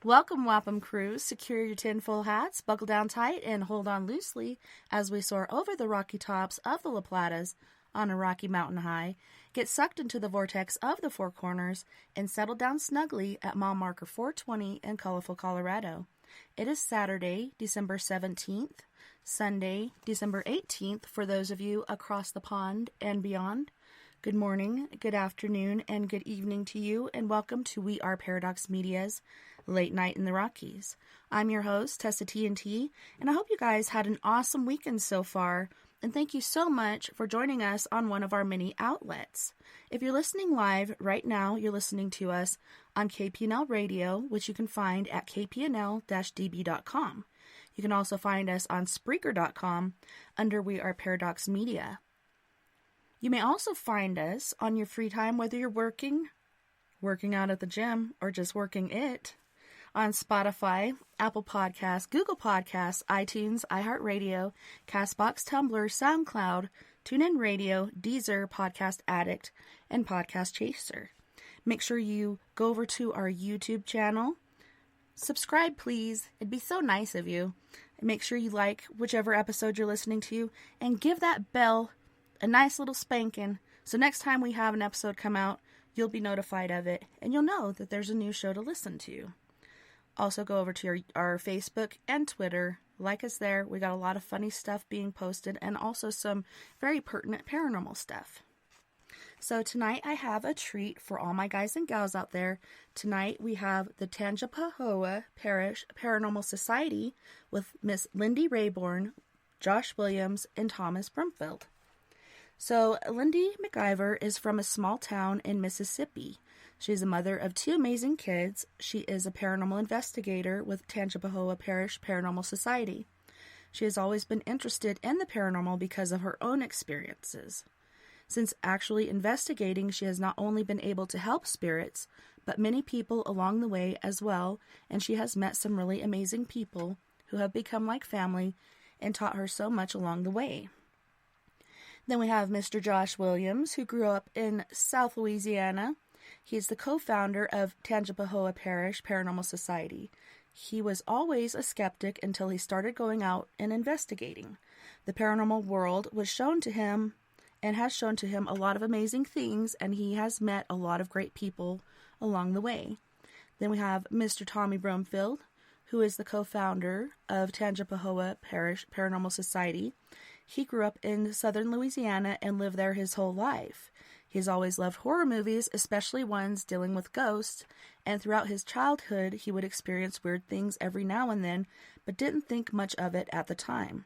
Welcome, Wapham crew. Secure your tinfoil hats, buckle down tight, and hold on loosely as we soar over the rocky tops of the La Platas on a rocky mountain high, get sucked into the vortex of the Four Corners, and settle down snugly at mile marker 420 in colorful Colorado. It is Saturday, December 17th, Sunday, December 18th for those of you across the pond and beyond. Good morning, good afternoon, and good evening to you, and welcome to We Are Paradox Media's Late Night in the Rockies. I'm your host, TessaTNT, and I hope you guys had an awesome weekend so far, and thank you so much for joining us on one of our many outlets. If you're listening live right now, you're listening to us on KPNL Radio, which you can find at kpnl-db.com. You can also find us on Spreaker.com under We Are Paradox Media. You may also find us on your free time, whether you're working out at the gym, or just working it, on Spotify, Apple Podcasts, Google Podcasts, iTunes, iHeartRadio, CastBox, Tumblr, SoundCloud, TuneIn Radio, Deezer, Podcast Addict, and Podcast Chaser. Make sure you go over to our YouTube channel. Subscribe, please. It'd be so nice of you. And make sure you like whichever episode you're listening to, and give that bell a nice little spanking, so next time we have an episode come out, you'll be notified of it, and you'll know that there's a new show to listen to. Also go over to our Facebook and Twitter, like us there. We got a lot of funny stuff being posted, and also some very pertinent paranormal stuff. So tonight I have a treat for all my guys and gals out there. Tonight we have the Tangipahoa Parish Paranormal Society with Miss Lindy Rayborn, Josh Williams, and Thomas Bromfield. So, Lindy McIver is from a small town in Mississippi. She's a mother of two amazing kids. She is a paranormal investigator with Tangipahoa Parish Paranormal Society. She has always been interested in the paranormal because of her own experiences. Since actually investigating, she has not only been able to help spirits, but many people along the way as well, and she has met some really amazing people who have become like family and taught her so much along the way. Then we have Mr. Josh Williams, who grew up in South Louisiana. He's the co-founder of Tangipahoa Parish Paranormal Society. He was always a skeptic until he started going out and investigating. The paranormal world was shown to him and has shown to him a lot of amazing things, and he has met a lot of great people along the way. Then we have Mr. Tommy Bromfield, who is the co-founder of Tangipahoa Parish Paranormal Society. He grew up in southern Louisiana and lived there his whole life. He's always loved horror movies, especially ones dealing with ghosts, and throughout his childhood he would experience weird things every now and then, but didn't think much of it at the time.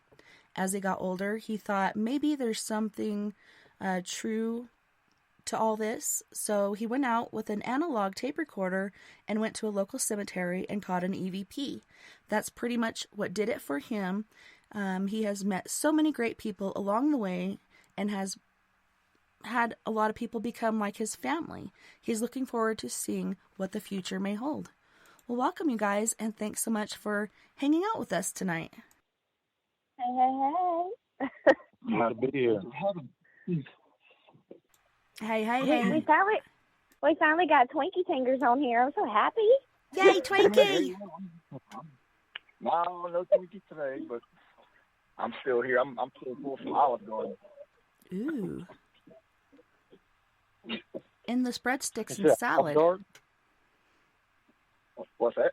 As he got older, he thought maybe there's something true to all this, so he went out with an analog tape recorder and went to a local cemetery and caught an EVP. That's pretty much what did it for him. He has met so many great people along the way and has had a lot of people become like his family. He's looking forward to seeing what the future may hold. Well, welcome you guys, and thanks so much for hanging out with us tonight. Hey. Glad to be here. Hey. We finally got Twinkie Fingers on here. I'm so happy. Yay, Twinkie! No Twinkie today, but I'm still here. I'm still full from Olive Garden. Ooh. Endless breadsticks and salad. Olive What's that?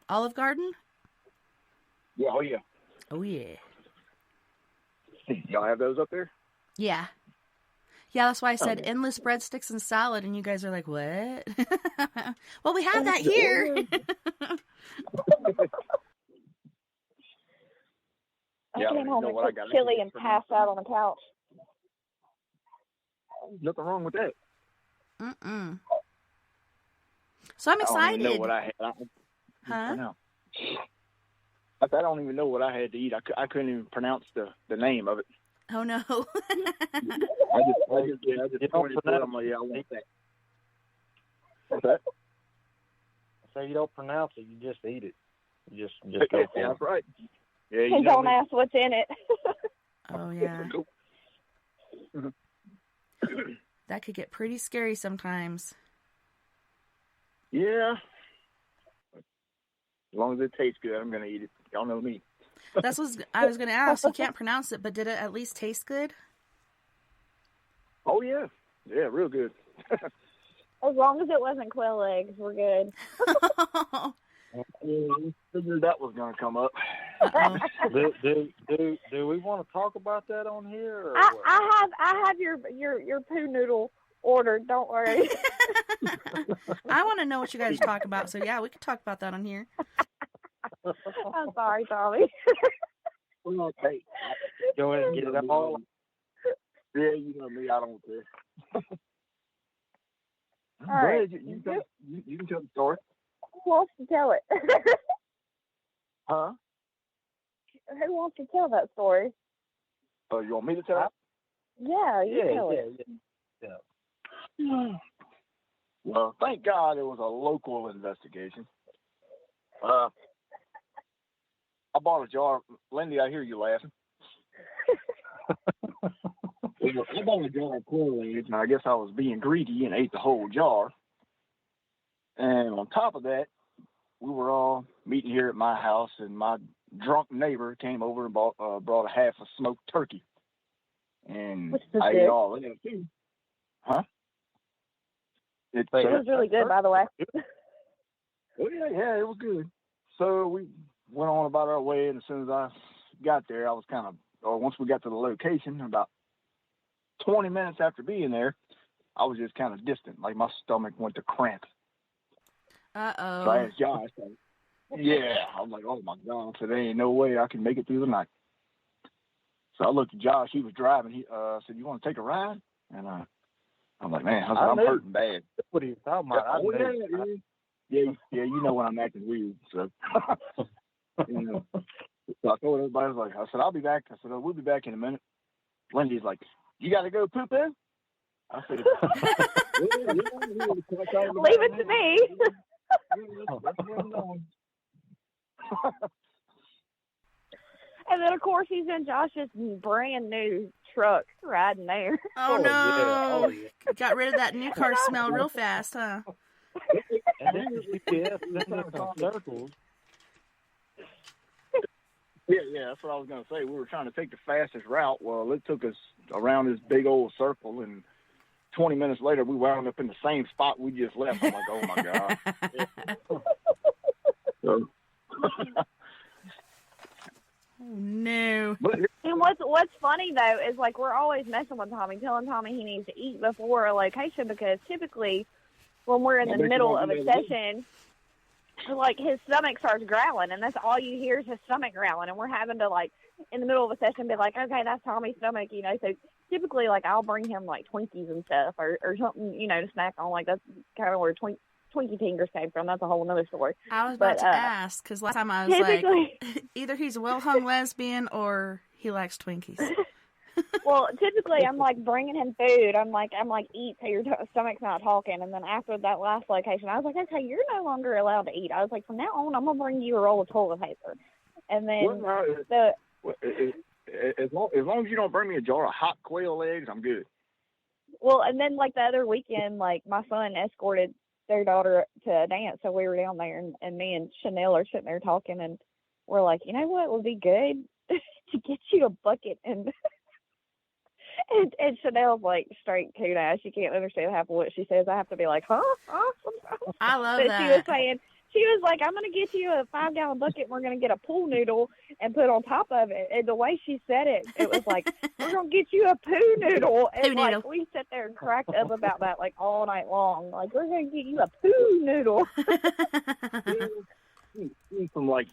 Olive Garden? Yeah, oh yeah. Oh yeah. Y'all have those up there? Yeah. Yeah, that's why I said endless breadsticks and salad, and you guys are like, what? Well, we have that here. I came home and cooked chili and passed out on the couch. Nothing wrong with that. Mm-mm. So I'm excited. I don't even know what I had. Huh? I don't even know what I had to eat. I couldn't even pronounce the name of it. Oh, no. I just pointed to it. I'm like, yeah, I want that. What's that? So you don't pronounce it, you just eat it. You just go for it. That's right. Yeah, And don't ask what's in it. Oh, yeah. That could get pretty scary sometimes. Yeah. As long as it tastes good, I'm gonna eat it. Y'all know me. That's what I was going to ask. You can't pronounce it, but did it at least taste good? Oh yeah, real good. As long as it wasn't quail eggs, we're good. Figured that was gonna come up. Do we want to talk about that on here? Or I have your poo noodle ordered. Don't worry. I want to know what you guys talk about. So yeah, we could talk about that on here. I'm sorry, Tommy. Okay. Go ahead and get it all. Yeah, you know me. I don't care. All right. You can tell the story. Who wants to tell it? Huh? Who wants to tell that story? You want me to tell it? Yeah, you tell it. Yeah. Well, thank God it was a local investigation. I bought a jar. Lindy, I hear you laughing. I bought a jar of quail eggs, and I guess I was being greedy and ate the whole jar. And on top of that, we were all meeting here at my house, and my drunk neighbor came over and brought a half a smoked turkey. And I ate all of it too. Huh? It was really good, by the way. Oh yeah, it was good. So we went on about our way, and as soon as I got there, I was once we got to the location, about 20 minutes after being there, I was just kind of distant, like my stomach went to cramp. Uh-oh. So I asked Josh, yeah, I was like, oh my God, so there ain't no way I can make it through the night. So I looked at Josh, he was driving, he said, you want to take a ride? And I'm like, man, I'm hurting bad. What are you talking about? Yeah, you know when I'm acting weird, so. So I told everybody, I said, I'll be back. I said, we'll be back in a minute. Lindy's like, you got to go poo-poo? I said, leave it to me. And then, of course, he's in Josh's brand new truck riding there. Oh, no. Yeah. Oh, yeah. Got rid of that new car smell real fast, huh? And then GPS circles. Yeah, that's what I was going to say. We were trying to take the fastest route. Well, it took us around this big old circle, and 20 minutes later, we wound up in the same spot we just left. I'm like, oh, my God. So. Oh, no. And what's funny, though, is, like, we're always messing with Tommy, telling Tommy he needs to eat before a location, because typically when we're in the middle of a session, like, his stomach starts growling, and that's all you hear is his stomach growling, and we're having to, like, in the middle of a session be like, okay, that's Tommy's stomach, you know. So typically, like, I'll bring him, like, Twinkies and stuff or something, you know, to snack on. Like, that's kind of where Twinkie Fingers came from. That's a whole other story. I was about to ask, because last time I was like, either he's a well-hung lesbian or he likes Twinkies. Well, typically, I'm, like, bringing him food. I'm like, eat so your stomach's not talking. And then after that last location, I was like, okay, you're no longer allowed to eat. I was like, from now on, I'm going to bring you a roll of toilet paper. And then as long as you don't bring me a jar of hot quail eggs, I'm good. Well, and then, like, the other weekend, like, my son escorted their daughter to a dance, so we were down there, and me and Chanel are sitting there talking, and we're like, you know what would be good? To get you a bucket. And Chanel's like straight coon ass. She can't understand half of what she says. I have to be like, huh? I love but that. She was like, I'm going to get you a 5-gallon bucket, and we're going to get a pool noodle and put on top of it. And the way she said it, it was like, we're going to get you a poo noodle. And, like, we sat there and cracked up about that, like, all night long. Like, we're going to get you a poo noodle. She's from, like,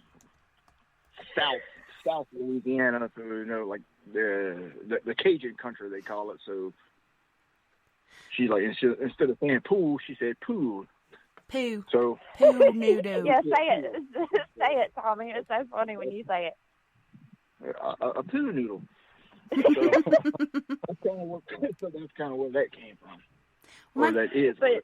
South Louisiana, so, you know, like, the Cajun country, they call it. So she's like, instead of saying pool, she said poo. Poo. So poo noodle. Yeah, say it. Say it, Tommy. It's so funny when you say it. A poo noodle. So that's kind of where that came from. Or that is. But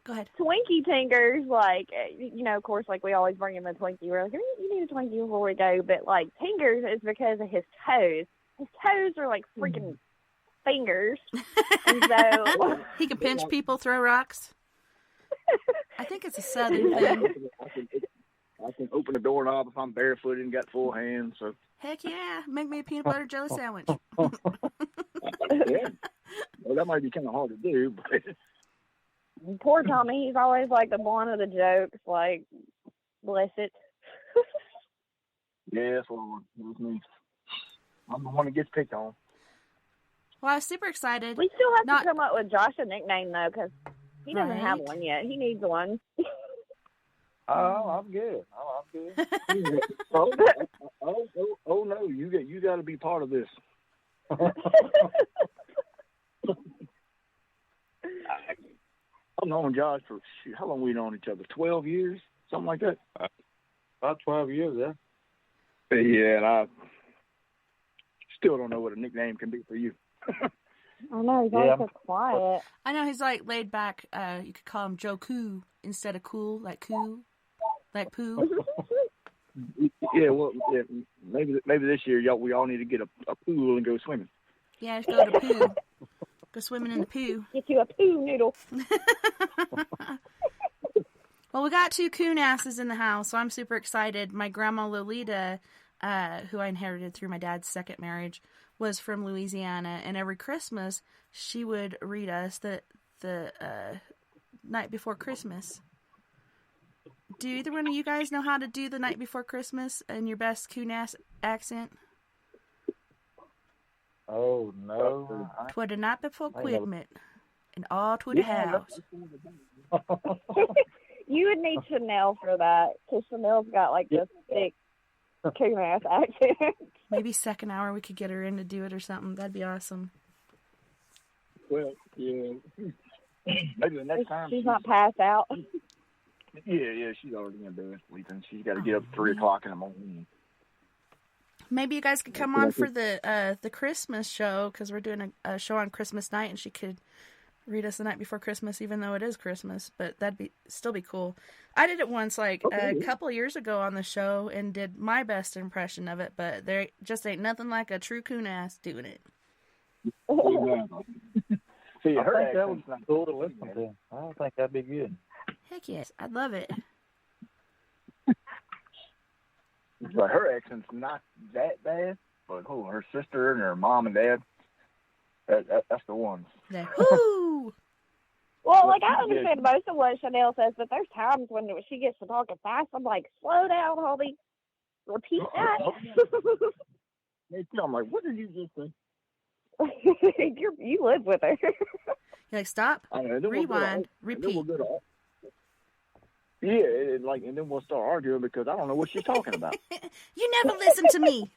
go ahead. Twinkie Tingers, like, you know, of course, like, we always bring him a Twinkie. We're like, you need a Twinkie before we go. But, like, Tingers is because of his toes. His toes are like freaking fingers. And so he can pinch people, throw rocks. I think it's a southern thing. I can open the doorknob if I'm barefooted and got full hands. So Heck yeah. Make me a peanut butter jelly sandwich. yeah, well, that might be kind of hard to do, but Poor Tommy, he's always like the one of the jokes, like, bless it. yeah, that's what it was me. I'm the one that gets picked on. Well, I was super excited. We still have to come up with Josh a nickname, though, because he doesn't have Right. one yet. He needs one. Oh, I'm good. I'm good. Oh no, you got to be part of this. I've known Josh for, how long we known each other? 12 years? Something like that? About 12 years, yeah. Yeah, and I still don't know what a nickname can be for you. I know, he's always so quiet. I know he's like laid back. You could call him Joe Coo instead of cool, like poo. Yeah, well, yeah, maybe this year we all need to get a pool and go swimming. Yeah, just go to poo. Go swimming in the poo. Get you a poo noodle. Well, we got 2 coon asses in the house, so I'm super excited. My grandma Lolita, who I inherited through my dad's second marriage, was from Louisiana, and every Christmas she would read us the night before Christmas. Do either one of you guys know how to do the night before Christmas in your best coon ass accent? Oh, no. "'Twere the night before Christmas, and all to the house." You would need Chanel for that, because Chanel's got like this thick coon ass accent. Maybe second hour we could get her in to do it or something. That'd be awesome. Well, yeah. Maybe the next time. She's not passed out. Yeah, she's already in bed sleeping. She's got to get up at 3 o'clock in the morning. Maybe you guys could come on for the Christmas show, because we're doing a show on Christmas night, and she could read us the night before Christmas, even though it is Christmas. But that'd still be cool. I did it once, a couple years ago on the show, and did my best impression of it. But there just ain't nothing like a true coon ass doing it. See, I her think that would accent's be cool to listen to. I think that'd be good. Heck yes, I'd love it. But her accent's not that bad. But her sister and her mom and dad, that's the ones. Woo! Well, like, I understand most of what Chanel says, but there's times when she gets to talking fast, I'm like, slow down, homie. Repeat that. I'm like, what did you just say? You live with her. You're like, stop, rewind, repeat. Yeah, and then we'll start arguing because I don't know what she's talking about. You never listen to me.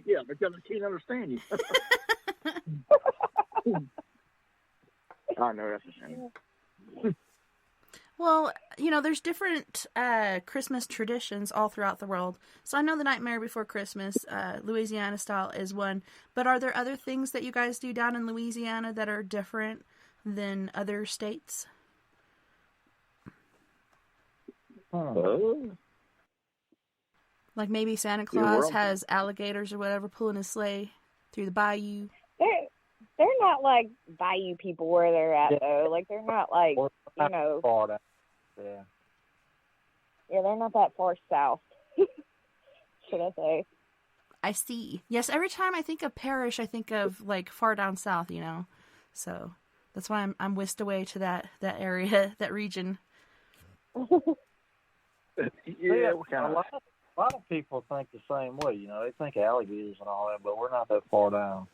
Yeah, because I can't understand you. I know, that's a shame. Well, there's different Christmas traditions all throughout the world. So I know the Nightmare Before Christmas, Louisiana style, is one. But are there other things that you guys do down in Louisiana that are different than other states? Like maybe Santa Claus has alligators or whatever pulling his sleigh through the bayou. They're not like bayou people where they're at, though. Like, they're not like, far down. Yeah. Yeah, they're not that far south, should I say. I see. Yes, every time I think of parish, I think of, like, far down south, So that's why I'm whisked away to that area, that region. Yeah, a lot of people think the same way. They think alligators and all that, but we're not that far down.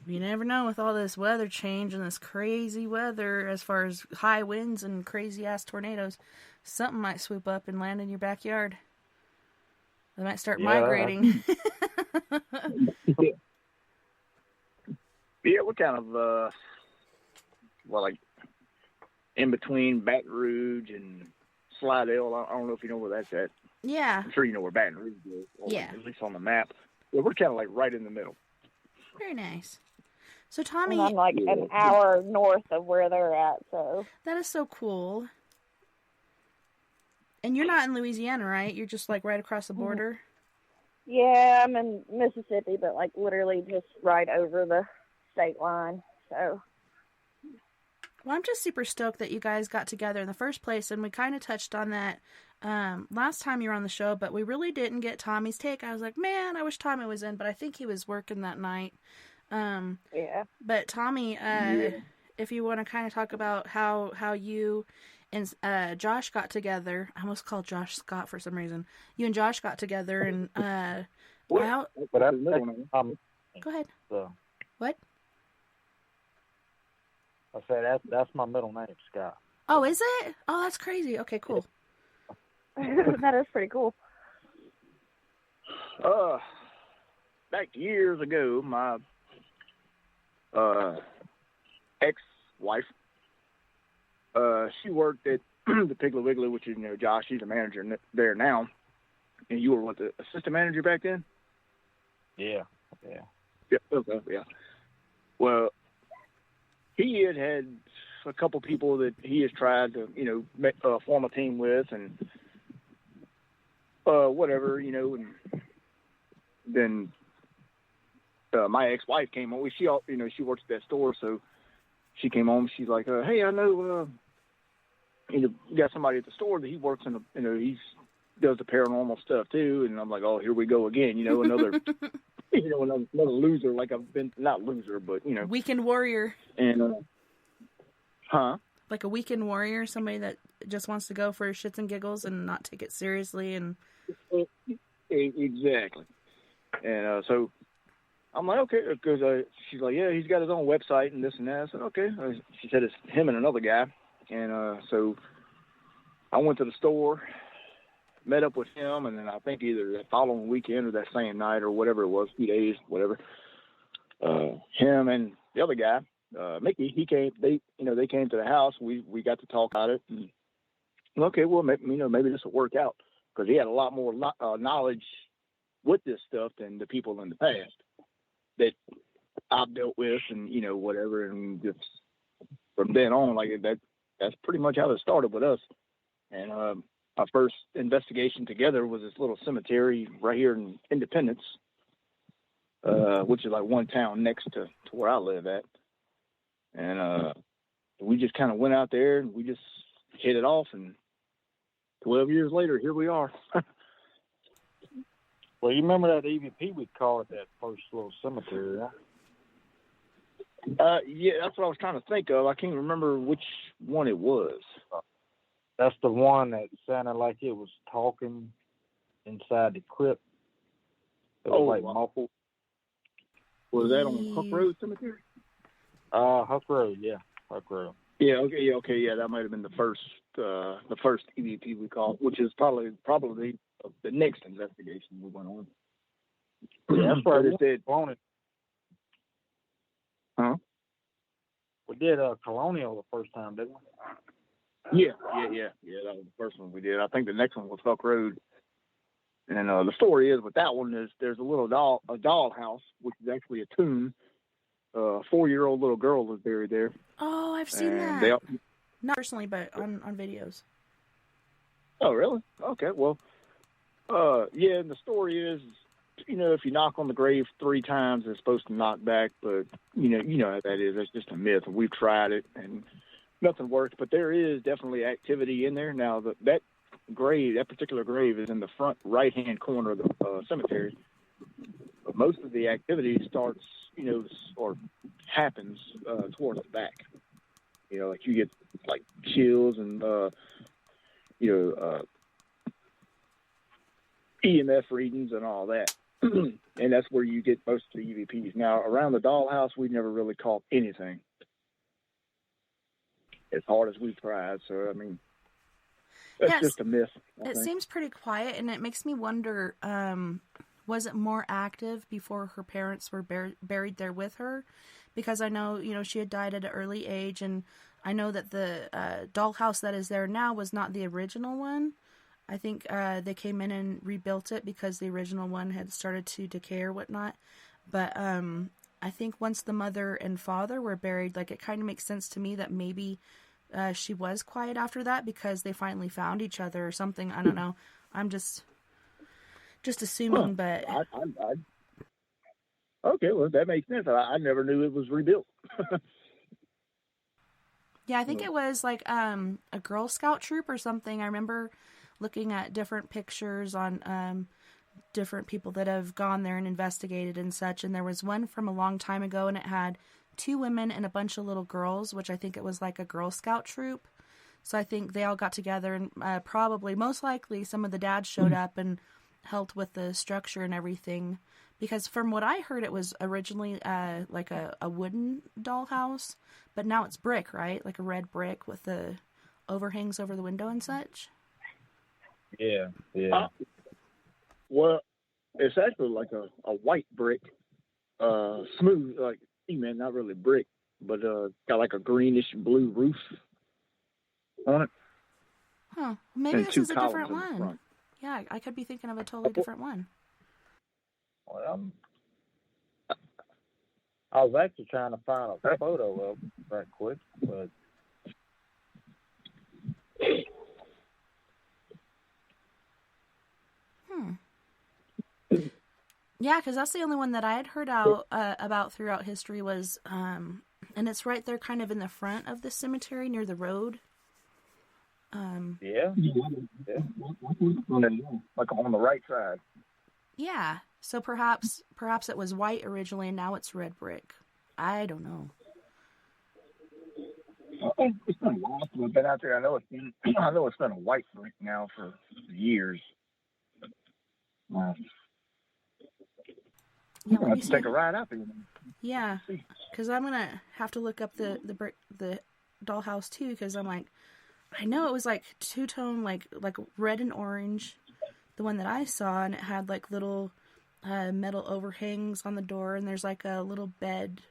You never know with all this weather change and this crazy weather as far as high winds and crazy-ass tornadoes. Something might swoop up and land in your backyard. They might start migrating. Yeah, we're kind of, like, in between Baton Rouge and Slidell. I don't know if you know where that's at. Yeah. I'm sure you know where Baton Rouge is. Yeah. At least on the map. Yeah, we're kind of like right in the middle. Very nice. So, Tommy... And I'm like an hour north of where they're at, so... That is so cool. And you're not in Louisiana, right? You're just, like, right across the border? Yeah, I'm in Mississippi, but, like, literally just right over the state line, so... Well, I'm just super stoked that you guys got together in the first place, and we kind of touched on that last time you were on the show, but we really didn't get Tommy's take. I was like, man, I wish Tommy was in, but I think he was working that night. Yeah. But Tommy, if you want to kind of talk about how you and Josh got together. I almost called Josh Scott for some reason. You and Josh got together, and But go ahead. So, What? I said that's my middle name, Scott. Oh, is it? Oh, that's crazy. Okay, cool. That is pretty cool. Back years ago, my ex-wife, she worked at the Piggly Wiggly, which is, Josh, she's a manager there now. And you were, the assistant manager back then? Yeah. Yeah, okay, yeah. Well, he had a couple people that he has tried to, form a team with and whatever, and then my ex-wife came home. She works at that store, so she came home. She's like, hey, I know, you got somebody at the store that he works in, he does the paranormal stuff too. And I'm like, oh, here we go again, another, another loser. Like I've been, not loser, but, Weekend warrior. And, like a weekend warrior, somebody that just wants to go for shits and giggles and not take it seriously. And exactly. And so I'm like, okay, because she's like, yeah, he's got his own website and this and that. I said, okay. She said it's him and another guy. And so I went to the store, met up with him, and then I think either that following weekend or that same night or whatever it was, 2 days, whatever. Him and the other guy, Mickey, he came. They came to the house. We got to talk about it. And, okay, well, maybe this will work out, because he had a lot more knowledge with this stuff than the people in the past that I've dealt with, and whatever. And just from then on, like that's pretty much how it started with us. And our first investigation together was this little cemetery right here in Independence, which is like one town next to where I live at. And we just kind of went out there and we just hit it off. And 12 years later, here we are. Well, you remember that EVP we called that first little cemetery, right? Yeah, that's what I was trying to think of. I can't remember which one it was. That's the one that sounded like it was talking inside the crypt. It was muffled. Was that on Hook Road Cemetery? Hook Road, yeah. Hook Road. Yeah, okay, yeah, that might have been the first EVP we called, which is probably the next investigation we went on. Yeah, that's where it on it. Huh? We did Colonial the first time, didn't we? Yeah. That was the first one we did. I think the next one was Hook Road. And the story is with that one is there's a little doll house, which is actually a tomb. A 4-year-old little girl was buried there. Oh, I've seen that. Not personally, but on videos. Oh, really? Okay. Well, yeah. And the story is, if you knock on the grave 3 times, it's supposed to knock back. But you know how that is. That's just a myth. We've tried it and nothing works. But there is definitely activity in there. Now that particular grave is in the front right-hand corner of the cemetery. But most of the activity starts, or happens towards the back. Like you get like chills and EMF readings and all that. And that's where you get most of the EVPs. Now, around the dollhouse, we've never really caught anything as hard as we've tried. So, I mean, that's just a myth. It seems pretty quiet, and it makes me wonder, was it more active before her parents were buried there with her? Because I know, she had died at an early age, and I know that the dollhouse that is there now was not the original one. I think they came in and rebuilt it because the original one had started to decay or whatnot. But I think once the mother and father were buried, like, it kind of makes sense to me that maybe she was quiet after that because they finally found each other or something. I don't know. I'm just assuming, but... Okay, well, that makes sense. I never knew it was rebuilt. Yeah, I think it was like a Girl Scout troop or something. I remember looking at different pictures on different people that have gone there and investigated and such. And there was one from a long time ago, and it had 2 women and a bunch of little girls, which I think it was like a Girl Scout troop. So I think they all got together, and probably, most likely, some of the dads showed up and helped with the structure and everything. Because from what I heard, it was originally like a wooden dollhouse, but now it's brick, right? Like a red brick with the overhangs over the window and such. Yeah, yeah. Well, it's actually like a white brick, smooth, like cement, not really brick, but got like a greenish blue roof on it. Huh. Maybe And this 2 is a different columns in the one. front. Yeah, I could be thinking of a totally different one. Well, I was actually trying to find a photo of it right quick, but Yeah, because that's the only one that I had heard about throughout history was, and it's right there kind of in the front of the cemetery near the road. yeah. Like on the right side. Yeah, so perhaps it was white originally and now it's red brick. I don't know. It's been a while since I've been out there. I know it's been a white brick now for years. Yeah, I'm let me have to see. take a ride out there. Yeah, because I'm gonna have to look up the dollhouse too, because I'm like, I know it was like 2-tone, like red and orange, the one that I saw, and it had like little metal overhangs on the door, and there's like a little bed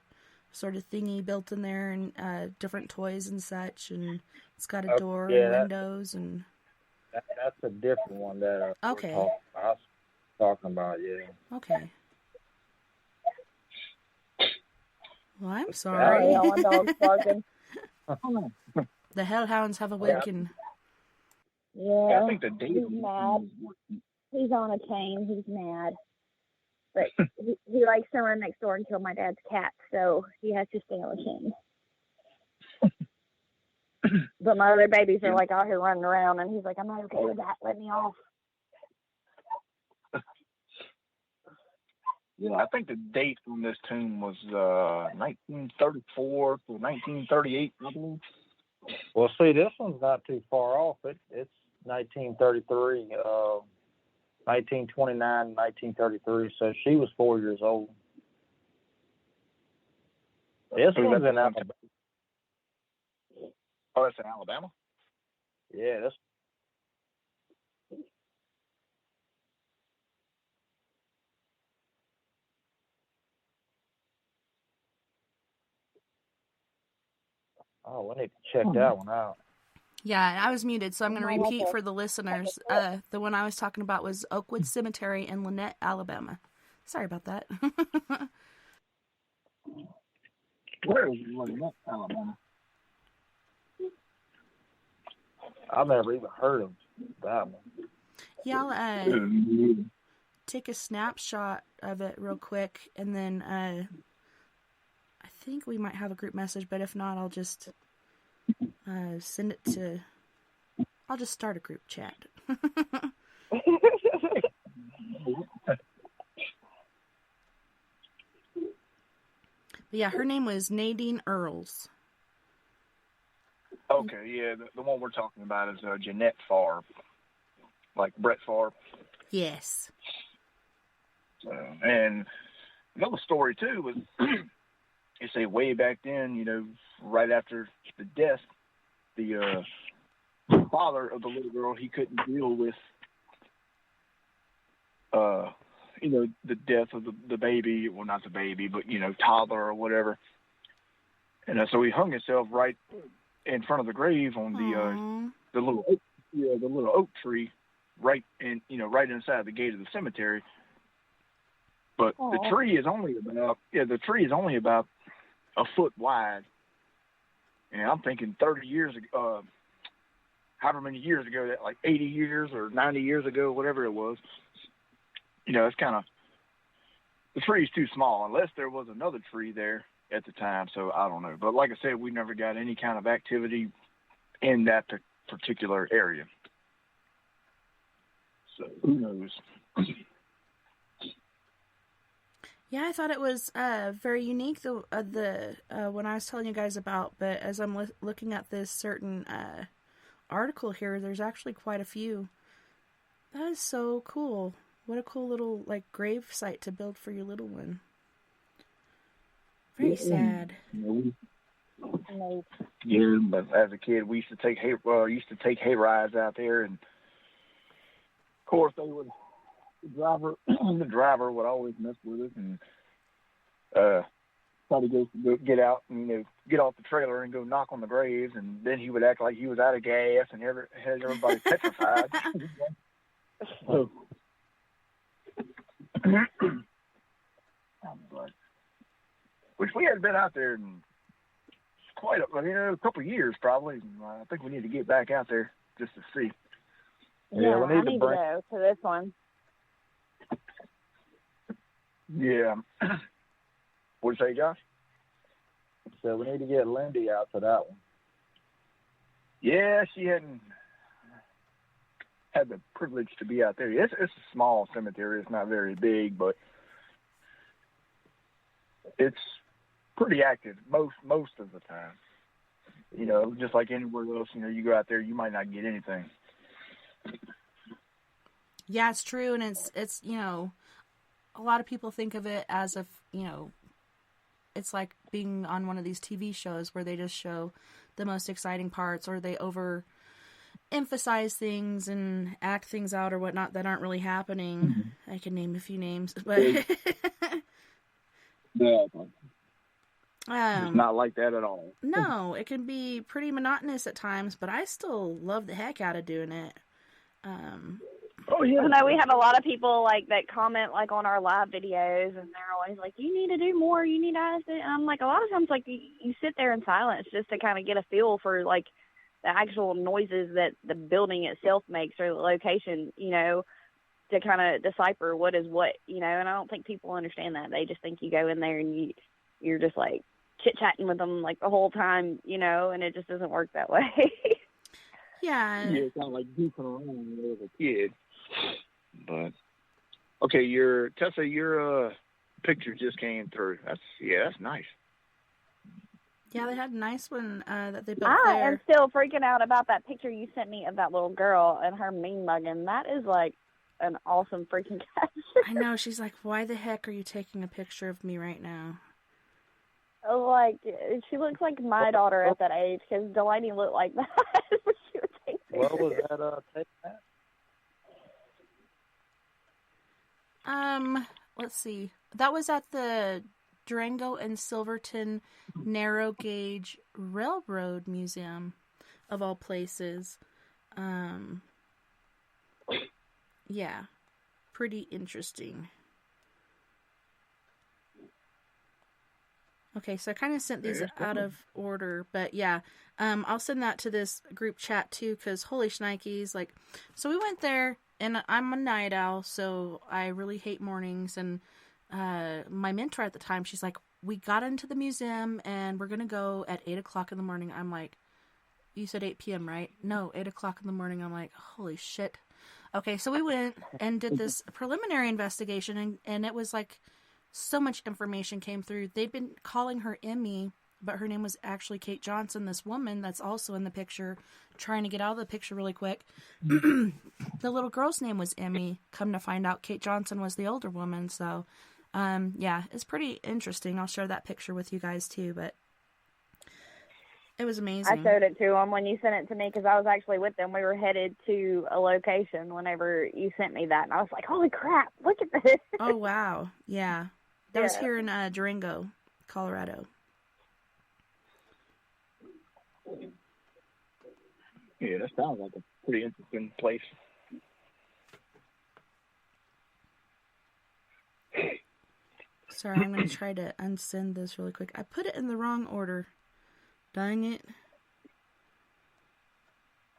sort of thingy built in there, and different toys and such, and it's got a door and windows, and That's a different one that okay. I was talking about, yeah. Okay. Well, I'm sorry. My dog's barking. The hellhounds have awakened. Yeah, I think the date he's mad. He's on a chain. He's mad. But he likes to run next door and kill my dad's cat, so he has to stay on a chain. But my other babies are like out here running around, and he's like, I'm not okay with that. Let me off. Yeah, I think the date on this tomb was 1934 to 1938, I believe. Well, see, this one's not too far off. It's 1933, 1929, 1933. So she was 4 years old. This one's in Alabama. Oh, that's in Alabama? Yeah, that's. Oh, we need to check that one out. Yeah, I was muted, so I'm going to repeat for the listeners. The one I was talking about was Oakwood Cemetery in Lynette, Alabama. Sorry about that. Where is Lynette, Alabama? I've never even heard of that one. Yeah, I'll take a snapshot of it real quick, and then I think we might have a group message, but if not, I'll just send it to... I'll just start a group chat. But yeah, her name was Nadine Earls. Okay, yeah, the one we're talking about is Jeanette Favre, like Brett Favre. Yes. And another story, too, was they say way back then, right after the death, the father of the little girl, he couldn't deal with, the death of the baby. Well, not the baby, but, toddler or whatever. And so he hung himself right in front of the grave on the little oak tree, right inside the gate of the cemetery. But the tree is only about a foot wide. And I'm thinking 30 years ago, however many years ago, that like 80 years or 90 years ago, whatever it was, it's kind of, the tree's too small. Unless there was another tree there at the time, so I don't know. But like I said, we never got any kind of activity in that particular area. So who knows? Yeah, I thought it was very unique, when I was telling you guys about, but as I'm looking at this certain article here, there's actually quite a few. That is so cool. What a cool little, like, grave site to build for your little one. Very sad. Yeah, but as a kid, we used to take hay rides out there, and of course the driver would always mess with us and try to go get out and get off the trailer and go knock on the graves, and then he would act like he was out of gas and had everybody petrified. So, which we hadn't been out there in a couple of years probably. I think we need to get back out there just to see. Yeah, we need to go to this one. Yeah. What'd you say, Josh? So we need to get Lindy out to that one. Yeah, she hadn't had the privilege to be out there. It's a small cemetery. It's not very big, but it's pretty active most of the time. Just like anywhere else, you go out there, you might not get anything. Yeah, it's true, and it's a lot of people think of it as if, it's like being on one of these TV shows where they just show the most exciting parts, or they emphasize things and act things out or whatnot that aren't really happening. Mm-hmm. I can name a few names, but yeah, it's not like that at all. No, it can be pretty monotonous at times, but I still love the heck out of doing it. Oh yeah. No, we have a lot of people that comment on our live videos, and they're always like, "You need to do more. You need to ask it." And I'm like, a lot of times, you sit there in silence just to kind of get a feel for the actual noises that the building itself makes, or the location, to kind of decipher what is what, And I don't think people understand that. They just think you go in there and you're just chit-chatting with them the whole time, and it just doesn't work that way. Yeah. Yeah, it's kind of like goofing around when I was a kid. But okay, your picture just came through. That's nice. Yeah, they had a nice one that they built I there. am still freaking out about that picture you sent me of that little girl and her mean mugging. That is an awesome freaking capture. I know. She's like, "Why the heck are you taking a picture of me right now?" She looks like my daughter at that age, because Delaney looked like that. She would take what was that taking that? Let's see. That was at the Durango and Silverton Narrow Gauge Railroad Museum, of all places. Yeah, pretty interesting. Okay, so I kind of sent these out of order, but yeah, I'll send that to this group chat too, because holy shnikes, so we went there, and I'm a night owl, so I really hate mornings, and my mentor at the time, she's like, we got into the museum, and we're going to go at 8 o'clock in the morning. I'm like, you said 8 p.m., right? No, 8 o'clock in the morning. I'm like, holy shit. Okay, so we went and did this preliminary investigation, and it was so much information came through. They'd been calling her Emmy, but her name was actually Kate Johnson, this woman that's also in the picture, trying to get out of the picture really quick. The little girl's name was Emmy. Come to find out, Kate Johnson was the older woman. So, yeah, it's pretty interesting. I'll share that picture with you guys too, but it was amazing. I showed it to them when you sent it to me, because I was actually with them. We were headed to a location whenever you sent me that, and I was like, holy crap, look at this. Oh, wow. Yeah. That was here in Durango, Colorado. Yeah, that sounds like a pretty interesting place. Sorry, I'm going to try to unsend this really quick. I put it in the wrong order. Dang it.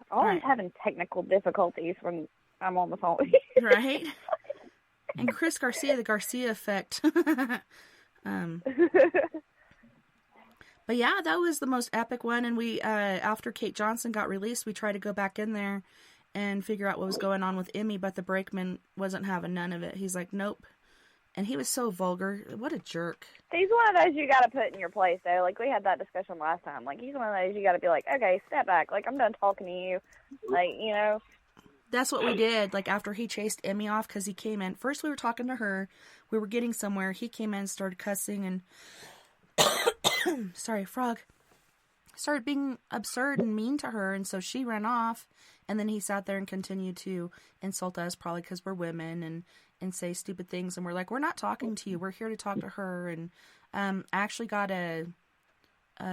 Always having technical difficulties when I'm on the phone. Right? And Chris Garcia, the Garcia effect. But yeah, that was the most epic one. And we, after Kate Johnson got released, we tried to go back in there and figure out what was going on with Emmy, but the brakeman wasn't having none of it. He's like, nope. And he was so vulgar. What a jerk. He's one of those you got to put in your place, though. Like, we had that discussion last time. Like, he's one of those you got to be like, okay, step back. Like, I'm done talking to you. Like, you know. That's what we did. Like, after he chased Emmy off, because he came in. First, we were talking to her. We were getting somewhere. He came in, started cussing, and sorry, frog. Started being absurd and mean to her, and so she ran off. And then he sat there and continued to insult us, probably because we're women, and say stupid things. And we're like, we're not talking to you. We're here to talk to her. And I actually got a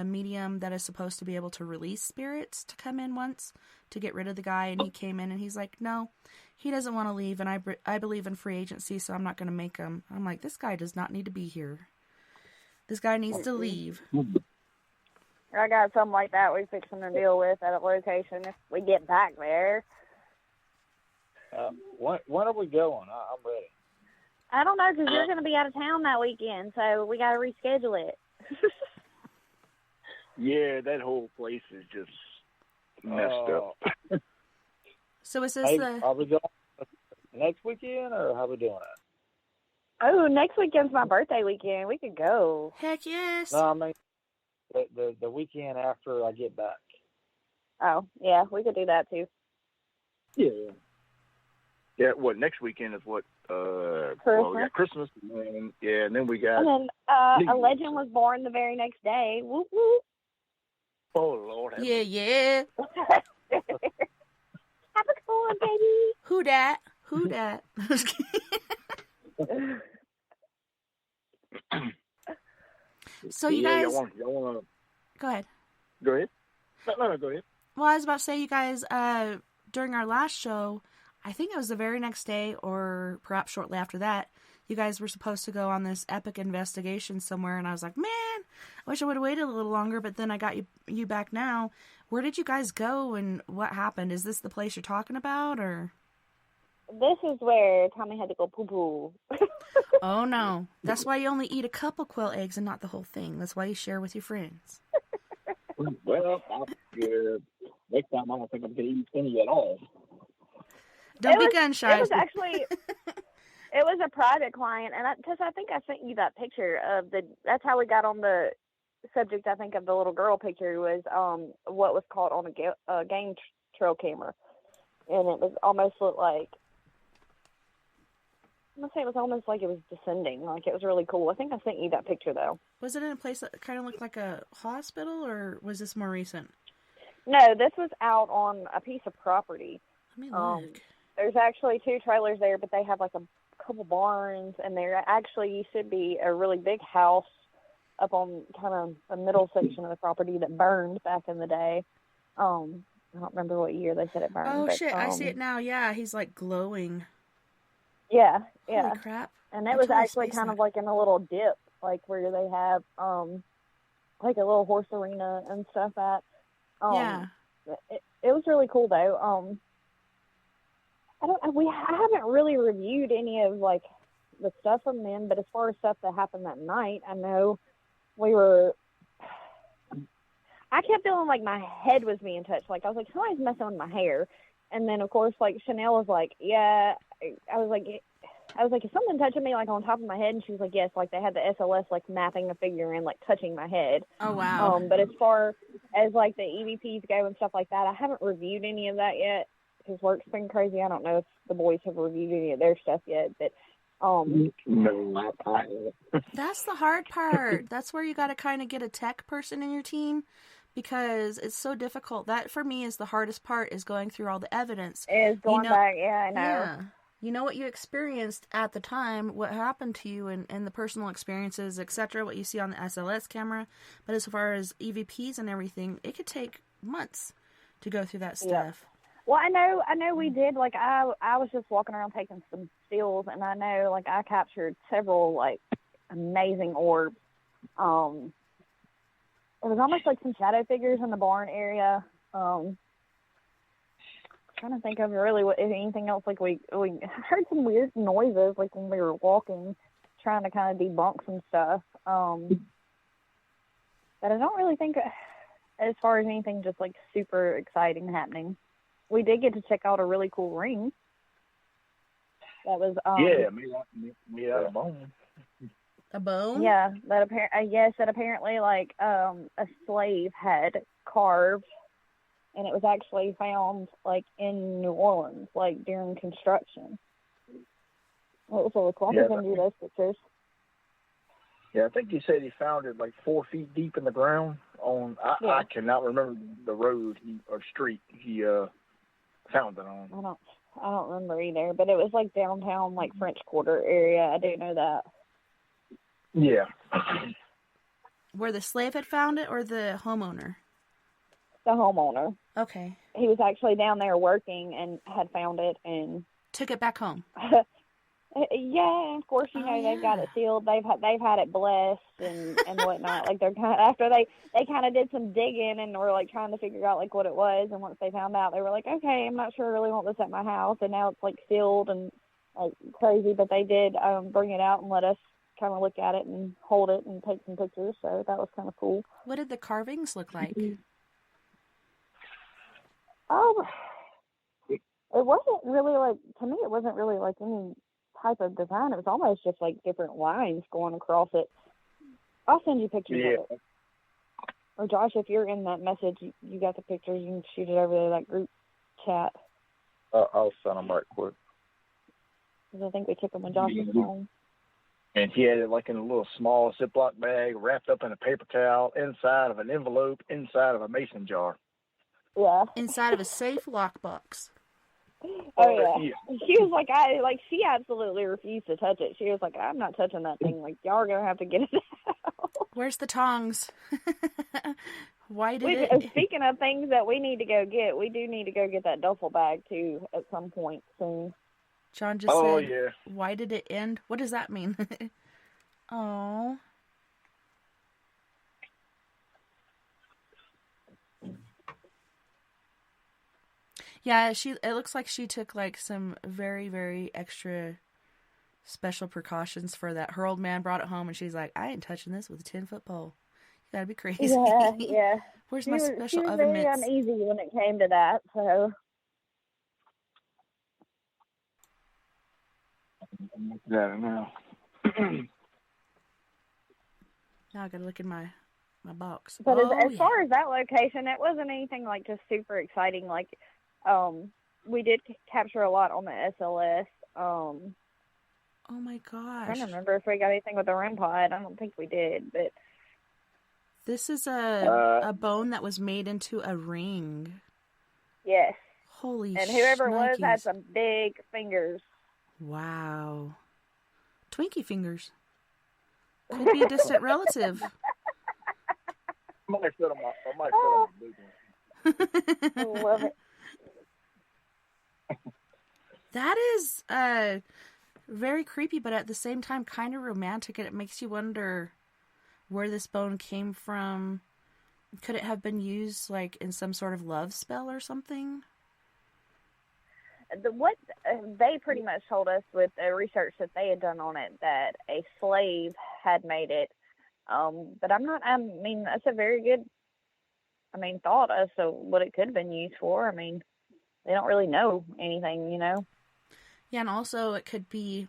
medium that is supposed to be able to release spirits to come in once to get rid of the guy. And he came in and he's like, no, he doesn't want to leave. And I believe in free agency, so I'm not going to make him. I'm like, this guy does not need to be here. This guy needs to leave. I got something like that we're fixing to deal with at a location if we get back there. When are we going? I'm ready. I don't know, because you're going to be out of town that weekend, so we got to reschedule it. Yeah, that whole place is just messed up. So is this Are we going next weekend, or how are we doing it? Oh, next weekend's my birthday weekend. We could go. Heck yes. No, I mean the weekend after I get back. Oh, yeah, we could do that too. Yeah. Yeah, what, next weekend is what? Christmas. Well, we got Christmas, and then we got... And then a legend was born the very next day. Whoop, whoop. Oh, Lord. Yeah. Have a cool one, baby. Who dat? So you guys... Y'all want to... Go ahead. Go ahead. No, go ahead. Well, I was about to say, you guys, during our last show, I think it was the very next day or perhaps shortly after that, you guys were supposed to go on this epic investigation somewhere, and I was like, man, I wish I would have waited a little longer, but then I got you back now. Where did you guys go, and what happened? Is this the place you're talking about, or...? This is where Tommy had to go poo-poo. Oh, no. That's why you only eat a couple quail eggs and not the whole thing. That's why you share with your friends. Well, next time I don't think I'm going to eat any at all. Don't be gun shy. It was actually... It was a private client, and I think I sent you that picture of that's how we got on the subject, I think, of the little girl picture was what was caught on a game trail camera. And it was almost looked like, I'm going to say it was almost like it was descending. Like, it was really cool. I think I sent you that picture, though. Was it in a place that kind of looked like a hospital, or was this more recent? No, this was out on a piece of property. Let me look. There's actually 2 trailers there, but they have like a couple barns, and there actually used to be a really big house up on kind of the middle section of the property that burned back in the day. I don't remember what year they said it burned. Oh, but, shit, I see it now. Yeah, he's like glowing. Yeah. Holy crap. And it was actually kind of like in a little dip, like where they have like a little horse arena and stuff at. Yeah. It was really cool, though. I haven't really reviewed any of like the stuff from then, but as far as stuff that happened that night, I know I kept feeling like my head was being touched. Like, I was like, somebody's messing with my hair. And then, of course, like, Chanel was like, yeah. I was like, is something touching me, like, on top of my head? And she was like, yes, like, they had the SLS, like, mapping a figure and, like, touching my head. Oh, wow. But as far as, like, the EVPs go and stuff like that, I haven't reviewed any of that yet because work's been crazy. I don't know if the boys have reviewed any of their stuff yet, but... No, I That's the hard part. That's where you got to kind of get a tech person in your team, because it's so difficult. That, for me, is the hardest part, is going through all the evidence. Is going back, yeah, I know. Yeah. You know what you experienced at the time, what happened to you, and the personal experiences, etc., what you see on the SLS camera. But as far as EVPs and everything, it could take months to go through that stuff. Yeah. Well, I know we did, like, I was just walking around taking some stills, and I know, like, I captured several, like, amazing orbs. It was almost like some shadow figures in the barn area. Trying to think of really if anything else. Like, we heard some weird noises, like, when we were walking, trying to kind of debunk some stuff. But I don't really think, as far as anything just like super exciting happening. We did get to check out a really cool ring. That was made out of bone. A bone? Yeah, that apparently like a slave had carved, and it was actually found like in New Orleans, like during construction. What was it look like? I can do those pictures. Yeah, I think he said he found it like 4 feet deep in the ground on. I cannot remember the road or street he found it on. I don't remember either, but it was like downtown, like French Quarter area. I do know that. Yeah. Where the slave had found it, or the homeowner? The homeowner. Okay. He was actually down there working and had found it and took it back home. Yeah, and of course, they've got it sealed. They've had it blessed and whatnot. Like they're kind of, after they kind of did some digging and were like trying to figure out like what it was. And once they found out, they were like, okay, I'm not sure I really want this at my house. And now it's like sealed and like crazy. But they did bring it out and let us kind of look at it and hold it and take some pictures. So that was kind of cool. What did the carvings look like? It wasn't really like, to me, it wasn't really like any type of design. It was almost just like different lines going across it. I'll send you pictures of it. Or Josh, if you're in that message, you got the pictures, you can shoot it over to that group chat. I'll send them right quick. Because I think we took them when Josh was home. And he had it like in a little small Ziploc bag, wrapped up in a paper towel, inside of an envelope, inside of a mason jar. Yeah. Inside of a safe lockbox. Oh yeah. She was like, she absolutely refused to touch it. She was like, I'm not touching that thing. Like, y'all are gonna have to get it out. Where's the tongs? Why did it? Speaking of things that we need to go get, we do need to go get that duffel bag too at some point soon. John just said, why did it end? What does that mean? Oh. Yeah, it looks like she took like some very, very extra special precautions for that. Her old man brought it home and she's like, I ain't touching this with a 10-foot pole. You gotta be crazy. Yeah. Where's my special oven mitts? She was very mitts? uneasy when it came to that, so. Now I gotta look in my box. But as far as that location, it wasn't anything like just super exciting. Like, we did capture a lot on the SLS. Oh my gosh! I don't remember if we got anything with the REM pod. I don't think we did, but this is a bone that was made into a ring. Yes. Holy! And whoever it was shnikes. had some big fingers. Wow. Twinkie fingers. Could be a distant relative. I might fit on my boot. I love it. That is very creepy, but at the same time kind of romantic, and it makes you wonder where this bone came from. Could it have been used like in some sort of love spell or something? What they pretty much told us with the research that they had done on it, that a slave had made it. But I mean, that's a very good, thought as to what it could have been used for. They don't really know anything, Yeah, and also it could be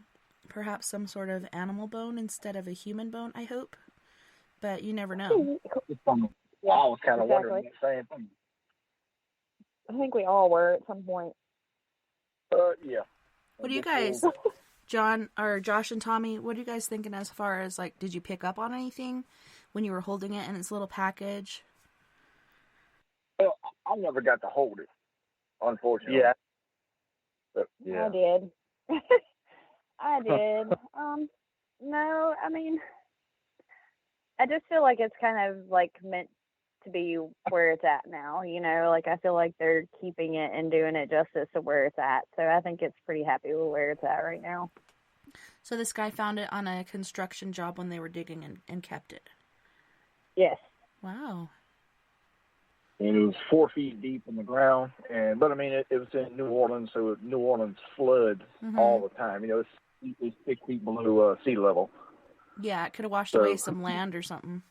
perhaps some sort of animal bone instead of a human bone, I hope. But you never know. Yeah, I was kind of wondering the same thing. I think we all were at some point. Yeah. What do you guys, John or Josh and Tommy, what are you guys thinking as far as like, did you pick up on anything when you were holding it in its little package? Well, I never got to hold it, unfortunately. Yeah. But, I did. I did. No, I just feel like it's kind of like meant to be where it's at now, like I feel like they're keeping it and doing it justice to where it's at. So I think it's pretty happy with where it's at right now. So this guy found it on a construction job when they were digging and kept it. Yes. Wow. And it was 4 feet deep in the ground, but it was in New Orleans, so New Orleans floods all the time. It's 6 feet below sea level. Yeah, it could have washed away some land or something.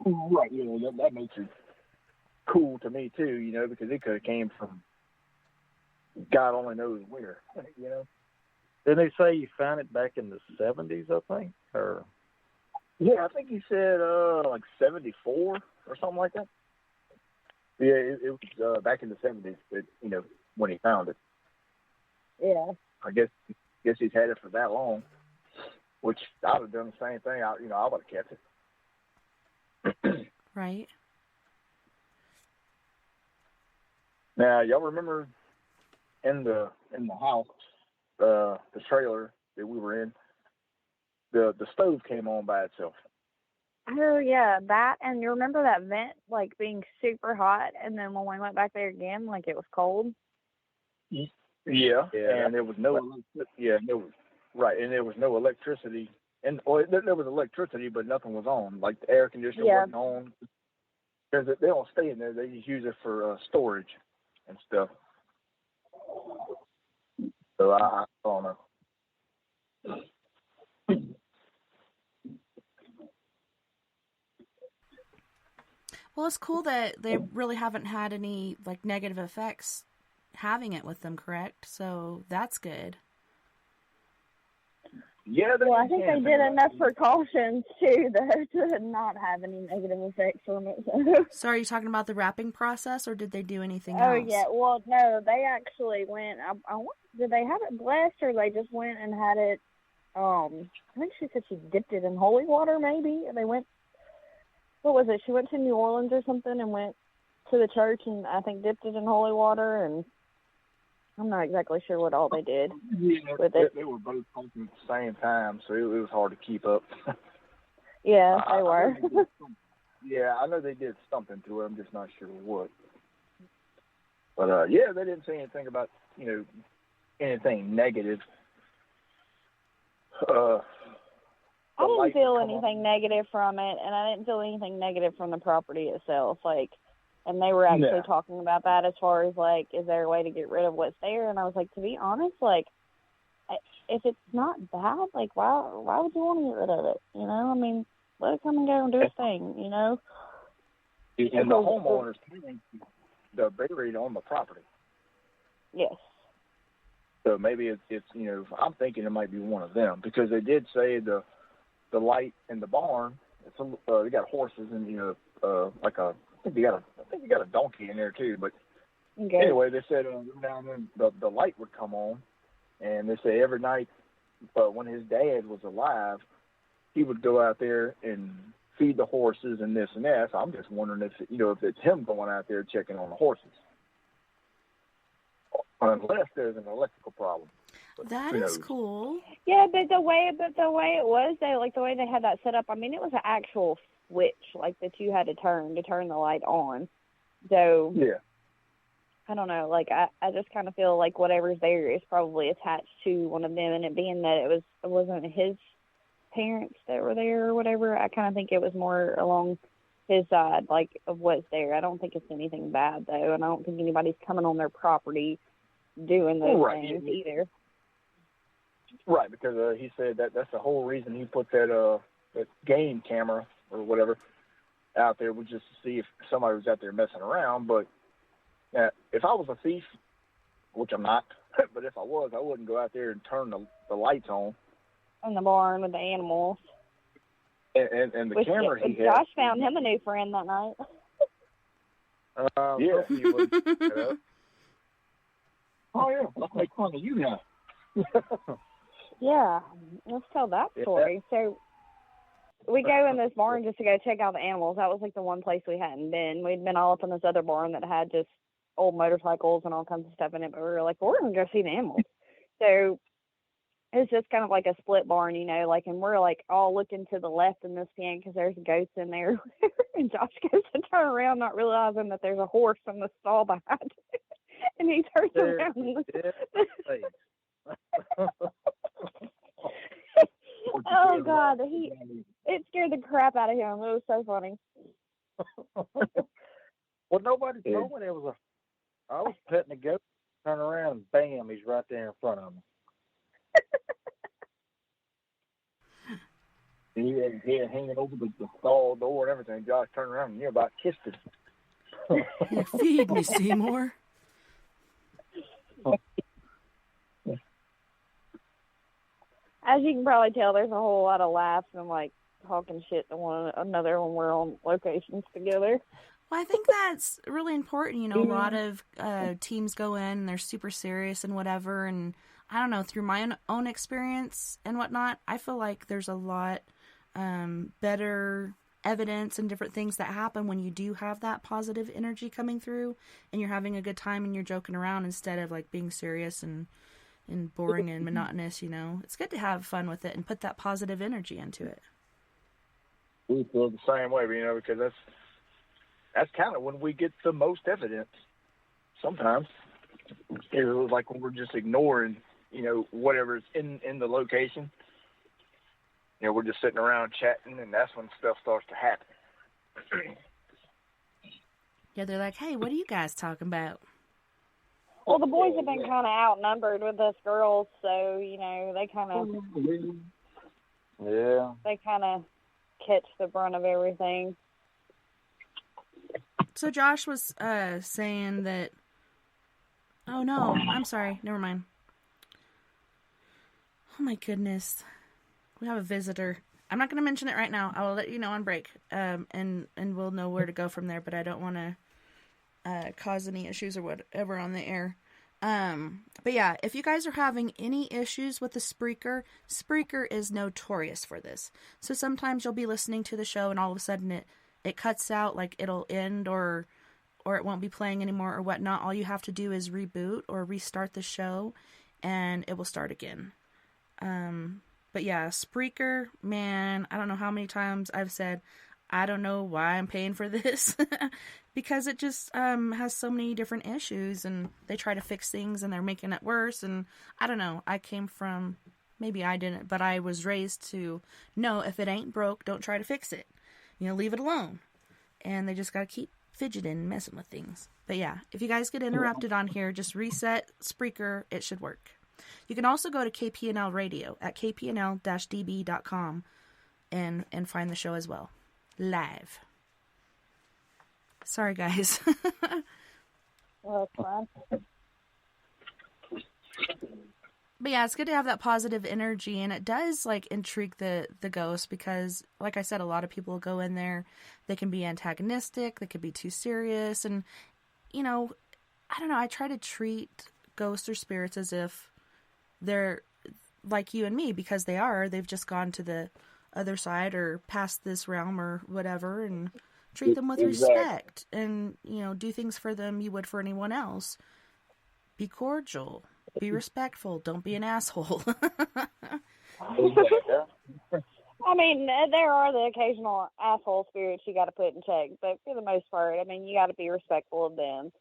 Right, that makes it cool to me too, because it could have came from God only knows where. Didn't they say you found it back in the 70s, I think? Or Yeah, I think he said like 74 or something like that. Yeah, it was back in the 70s that, when he found it. Yeah. I guess he's had it for that long, which I would have done the same thing. I would have kept it. Right. Now, y'all remember in the house, the trailer that we were in, the stove came on by itself. Oh, yeah, that, and you remember that vent, like, being super hot, and then when we went back there again, like, it was cold? Yeah, and there was no electricity, and there was electricity, but nothing was on. Like, the air conditioner wasn't on. Because they don't stay in there; they just use it for storage and stuff. So I don't know. Well, it's cool that they really haven't had any like negative effects having it with them, correct? So that's good. Yeah, well, I think they did enough precautions too, though, to not have any negative effects from it. So are you talking about the wrapping process, or did they do anything else? Oh yeah, well no, they actually went. Did they have it blessed, or they just went and had it? I think she said she dipped it in holy water, maybe. And they went. What was it? She went to New Orleans or something and went to the church and I think dipped it in holy water, and I'm not exactly sure what all they did with it. They were both talking at the same time, so it was hard to keep up. Yeah, they were. I know they did something to it. I'm just not sure what. But yeah, they didn't say anything about anything negative. I didn't feel anything negative from it, and I didn't feel anything negative from the property itself. And they were actually talking about that as far as, is there a way to get rid of what's there? And I was like, to be honest, if it's not bad, why would you want to get rid of it? I mean, let it come and go and do its thing, And the homeowners, they're buried on the property. Yes. So maybe it's I'm thinking it might be one of them, because they did say the light in the barn. They got horses and I think you got a donkey in there too. But anyway, they said now and then the light would come on, and they say every night, when his dad was alive, he would go out there and feed the horses and this and that. So I'm just wondering if it's him going out there checking on the horses, unless there's an electrical problem. That is cool. Yeah, but the way it was, the way they had that set up, I mean, it was an actual switch, that you had to turn the light on. So yeah, I don't know. I just kind of feel like whatever's there is probably attached to one of them, and it being that it wasn't his parents that were there or whatever. I kind of think it was more along his side, of what's there. I don't think it's anything bad though, and I don't think anybody's coming on their property doing those things either. Right, because he said that's the whole reason he put that game camera or whatever out there, was just to see if somebody was out there messing around. But if I was a thief, which I'm not, but if I was, I wouldn't go out there and turn the lights on in the barn with the animals. And the camera he had. Josh found him a new friend that night. Yeah, he would. Oh yeah, let's make fun of you now. Yeah, let's tell that story. So we go in this barn just to go check out the animals. That was the one place we hadn't been. We'd been all up in this other barn that had just old motorcycles and all kinds of stuff in it, but we were like, we're going to go see the animals. So it's just kind of like a split barn, and we're all looking to the left in this pen because there's a ghost in there. And Josh goes to turn around, not realizing that there's a horse in the stall behind. And he turns around and oh God, it scared the crap out of him. It was so funny. Well, nobody told me I was petting a goat, turn around and bam, he's right there in front of me. And he had his head hanging over the stall door and everything. Josh turned around and near about kissed him. Yeah, feed me, Seymour. As you can probably tell, there's a whole lot of laughs and like talking shit to one another when we're on locations together. Well, I think that's really important. You know, a lot of teams go in and they're super serious and whatever. And I don't know, through my own experience and whatnot, I feel like there's a lot better evidence and different things that happen when you do have that positive energy coming through and you're having a good time and you're joking around instead of like being serious and boring and monotonous. You know, it's good to have fun with it and put that positive energy into it. We feel the same way, you know, because that's kind of when we get the most evidence. Sometimes it's like when we're just ignoring, you know, whatever's in the location. You know, we're just sitting around chatting, and that's when stuff starts to happen. Yeah, they're like, hey, what are you guys talking about? Well, the boys have been kind of outnumbered with us girls, so, you know, they kind of catch the brunt of everything. So Josh was saying that, oh no, I'm sorry, never mind. Oh my goodness. We have a visitor. I'm not going to mention it right now. I will let you know on break, and we'll know where to go from there, but I don't want to cause any issues or whatever on the air. But yeah, if you guys are having any issues with the Spreaker is notorious for this. So sometimes you'll be listening to the show and all of a sudden it cuts out, like it'll end or it won't be playing anymore or whatnot. All you have to do is reboot or restart the show and it will start again. But yeah, Spreaker, man, I don't know how many times I've said, I don't know why I'm paying for this because it just has so many different issues and they try to fix things and they're making it worse. And I don't know, I came from, maybe I didn't, but I was raised to know if it ain't broke, don't try to fix it. You know, leave it alone. And they just got to keep fidgeting and messing with things. But yeah, if you guys get interrupted on here, just reset Spreaker, it should work. You can also go to KPNL Radio at kpnl-db.com and find the show as well. Live. Sorry, guys. Well, that's fine. But yeah, it's good to have that positive energy, and it does, like, intrigue the ghost because, like I said, a lot of people go in there, they can be antagonistic, they could be too serious, and, you know, I don't know, I try to treat ghosts or spirits as if they're like you and me, because they've just gone to the other side or past this realm or whatever, and treat them with respect and, you know, do things for them you would for anyone else. Be cordial, be respectful, don't be an asshole. I mean, there are the occasional asshole spirits you got to put in check, but for the most part, I mean, you got to be respectful of them.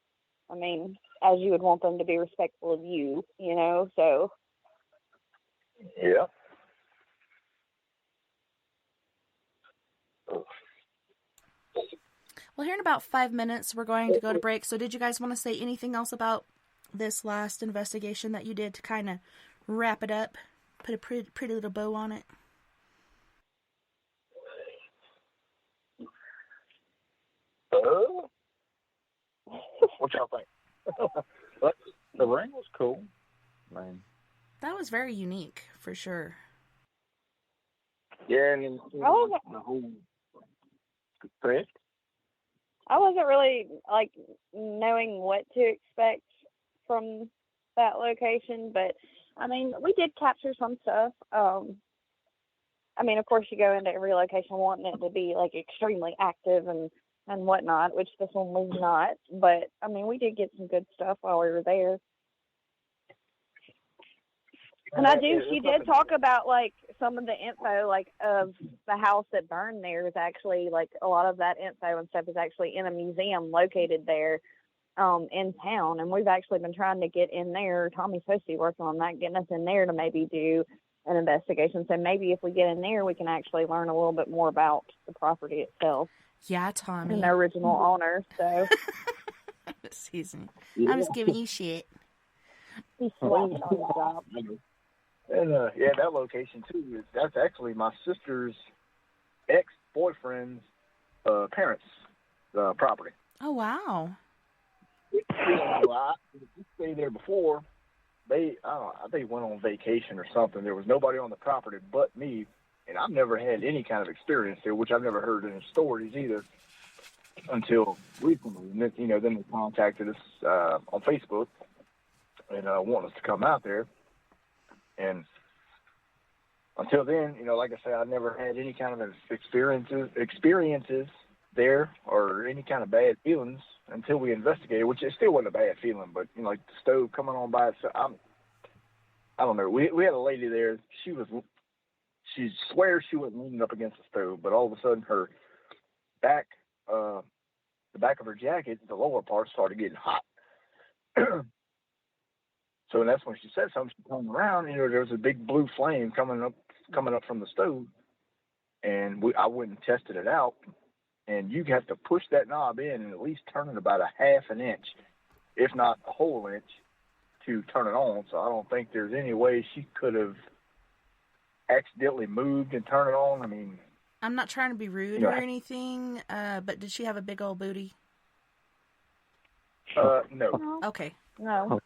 I mean, as you would want them to be respectful of you, you know, so. Yeah. Well, here in about 5 minutes, we're going to go to break. So did you guys want to say anything else about this last investigation that you did to kind of wrap it up, put a pretty little bow on it? What y'all think? But the ring was cool. Man. That was very unique, for sure. Yeah, and the whole threat. I wasn't really, like, knowing what to expect from that location, but, I mean, we did capture some stuff. I mean, of course, you go into every location wanting it to be, like, extremely active and whatnot, which this one was not. But, I mean, we did get some good stuff while we were there. And she did talk about, like, some of the info, like, of the house that burned there is actually, like, a lot of that info and stuff is actually in a museum located there in town. And we've actually been trying to get in there. Tommy's supposed to be working on that, getting us in there to maybe do an investigation. So maybe if we get in there, we can actually learn a little bit more about the property itself. Yeah, Tommy. And the original owner, so. I'm just giving you shit. He's slapping on the job. And, yeah, that location, too, that's actually my sister's ex-boyfriend's parents' property. Oh, wow. I stayed there before. I think went on vacation or something. There was nobody on the property but me, and I've never had any kind of experience there, which I've never heard any stories either until recently. And then they contacted us on Facebook and wanted us to come out there. And until then, like I said, I never had any kind of experiences there or any kind of bad feelings until we investigated, which it still wasn't a bad feeling, but like the stove coming on by itself. I don't know. We had a lady there. She swears she wasn't leaning up against the stove, but all of a sudden her back, the back of her jacket, the lower part started getting hot. So that's when she said something. She turned around, there was a big blue flame coming up from the stove, and I went and tested it out. And you have to push that knob in and at least turn it about a half an inch, if not a whole inch, to turn it on. So I don't think there's any way she could have accidentally moved and turned it on. I mean, I'm not trying to be rude or anything, but did she have a big old booty? No. Okay. No.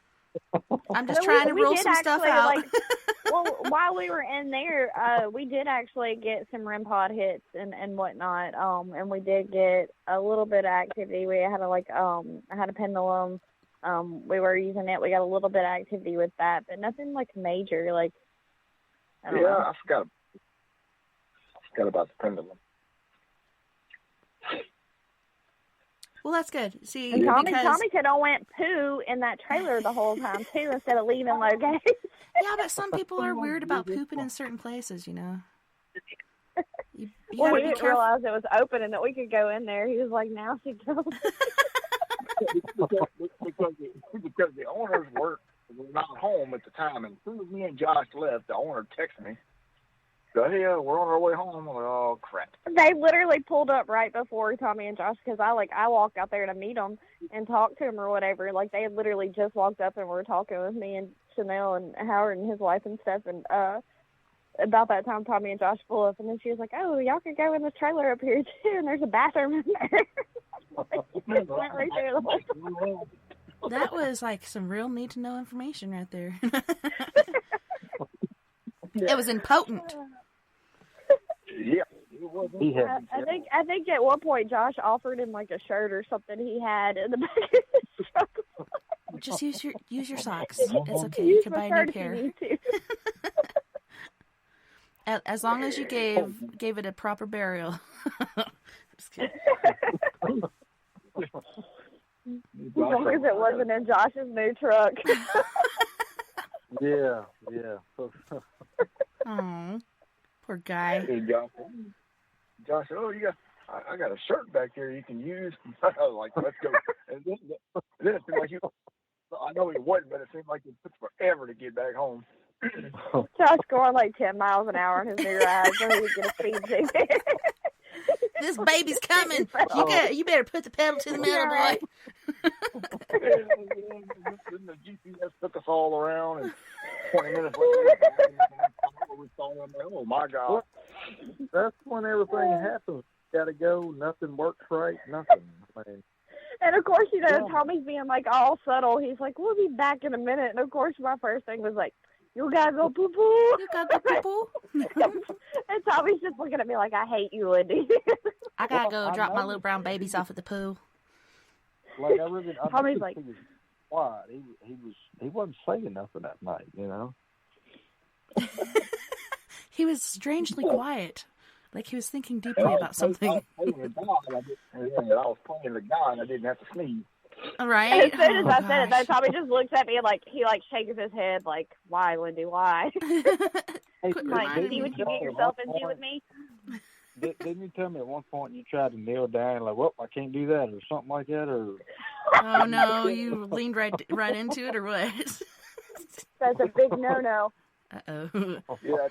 I'm just trying to rule some stuff out. Well, while we were in there, we did actually get some REM pod hits and whatnot. And we did get a little bit of activity. We had I had a pendulum. We were using it. We got a little bit of activity with that, but nothing major. I don't know. I forgot about the pendulum. Well, that's good. See, and Tommy could have went poo in that trailer the whole time too, instead of leaving location. Yeah, but some people are weird about pooping in certain places, You Well, we didn't realize it was open and that we could go in there. He was like, "Now she goes." because the owners were not home at the time, and as soon as me and Josh left, the owner texted me. So, hey, we're on our way home. I'm like, oh, crap. They literally pulled up right before Tommy and Josh, because I walked out there to meet them and talk to them or whatever. They had literally just walked up and were talking with me and Chanel and Howard and his wife and stuff. And about that time, Tommy and Josh pulled up, and then she was like, "Oh, y'all could go in the trailer up here too, and there's a bathroom in there." Went right there the whole time. That was some real need to know information right there. It was impotent. Yeah. I think at one point Josh offered him a shirt or something he had in the back of his truck. Just use your socks. It's okay. You can buy a new pair. As long as you gave it a proper burial. Just kidding. As long as it wasn't in Josh's new truck. Yeah. Oh, poor guy. Hey, Josh, I got a shirt back here you can use. I was like, let's go. And then it seemed like I know it wasn't, but it seemed like it took forever to get back home. Josh going 10 miles an hour on his new ride so he could get a speed ticket. This baby's coming. You better put the pedal to the metal, boy. The GPS took us all around, and 20 minutes later, we saw him. Oh my God! That's when everything happens. Got to go. Nothing works right. Nothing. And of course, Tommy's being all subtle. He's like, "We'll be back in a minute." And of course, my first thing was "You gotta go poo poo." You gotta go poo poo. And Tommy's just looking at me like, "I hate you, Lindy." I gotta go drop my little brown babies off at the pool. Tommy's like, he was quiet. He wasn't saying nothing that night, He was strangely quiet. He was thinking deeply about something. I was playing the guy and I didn't have to sneeze. Right? As soon as I said it, though, Tommy just looks at me he shakes his head "Why, Lindy, why?" See what you get yourself into with me? Didn't you tell me at one point you tried to kneel down well, I can't do that or something like that? Or oh no, you leaned right into it or what? That's a big no-no. Uh-oh. Yeah,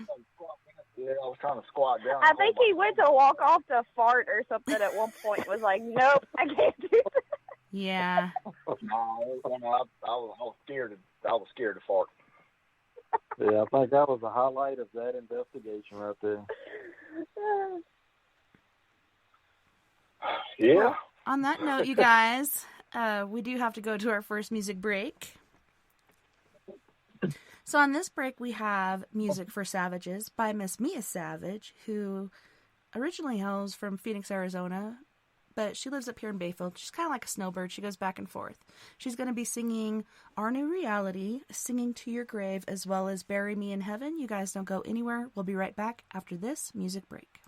I was trying to squat down. I think he went to walk off to fart or something at one point. Was like, "Nope, I can't do that." Yeah. No, I was scared. I was scared to fart. Yeah, I think that was the highlight of that investigation right there. Yeah. Well, on that note, you guys, we do have to go to our first music break. So on this break, we have Music for Savages by Miss Mia Savage, who originally hails from Phoenix, Arizona, but she lives up here in Bayfield. She's kind of like a snowbird. She goes back and forth. She's going to be singing Our New Reality, Singing to Your Grave, as well as Bury Me in Heaven. You guys don't go anywhere. We'll be right back after this music break.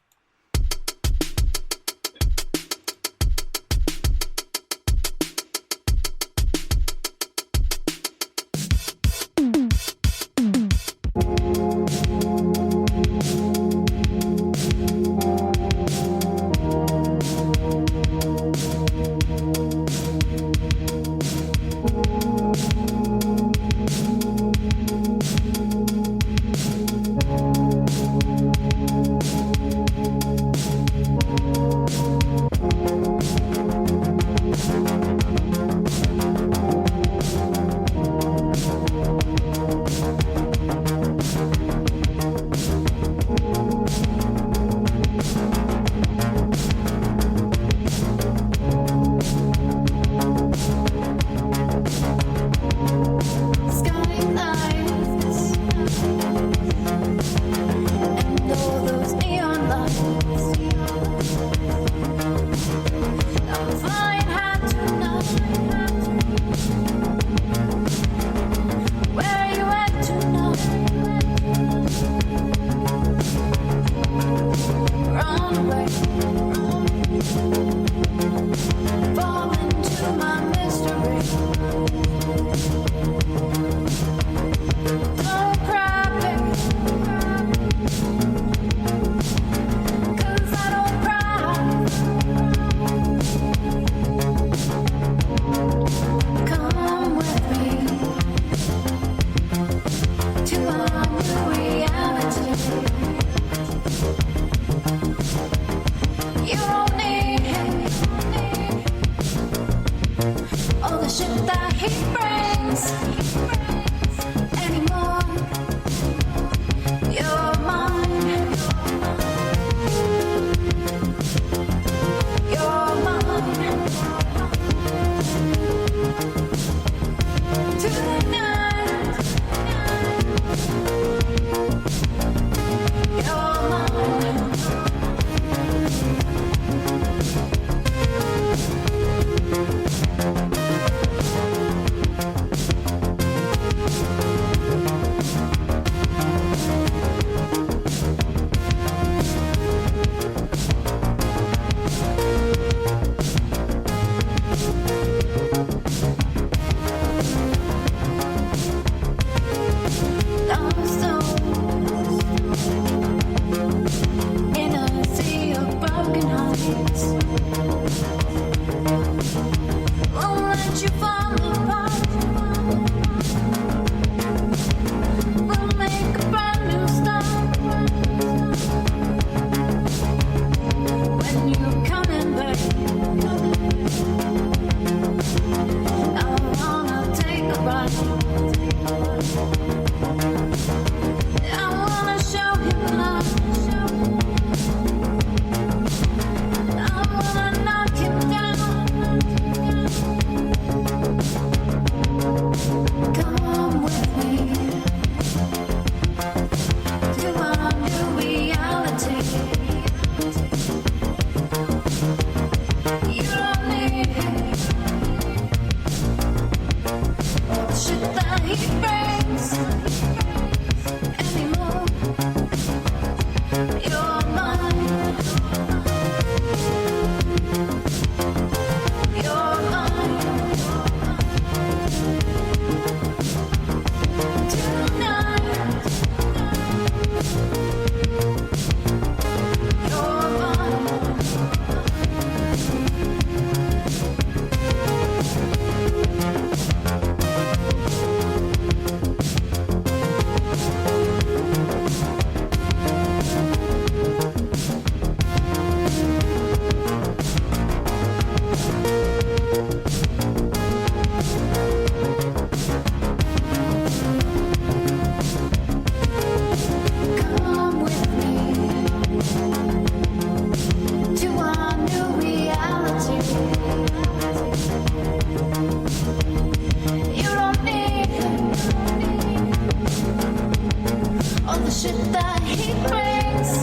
secrets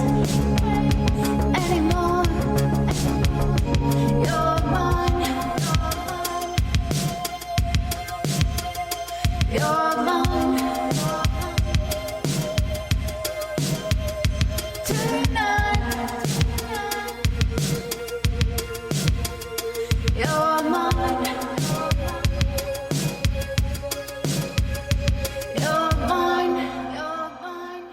anymore. You're mine. You're mine. Tonight. You're mine. You're mine. You're mine.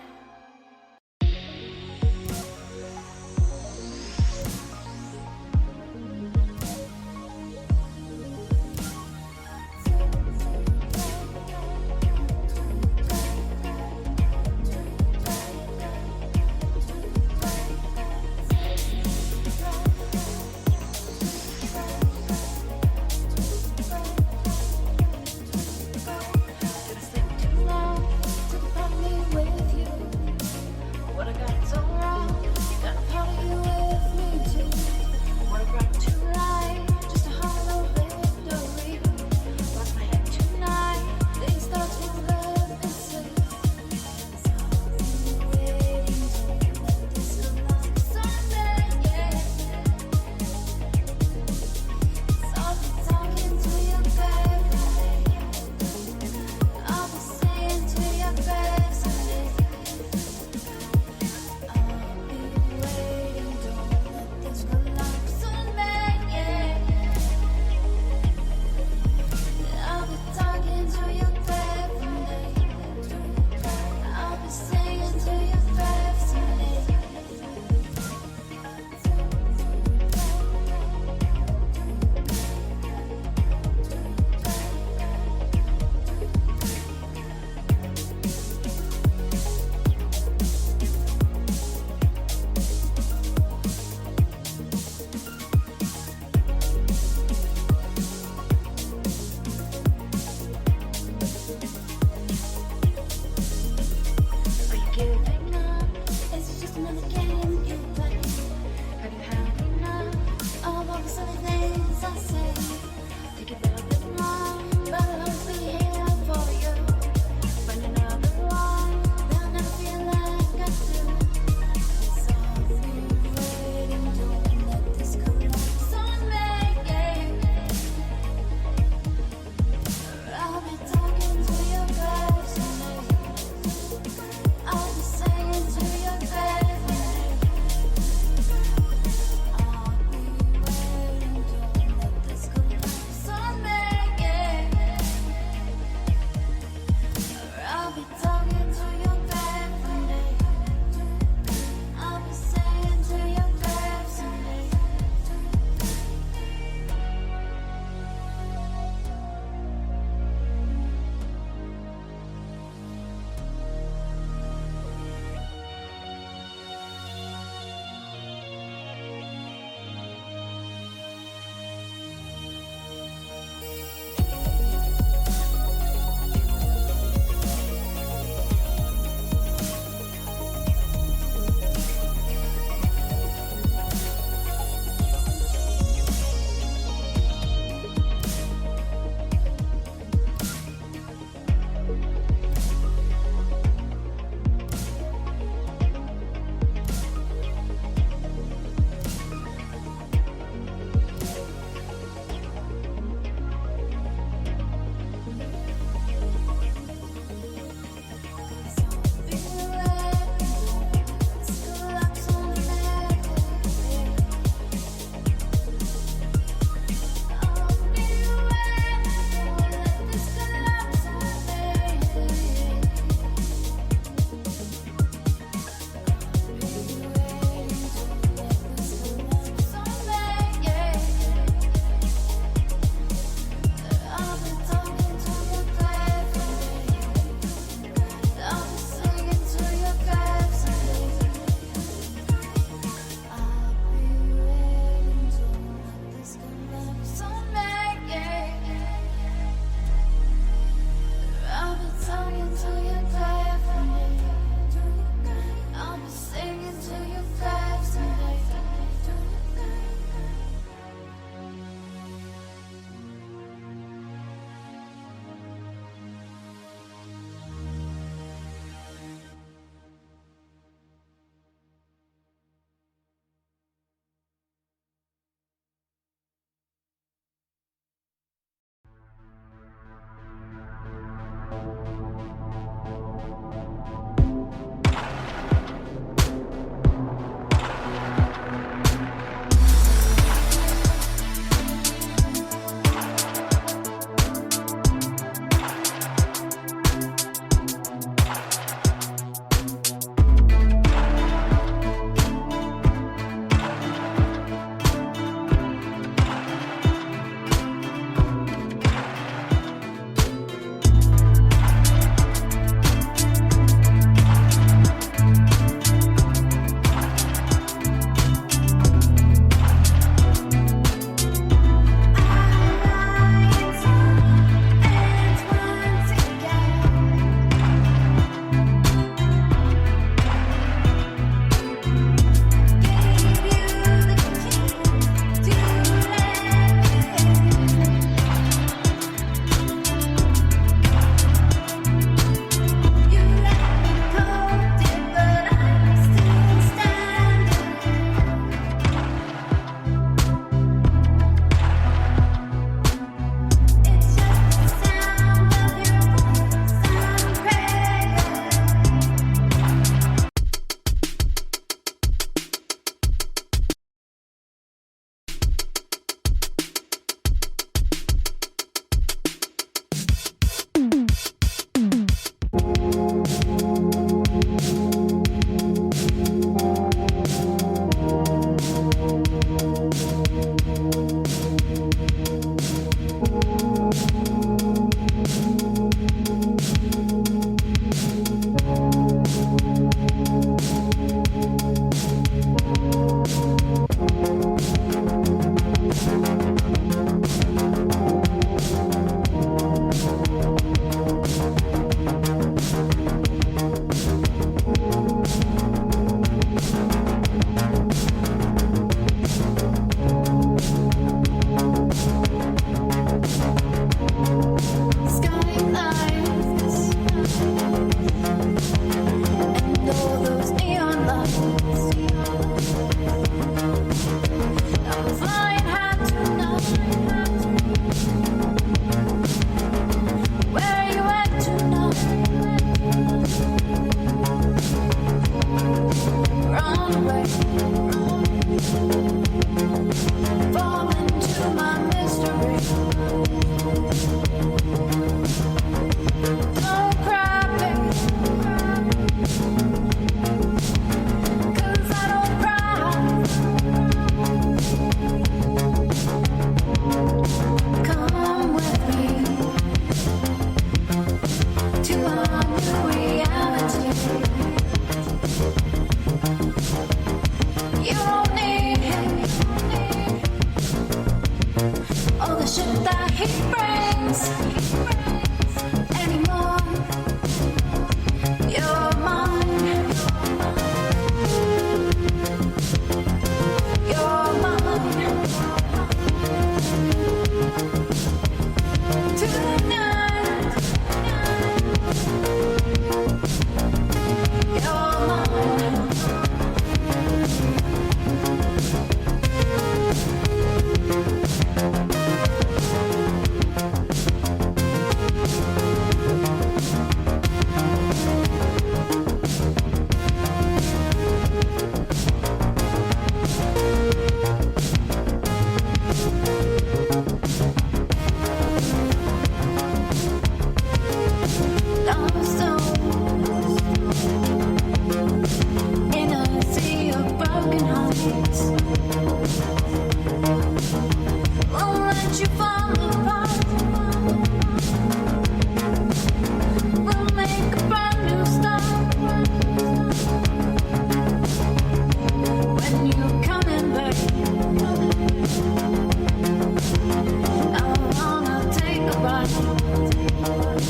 I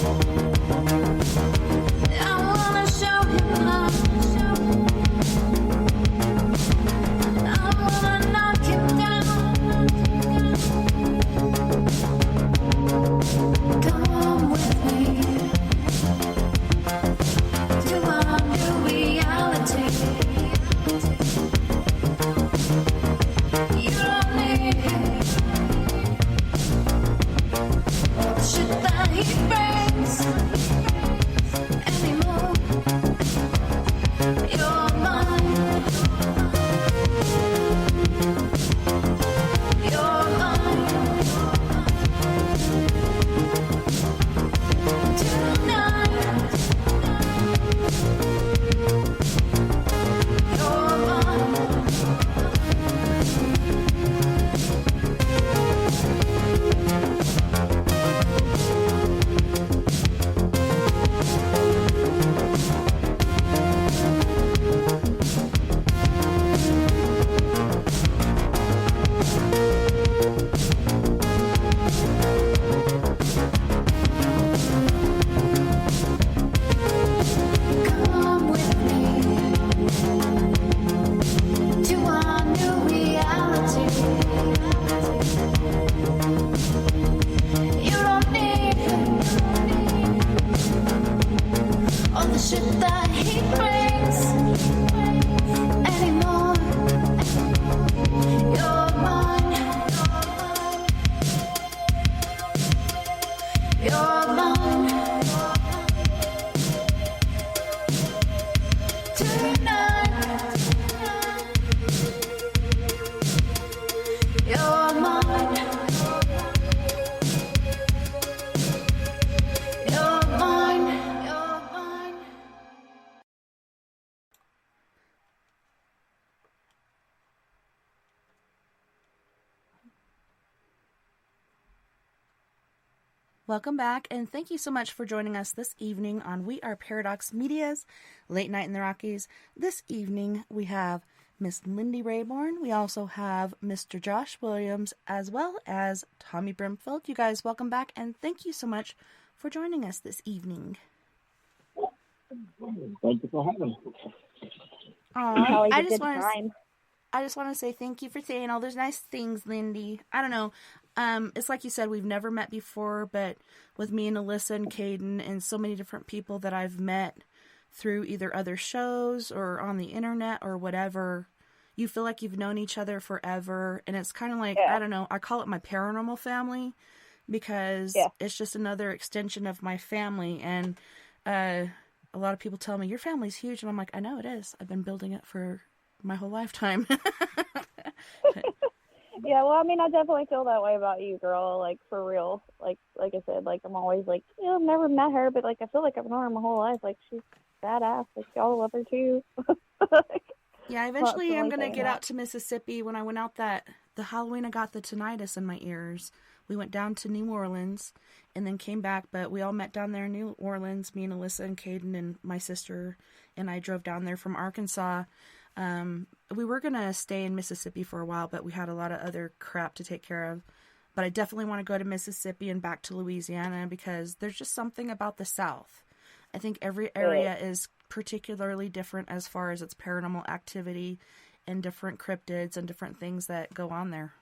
wanna show him love. I wanna knock him down. Come with me to our new reality. You don't need all the shit that he brings anymore. You're mine. You're mine. Tonight. You're mine. Come with me to our new reality. You don't need all the shit that he brings anymore. You're mine. You're mine. Tonight, you're mine. You're mine. You're mine. Welcome back, and thank you so much for joining us this evening on We Are Paradox Media's Late Night in the Rockies. This evening, we have Miss Lindy Rayborn. We also have Mr. Josh Williams, as well as Tommy Bromfield. You guys, welcome back, and thank you so much for joining us this evening. Thank you for having me. Always I a just good want to time. I just want to say thank you for saying all those nice things, Lindy. I don't know. It's like you said, we've never met before, but with me and Alyssa and Caden and so many different people that I've met through either other shows or on the internet or whatever, you feel like you've known each other forever. And it's kind of like, Yeah. I don't know, I call it my paranormal family because Yeah. it's just another extension of my family. And a lot of people tell me, your family's huge. And I'm like, I know it is. I've been building it for my whole lifetime. Yeah, well, I mean, I definitely feel that way about you, girl. Like, for real. Like I said, like, I'm always like, yeah, I've never met her, but, like, I feel like I've known her my whole life. Like, she's badass. Like, y'all love her, too. Yeah, eventually I'm Constantly going to saying get that. out to Mississippi. When I went out the Halloween, I got the tinnitus in my ears. We went down to New Orleans and then came back, but we all met down there in New Orleans, me and Alyssa and Caden and my sister, and I drove down there from Arkansas. We were going to stay in Mississippi for a while, but we had a lot of other crap to take care of. But I definitely want to go to Mississippi and back to Louisiana because there's just something about the South. I think every area is particularly different as far as its paranormal activity and different cryptids and different things that go on there.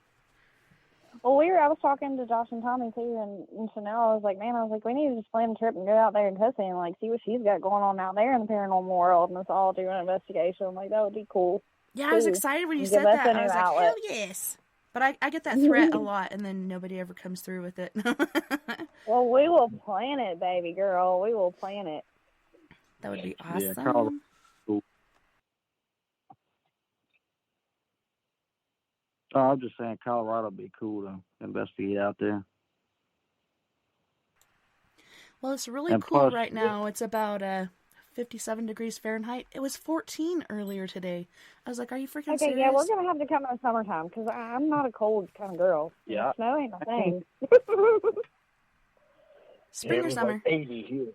Well, I was talking to Josh and Tommy, too, and so now I was like, we need to just plan a trip and go out there and Cussy and, like, see what she's got going on out there in the paranormal world and us all do an investigation. Like, that would be cool. Yeah, I was Ooh, excited when you give said us that. a I new was like, outlet. hell yes. But I get that threat a lot, and then nobody ever comes through with it. Well, we will plan it, baby girl. We will plan it. That would be Yeah, awesome. Colorado. Cool. Oh, I'm just saying Colorado would be cool to investigate out there. Well, it's really And cool plus- right now. It's about 57 degrees Fahrenheit. It was 14 earlier today. I was like, are you freaking Okay, serious? yeah, we're going to have to come in the summertime because I'm not a cold kind of girl. Yeah. Snow ain't my thing. Spring it or was summer? like 80 here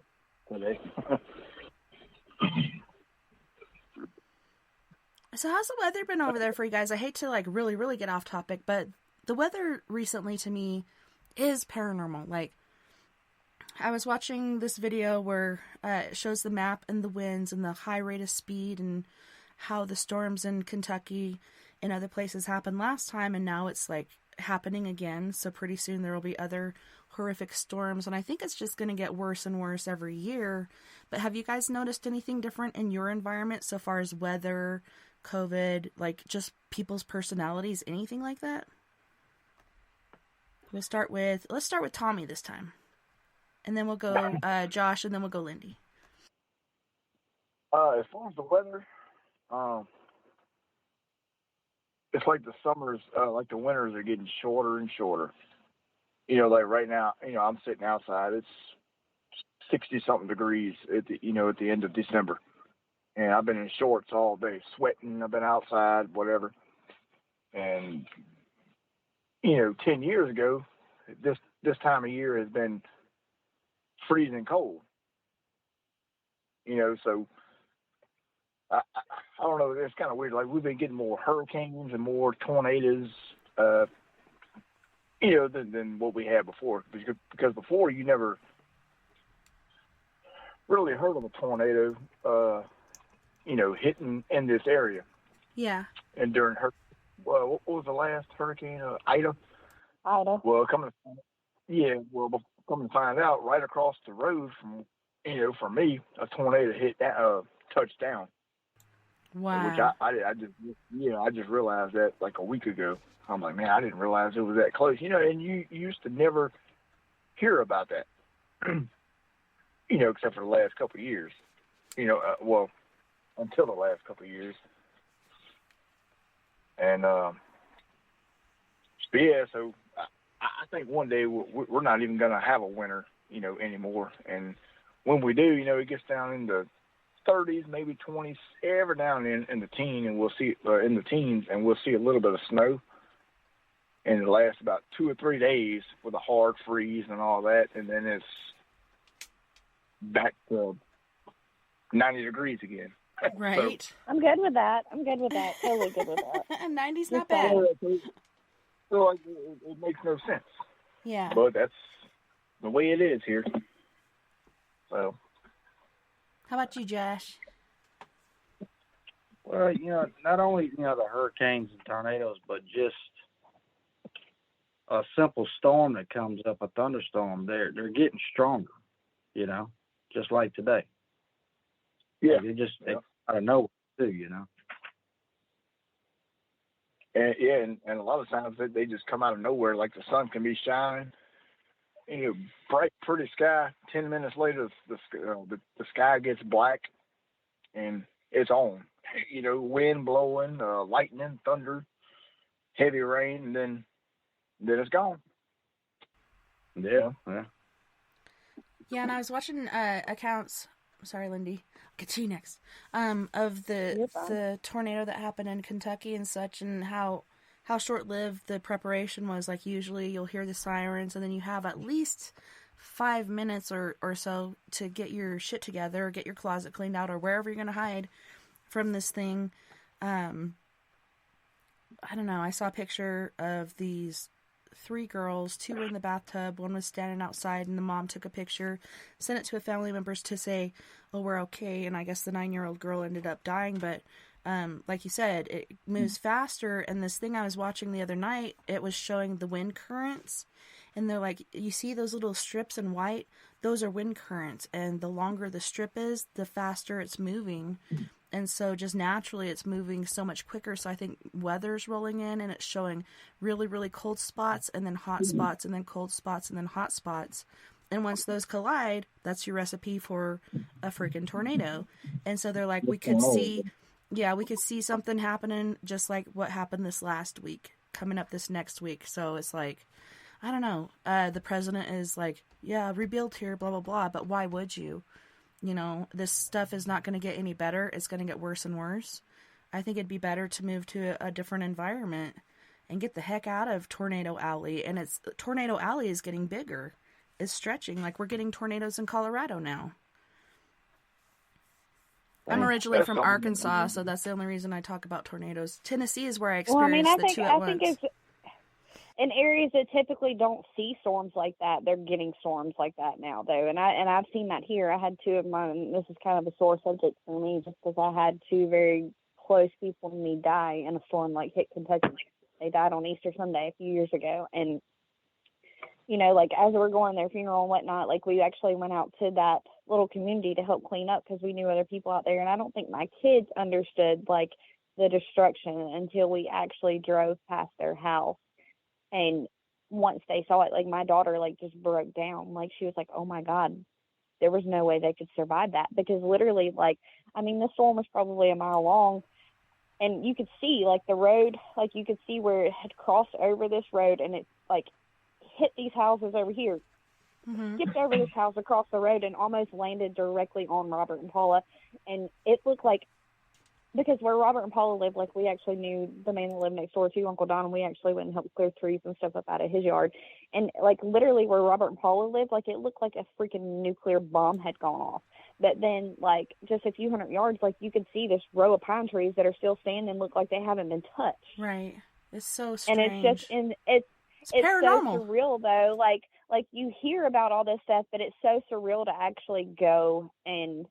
today. So how's the weather been over there for you guys? I hate to like really, really get off topic, but the weather recently to me is paranormal. Like I was watching this video where it shows the map and the winds and the high rate of speed and how the storms in Kentucky and other places happened last time, and now it's like happening again. So pretty soon there will be other horrific storms, and I think it's just going to get worse and worse every year. But have you guys noticed anything different in your environment so far as weather, COVID, like just people's personalities, anything like that? Let's start with Tommy this time. And then we'll go Josh, and then we'll go Lindy. As far as the weather, it's like the summers, like the winters are getting shorter and shorter. You know, like right now, you know, I'm sitting outside. It's 60-something degrees at the end of December. And I've been in shorts all day, sweating. I've been outside, whatever. And, 10 years ago, this time of year has been freezing cold. So I don't know. It's kind of weird. Like, we've been getting more hurricanes and more tornadoes, than what we had before. Because before, you never really heard of a tornado, hitting in this area. Yeah. And during what was the last hurricane? Ida. Well, come to find out, right across the road from me, a tornado touched down. Wow. Which I just realized that like a week ago. I'm like, man, I didn't realize it was that close. And you used to never hear about that, except for the last couple of years. Until the last couple of years. And so I think one day we're not even going to have a winter, anymore. And when we do, it gets down in the 30s, maybe 20s, ever down in the teens, and we'll see a little bit of snow. And it lasts about 2 or 3 days with a hard freeze and all that, and then it's back to 90 degrees again. Right. So, I'm good with that. Totally good with that. 90's not bad. So it makes no sense. Yeah. But that's the way it is here. So. How about you, Josh? Well, not only, the hurricanes and tornadoes, but just a simple storm that comes up, a thunderstorm, they're getting stronger, just like today. Yeah. Like they out of nowhere too, And a lot of times they just come out of nowhere, like the sun can be shining, bright, pretty sky. 10 minutes later, the sky gets black, and it's on. Wind blowing, lightning, thunder, heavy rain, and then it's gone. Yeah. Yeah, and I was watching accounts. Sorry, Lindy. I'll get to you next. Of the tornado that happened in Kentucky and such, and how short-lived the preparation was. Like, usually you'll hear the sirens, and then you have at least 5 minutes or so to get your shit together, or get your closet cleaned out, or wherever you're going to hide from this thing. I don't know. I saw a picture of these 3 girls. 2 were in the bathtub. 1 was standing outside, and the mom took a picture, sent it to a family members to say, oh, we're okay. And I guess the 9-year-old girl ended up dying. But like you said, it moves faster. And this thing I was watching the other night, it was showing the wind currents. And they're like, you see those little strips in white? Those are wind currents. And the longer the strip is, the faster it's moving. And so just naturally it's moving so much quicker. So I think weather's rolling in, and it's showing really, really cold spots, and then hot spots, and then cold spots, and then hot spots. And once those collide, that's your recipe for a freaking tornado. And so they're like, we could see something happening just like what happened this last week, coming up this next week. So it's like, I don't know. The president is like, yeah, rebuild here, blah, blah, blah. But why would you? This stuff is not going to get any better. It's going to get worse and worse. I think it'd be better to move to a different environment and get the heck out of Tornado Alley. And Tornado Alley is getting bigger. It's stretching. Like, we're getting tornadoes in Colorado now. I'm originally from Arkansas, so that's the only reason I talk about tornadoes. Tennessee is where I experienced the two at once. in areas that typically don't see storms like that, they're getting storms like that now, though. And I've seen that here. I had two of mine. This is kind of a sore subject for me, just because I had two very close people to me die in a storm like hit Kentucky. They died on Easter Sunday a few years ago, and you know, like as we're going to their funeral and whatnot, like we actually went out to that little community to help clean up because we knew other people out there. And I don't think my kids understood like the destruction until we actually drove past their house. And once they saw it, like my daughter like just broke down. Like she was like, oh my God, there was no way they could survive that, because literally, like, I mean, the storm was probably a mile long, and you could see like the road, like you could see where it had crossed over this road, and it like hit these houses over here, skipped over this house across the road, and almost landed directly on Robert and Paula. And it looked like, because where Robert and Paula lived, like we actually knew the man that lived next door to Uncle Don, and we actually went and helped clear trees and stuff up out of his yard. And like literally where Robert and Paula lived, like it looked like a freaking nuclear bomb had gone off. But then like just a few hundred yards, like you could see this row of pine trees that are still standing, look like they haven't been touched. Right. It's so strange. And it's just, and it's paranormal. so surreal though. Like you hear about all this stuff, but it's so surreal to actually go and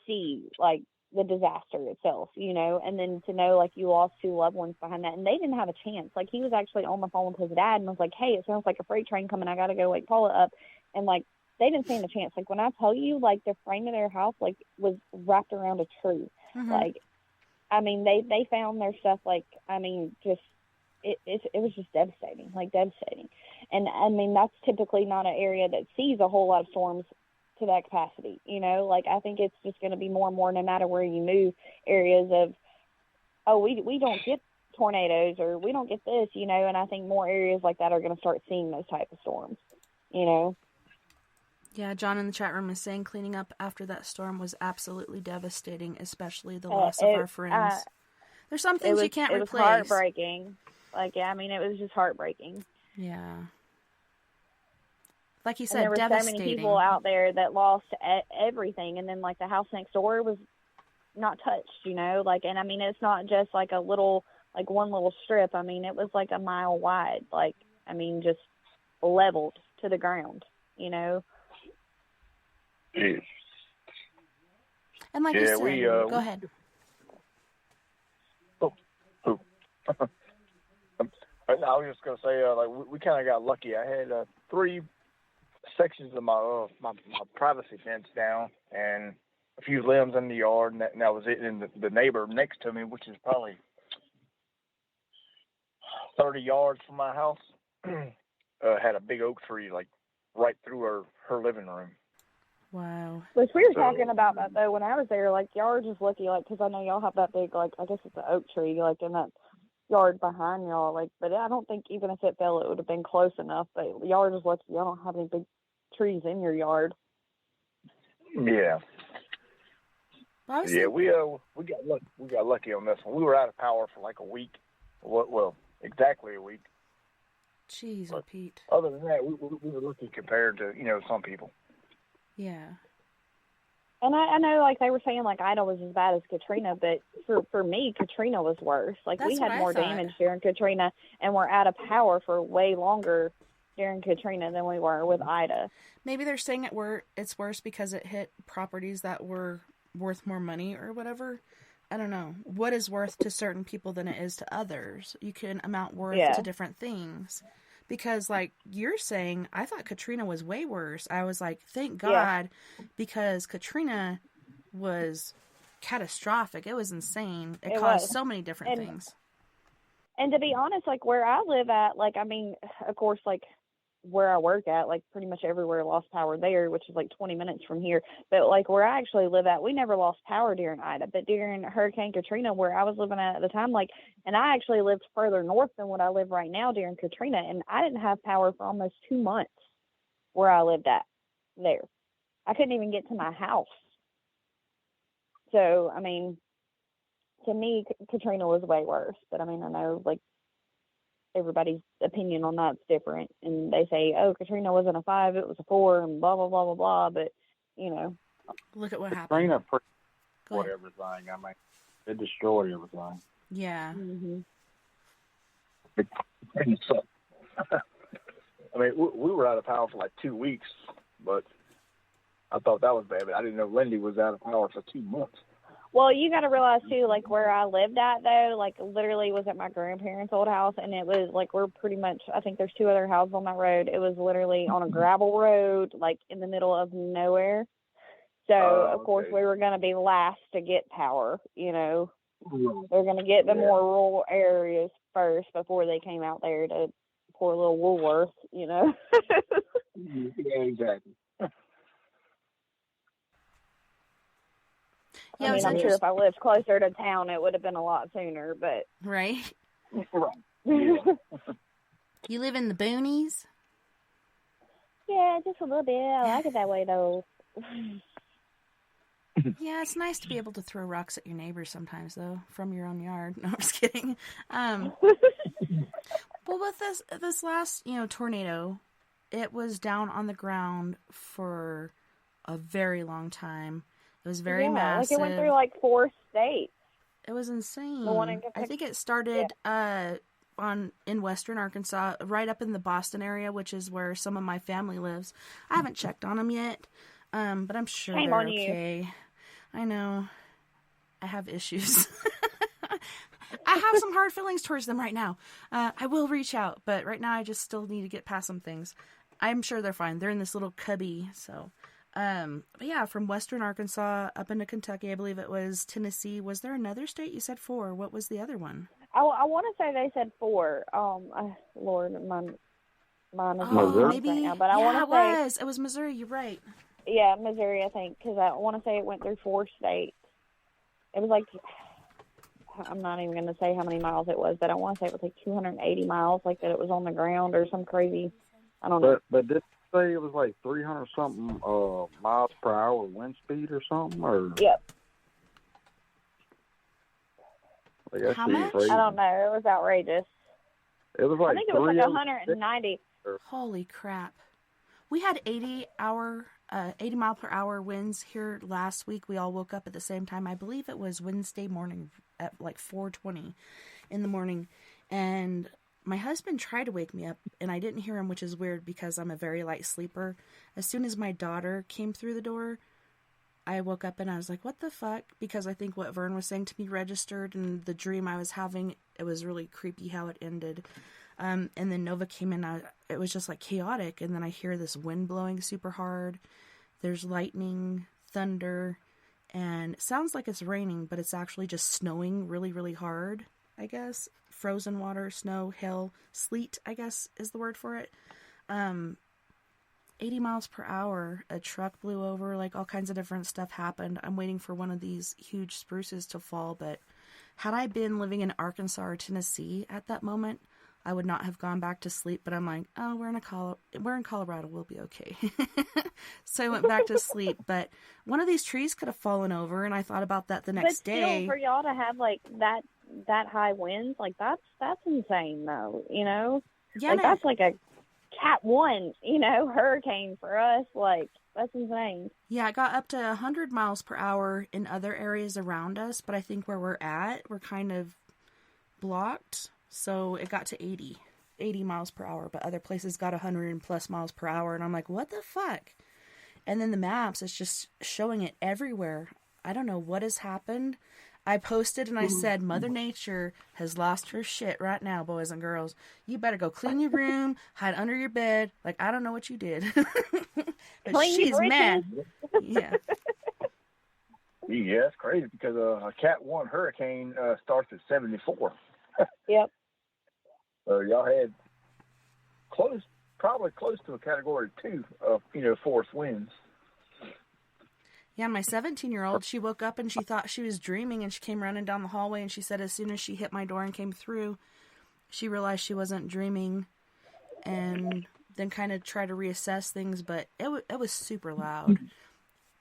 see like the disaster itself, you know, and then to know like you lost two loved ones behind that, and they didn't have a chance. Like he was actually on the phone with his dad and was like, hey, it sounds like a freight train coming, I gotta go wake Paula up. And like they didn't stand a chance. Like when I tell you, like the frame of their house like was wrapped around a tree. Like I mean they found their stuff, like I mean just it was just devastating. And I mean that's typically not an area that sees a whole lot of storms to that capacity, you know. Like I think it's just going to be more and more, no matter where you move, areas of, oh, we don't get tornadoes, or we don't get this, you know. And I think more areas like that are going to start seeing those type of storms, you know. Yeah, John in the chat room is saying cleaning up after that storm was absolutely devastating, especially the loss of our friends. There's some things you can't replace. It was heartbreaking. Like, yeah, I mean, it was just heartbreaking. Yeah. Like you said, and there were devastating. So many people out there that lost everything, and then like the house next door was not touched, you know. Like, and I mean, it's not just like a little, like one little strip. I mean, it was like a mile wide. Like, I mean, just leveled to the ground, you know. Yeah. And like you said, go ahead. I was just gonna say, like we kind of got lucky. I had 3 sections of my privacy fence down and a few limbs in the yard, and that was it. And the neighbor next to me, which is probably 30 yards from my house, had a big oak tree like right through her living room. Wow. Which we were talking about that though when I was there. Like y'all are just lucky, like because I know y'all have that big, like I guess it's an oak tree, like in that yard behind y'all. Like, but I don't think even if it fell, it would have been close enough. But y'all are just lucky y'all don't have any big trees in your yard. Yeah. Yeah, we got lucky. We got lucky on this one. We were out of power for like a week. Well, exactly a week. Jeez, Pete. Other than that, we were lucky compared to, you know, some people. Yeah. And I know, like, they were saying, like, Ida was as bad as Katrina, but for me, Katrina was worse. Like, we had more damage during Katrina, and we're out of power for way longer during Katrina than we were with Ida. Maybe they're saying it's worse because it hit properties that were worth more money or whatever. I don't know. What is worth to certain people than it is to others? You can amount worth to different things. Because, like you're saying, I thought Katrina was way worse. I was like, thank God, because Katrina was catastrophic. It was insane. It caused so many different things. And to be honest, like, where I live at, like, I mean, of course, like, where I work at, like, pretty much everywhere lost power there, which is, like, 20 minutes from here. But, like, where I actually live at, we never lost power during Ida. But during Hurricane Katrina, where I was living at the time, like, and I actually lived further north than what I live right now during Katrina, and I didn't have power for almost 2 months where I lived at there. I couldn't even get to my house. So, I mean, to me, Katrina was way worse. But, I mean, I know, like, everybody's opinion on that's different, and they say, oh, Katrina wasn't a 5, it was a 4, and blah blah blah blah blah. But you know, look at what happened. Katrina destroyed everything. I mean, it destroyed everything. Yeah. Mm-hmm. It pretty sucked. I mean, we were out of power for like 2 weeks, but I thought that was bad. But I didn't know Lindy was out of power for 2 months. Well, you got to realize, too, like, where I lived at, though, like, literally was at my grandparents' old house, and it was, like, we're pretty much, I think there's 2 other houses on that road. It was literally on a gravel road, like, in the middle of nowhere. So, of course, we were going to be last to get power, you know. They're going to get the more rural areas first before they came out there to poor little Woolworth, you know. Yeah, exactly. Yeah, I mean, I'm sure if I lived closer to town, it would have been a lot sooner, but... Right? Right. You live in the boonies? Yeah, just a little bit. I like it that way, though. Yeah, it's nice to be able to throw rocks at your neighbors sometimes, though, from your own yard. No, I'm just kidding. Well, with this last, tornado, it was down on the ground for a very long time. It was very massive. Like it went through like 4 states. It was insane. The one in I think it started in western Arkansas, right up in the Boston area, which is where some of my family lives. I haven't checked on them yet, but I'm sure Shame they're on okay. I know. I have issues. I have some hard feelings towards them right now. I will reach out, but right now I just still need to get past some things. I'm sure they're fine. They're in this little cubby, so... but yeah, from western Arkansas up into Kentucky, I believe it was Tennessee. Was there another state? You said 4. What was the other one? I want to say they said 4. Lord, mine is Missouri? Maybe, right now, but I want to say it was Missouri. You're right. Yeah, Missouri, I think, because I want to say it went through 4 states. It was like, I'm not even going to say how many miles it was, but I want to say it was like 280 miles, like that it was on the ground or some crazy, I don't know. But did you say it was like 300-something miles per hour wind speed or something? Or? Yep. Like, how much? I don't know. It was outrageous. It was like I think it was like 190. Holy crap. We had 80 mile per hour winds here last week. We all woke up at the same time. I believe it was Wednesday morning at like 4:20 in the morning. And my husband tried to wake me up and I didn't hear him, which is weird because I'm a very light sleeper. As soon as my daughter came through the door, I woke up and I was like, what the fuck? Because I think what Vern was saying to me registered, and the dream I was having, it was really creepy how it ended. And then Nova came in, it was just like chaotic. And then I hear this wind blowing super hard. There's lightning, thunder, and it sounds like it's raining, but it's actually just snowing really, really hard, I guess. Frozen water, snow, hail, sleet, I guess is the word for it. 80 miles per hour, a truck blew over, like all kinds of different stuff happened. I'm waiting for one of these huge spruces to fall, but had I been living in Arkansas or Tennessee at that moment, I would not have gone back to sleep, but I'm like, oh, we're in Colorado, we'll be okay. So I went back to sleep, but one of these trees could have fallen over, and I thought about that the next day. But still, for y'all to have like that high winds, like that's insane, though. You know, yeah, like that's like a Cat 1, hurricane for us. Like that's insane. Yeah, it got up to 100 miles per hour in other areas around us, but I think where we're at, we're kind of blocked. So it got to 80 miles per hour, but other places got 100 and plus miles per hour. And I'm like, what the fuck? And then the maps, it's just showing it everywhere. I don't know what has happened. I posted and I said, Mother Nature has lost her shit right now, boys and girls. You better go clean your room, hide under your bed. Like, I don't know what you did. But Clean she's your mad. Yeah. Yeah, it's crazy because a Cat 1 hurricane starts at 74. Yep. So y'all had probably close to a Category 2 of, force winds. Yeah, my 17-year-old, she woke up and she thought she was dreaming, and she came running down the hallway, and she said as soon as she hit my door and came through, she realized she wasn't dreaming, and then kind of tried to reassess things, but it was super loud.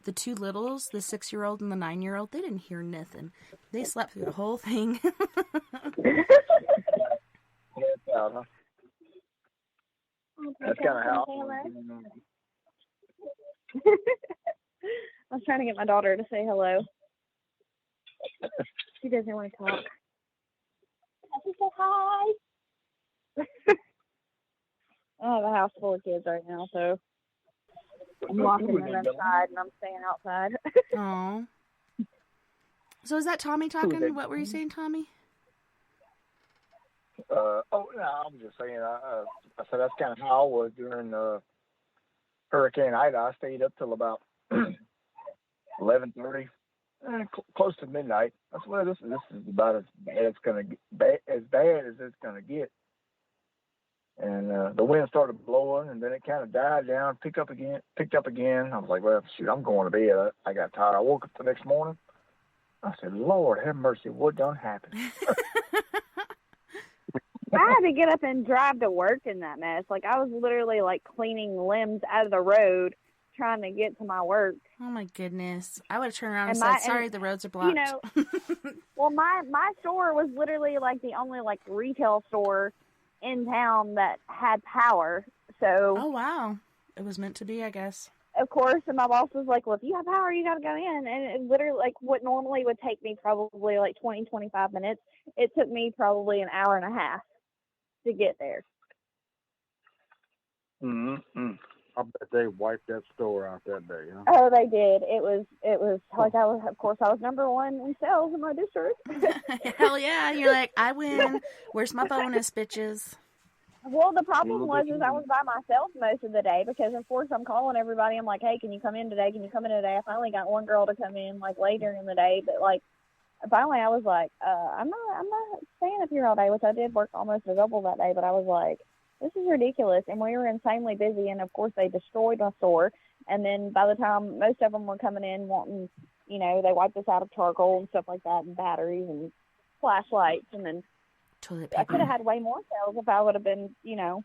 The 2 littles, the 6-year-old and the 9-year-old, they didn't hear nothing. They slept through the whole thing. That's kind of how. I was trying to get my daughter to say hello. She doesn't want to talk. She said hi. I have a house full of kids right now, so I'm locking them inside and I'm staying outside. Oh. So is that Tommy talking? What were you saying, Tommy? No, I was just saying, I said that's kind of how I was during Hurricane Ida. I stayed up till about 11:30, close to midnight. I said, well, this is about as bad as it's gonna get. And the wind started blowing, and then it kind of died down, picked up again. I was like, well, shoot, I'm going to bed. I got tired. I woke up the next morning. I said, Lord, have mercy, what done happened? I had to get up and drive to work in that mess. Like, I was literally, like, cleaning limbs out of the road trying to get to my work. Oh, my goodness. I would have turned around and said, sorry, the roads are blocked. You know, well, my store was literally, like, the only, like, retail store in town that had power. So, oh, wow. It was meant to be, I guess. Of course, and my boss was like, well, if you have power, you got to go in. And it literally, like, what normally would take me probably, like, 20, 25 minutes, it took me probably an hour and a half to get there. Mm-hmm. I bet they wiped that store out that day, huh? Oh, they did. It was like, I was number one in sales in my district. Hell yeah. You're like, I win. Where's my bonus, bitches? Well, the problem was I was by myself most of the day because, of course, I'm calling everybody. I'm like, hey, can you come in today? Can you come in today? I finally got one girl to come in, like, later in the day. But, like, finally I was like, I'm not staying up here all day, which I did work almost a double that day. But I was like, this is ridiculous. And we were insanely busy. And, of course, they destroyed my store. And then by the time most of them were coming in wanting, you know, they wiped us out of charcoal and stuff like that and batteries and flashlights. And then toilet paper. I could have had way more sales if I would have been, you know,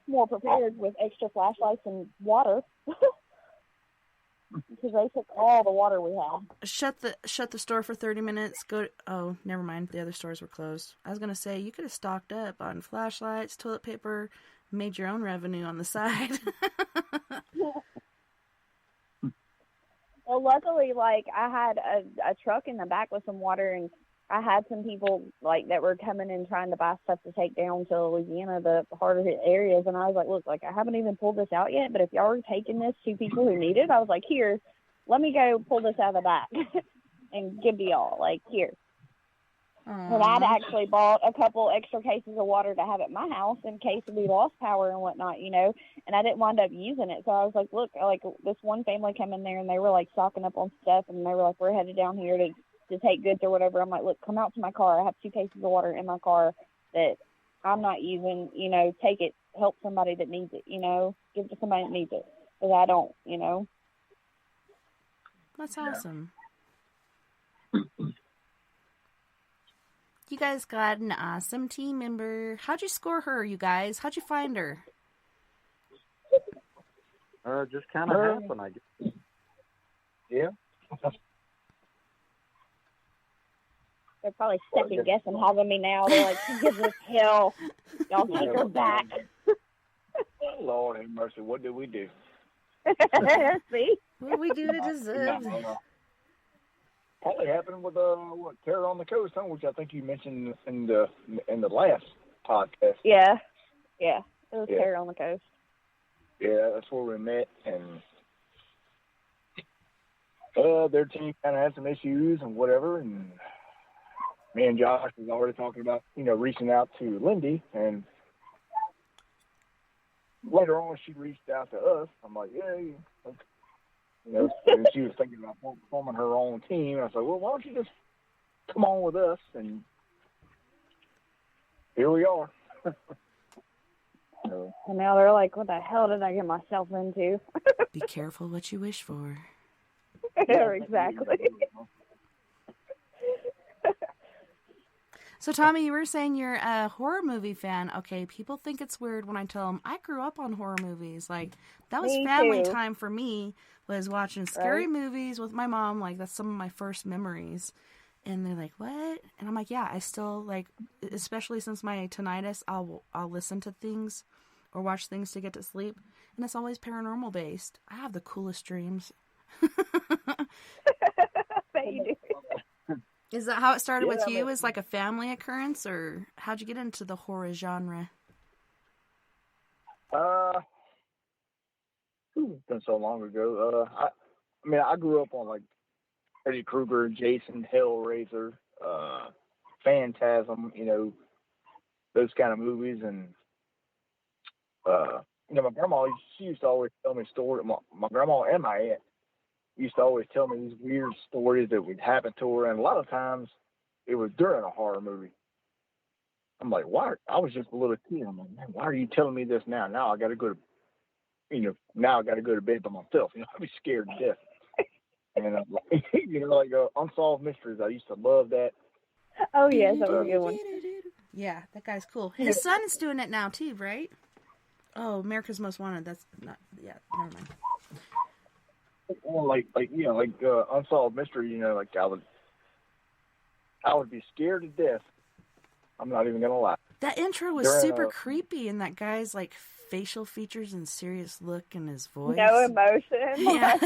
more prepared with extra flashlights and water. Because they took all the water we had. Shut the store for 30 minutes. Oh, never mind. The other stores were closed. I was going to say, you could have stocked up on flashlights, toilet paper, made your own revenue on the side. Well, luckily, like, I had a truck in the back with some water, and I had some people, like, that were coming in trying to buy stuff to take down to Louisiana, the harder hit areas. And I was like, look, like, I haven't even pulled this out yet, but if y'all are taking this to people who need it, I was like, here, let me go pull this out of the back and give to y'all. Like, here. And I'd actually bought a couple extra cases of water to have at my house in case we lost power and whatnot, you know, and I didn't wind up using it. So I was like, look, like, this one family came in there and they were, like, stocking up on stuff, and they were like, we're headed down here to take goods or whatever. I'm like, look, come out to my car. I have 2 cases of water in my car that I'm not using, you know, take it, help somebody that needs it, you know, give it to somebody that needs it, because I don't, you know. That's awesome. You guys got an awesome team member. How'd you score her, you guys? How'd you find her? Just kind of happened, I guess. Yeah. They're probably second guessing having me now. They're like, she gives us hell. Y'all take her back. Oh, Lord have mercy. What did we do? See? What do we do to deserve it? Probably happened with Terror on the Coast, huh? Which I think you mentioned in the last podcast. Yeah. It was Terror on the Coast. Yeah, that's where we met, and their team kind of had some issues and whatever, and me and Josh was already talking about, you know, reaching out to Lindy, and later on she reached out to us. I'm like, yeah, you know, and she was thinking about forming her own team. I said, well, why don't you just come on with us? And here we are. And now they're like, what the hell did I get myself into? Be careful what you wish for. Yeah, exactly. So, Tommy, you were saying you're a horror movie fan. Okay, people think it's weird when I tell them I grew up on horror movies. Like, that was family time for me, was watching scary movies with my mom. Like, that's some of my first memories. And they're like, what? And I'm like, yeah, I still, like, especially since my tinnitus, I'll listen to things or watch things to get to sleep. And it's always paranormal based. I have the coolest dreams. Bet you do. Is that how it started with Yeah, you? As like a family occurrence, or how'd you get into the horror genre? It's been so long ago. I grew up on like Freddy Krueger, Jason, Hellraiser, Phantasm, those kind of movies. And, my grandma, she used to always tell me stories. My grandma and my aunt used to always tell me these weird stories that would happen to her. And a lot of times it was during a horror movie. I'm like, why? I was just a little kid. I'm like, man, why are you telling me this now? Now I got to go to, now I got to go to bed by myself. I'd be scared to death. And Unsolved Mysteries. I used to love that. Oh yes, that was a good one. Yeah, that guy's cool. His son is doing it now too, right? Oh, America's Most Wanted. That's not. Yeah, never mind. Well, Unsolved Mystery. I would be scared to death. I'm not even gonna lie. That intro was super creepy, and that guy's like facial features and serious look in his voice. No emotion. Yeah.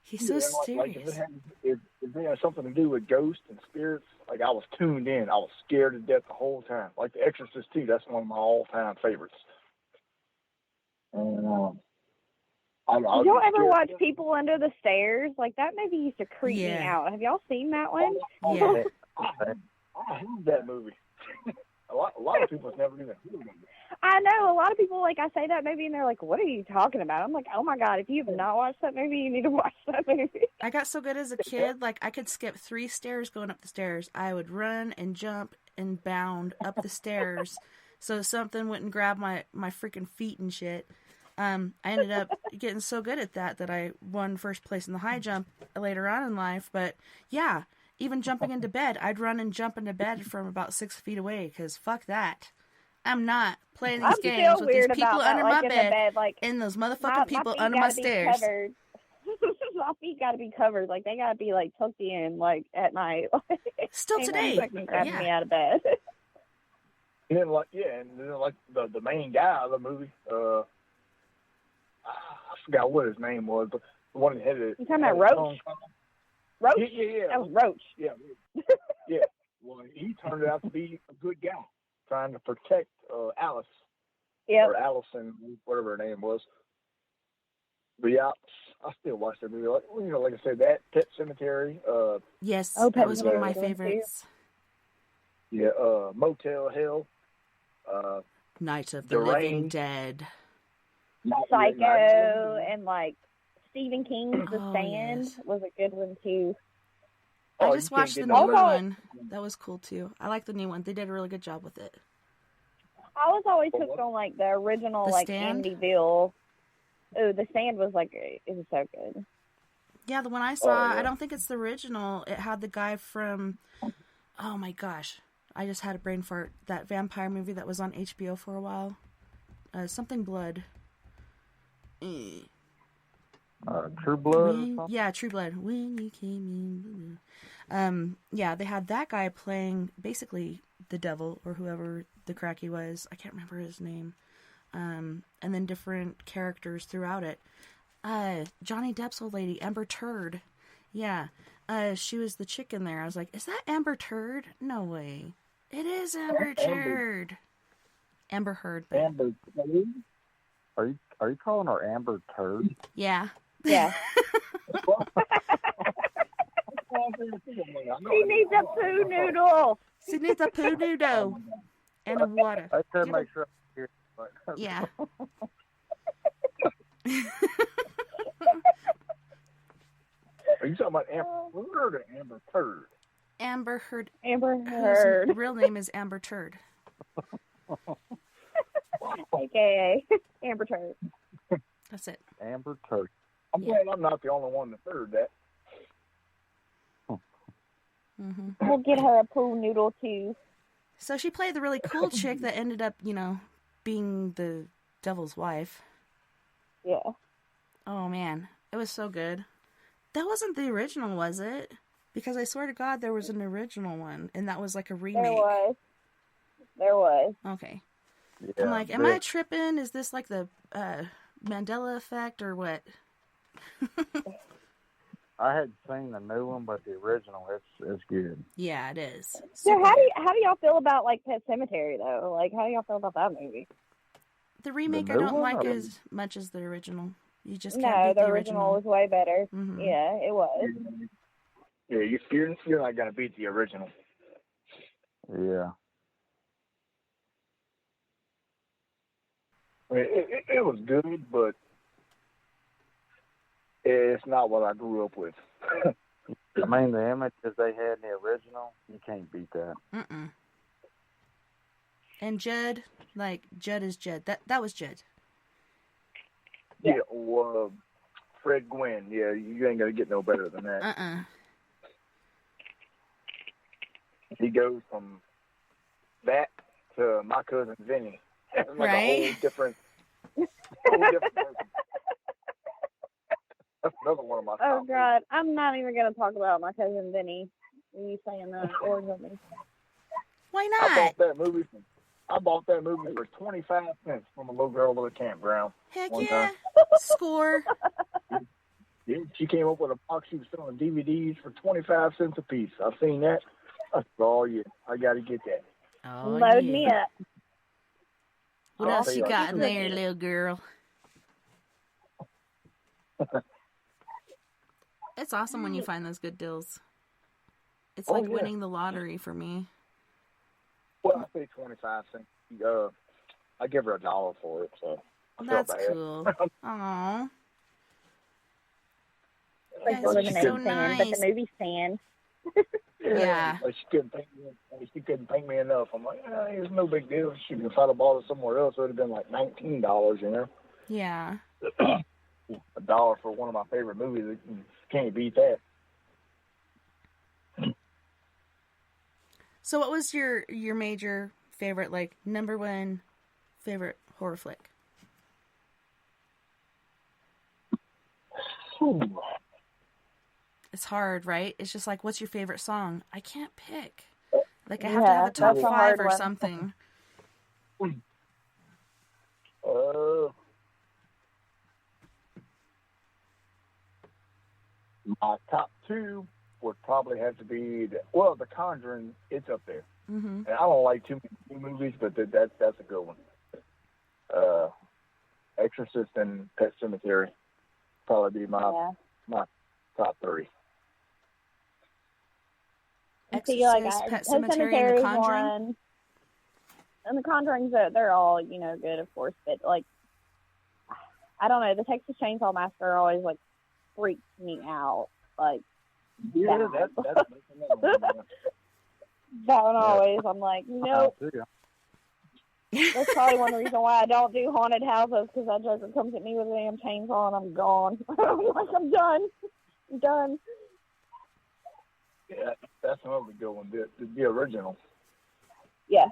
He's so serious. If it had something to do with ghosts and spirits, I was tuned in. I was scared to death the whole time. Like The Exorcist 2, that's one of my all-time favorites. And did y'all ever watch People Under the Stairs? Like, that movie used to creep me out. Have y'all seen that one? Yeah. I hate that movie. A lot of people have never even heard of it. I know. A lot of people, I say that movie, and they're like, what are you talking about? I'm like, oh, my God, if you have not watched that movie, you need to watch that movie. I got so good as a kid, I could skip 3 stairs going up the stairs. I would run and jump and bound up the stairs so something wouldn't grab my freaking feet and shit. I ended up getting so good at that I won first place in the high jump later on in life. But, yeah, even jumping into bed, I'd run and jump into bed from about 6 feet away, because fuck that. I'm not playing these games with these people under my bed and those motherfucking people under my stairs. My feet got to be covered. They got to be, tucked in, at night. Still today. Grabbing me out of bed. And then, the main guy of the movie, I forgot what his name was, but the one that had it. You talking about Roach? Roach? Yeah. That was Roach. Yeah. Yeah. Well, he turned out to be a good guy, trying to protect Alice. Yeah. Or Allison, whatever her name was. But yeah, I still watch that movie. Like I said, that Pet Cemetery. Yes, that was one of my favorites. Yeah, Motel Hell. Night of the Living Dead. Psycho and Stephen King's The Stand was a good one too. I just watched the newer one. That was cool too. I like the new one. They did a really good job with it. I was always hooked on the original Amityville. Oh, The Stand was it was so good. Yeah, the one I saw, I don't think it's the original. It had the guy from, oh my gosh, I just had a brain fart. That vampire movie that was on HBO for a while. Something Blood. True Blood or something? Yeah, True Blood. When you came in. Yeah, they had that guy playing basically the devil or whoever the cracky was. I can't remember his name. And then different characters throughout it. Johnny Depp's old lady, Amber Turd. Yeah. She was the chick in there. I was like, is that Amber Turd? No way. It is Amber Turd. Amber Heard. Amber Turd? Are you calling her Amber Turd? Yeah. Yeah. She needs a poo noodle. She needs a poo noodle. And a water. I said make sure I hear it. Yeah. Are you talking about Amber Heard or Amber Turd? Amber Heard. Amber Heard. Her real name is Amber Turd. AKA Amber Turd. That's it. Amber Turd. I'm glad I'm not the only one that heard that. Mm-hmm. We'll get her a pool noodle too. So she played the really cool chick that ended up, being the devil's wife. Yeah. Oh man, it was so good. That wasn't the original, was it? Because I swear to God, there was an original one, and that was a remake. There was. Okay. Yeah, I'm like, am I tripping? Is this the Mandela effect or what? I hadn't seen the new one, but the original, it's good. Yeah, it is. So Super how good. do y'all feel about like Pet Cemetery though? Like how do y'all feel about that movie? The remake The I new don't one, like or- as much as the original. You just can't No, beat the the original was way better. Mhm. Yeah, it was. Yeah, you're not gonna beat the original. Yeah. I mean, it was good, but it's not what I grew up with. I mean, the images they had in the original, you can't beat that. Mm-mm. And Judd, like, Judd is Judd. That was Judd. Yeah, or Fred Gwynn. Yeah, you ain't gonna get no better than that. He goes from that to my cousin Vinny. Like Right? a whole different person. That's another one of my Oh top God, I'm not even gonna talk about my cousin Vinny. You saying that or something? Why I not? bought that movie for 25 cents from a little girl at a campground. Heck one yeah. time. Score. Yeah, she came up with a box. She was selling DVDs for 25 cents a piece. I've seen that. I said, oh, yeah, I got to get that. Oh, Load yeah. me up. What I'll else tell you you got in what, there, little girl? It's awesome when you find those good deals. It's like winning the lottery for me. Well, I say 25 cents. I give her $1 for it, so I feel That's bad. cool. Aww. Like Guys the are lemonade so stand, nice. but the movie stand. Yeah. But she couldn't pay me enough. I'm like, it's no big deal. She, if I'd have bought it somewhere else, it would have been like $19, you know? Yeah. $1 for one of my favorite movies. You can't beat that. So what was your major favorite, like, number one favorite horror flick? Ooh. It's hard, right? It's just like, what's your favorite song? I can't pick. Like, I have Yeah, to have a top that's a 5 hard or one. something. My top 2 would probably have to be The Conjuring. It's up there. Mm-hmm. And I don't like too many movies, but that's a good one. Exorcist and Pet Cemetery probably be my top 3. Exorcist, Pet Cemetery, and The Conjuring. One, and The Conjuring's they're all good, of course, but like I don't know, the Texas Chainsaw Massacre always like freaks me out. Like Yeah, that's that one always. I'm like, nope. That's probably one reason why I don't do haunted houses, because that joker comes at me with a damn chainsaw and I'm gone. I'm like, I'm done. I'm done. Yeah, that's another good one. The original. Yeah.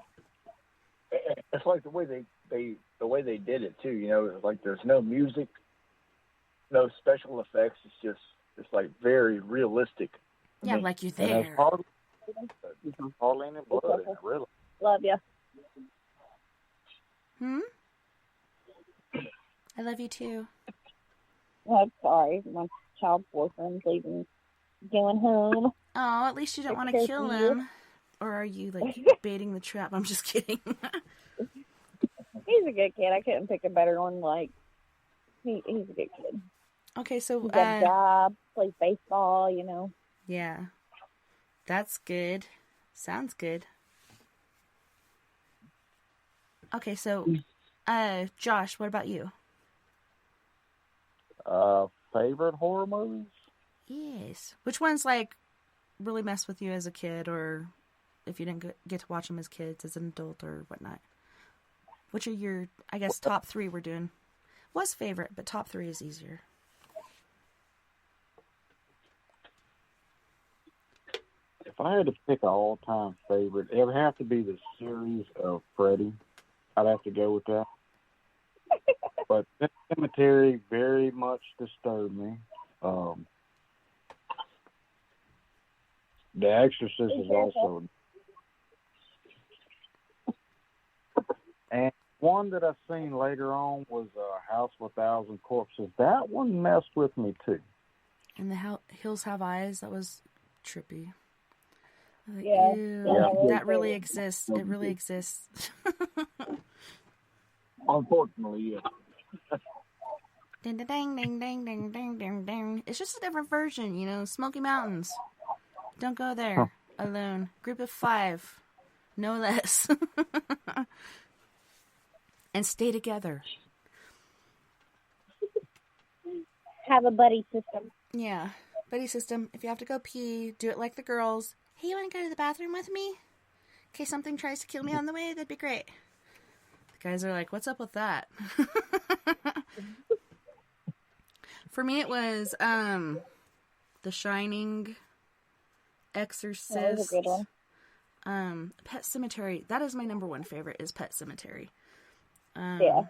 It's like the way they did it too. It's like there's no music, no special effects. It's like very realistic. Yeah, like you're there. There's hardly any blood in it, really. Love ya. I love you too. I'm sorry, my child's boyfriend's leaving, going home. Oh, at least you don't want to kill him. Or are you, like, baiting the trap? I'm just kidding. He's a good kid. I couldn't pick a better one. Like, he's a good kid. Okay, so... He's got a job, plays baseball, Yeah. That's good. Sounds good. Okay, so, Josh, what about you? Favorite horror movies? Yes. Which ones, like, really mess with you as a kid, or if you didn't get to watch them as kids, as an adult, or whatnot? Which are your, I guess, top 3 we're doing? Was favorite, but top 3 is easier. If I had to pick an all-time favorite, it would have to be the series of Freddy. I'd have to go with that. But Pet Cemetery very much disturbed me. The Exorcist is also... And one that I seen later on was House of 1,000 Corpses. That one messed with me, too. And the Hills Have Eyes, that was trippy. Like, Yeah. ew, that really exists. It really exists. Unfortunately, yeah. Ding, ding, ding, ding, ding, ding, ding, ding, ding. It's just a different version, you know. Smoky Mountains. Don't go there alone. Group of 5. No less. And stay together. Have a buddy system. Yeah. Buddy system. If you have to go pee, do it like the girls. Hey, you want to go to the bathroom with me? In case something tries to kill me on the way, that'd be great. The guys are like, what's up with that? For me, it was The Shining, Exorcist, That was a good one. Pet Cemetery. That is my number 1 favorite, is Pet Cemetery. Yeah.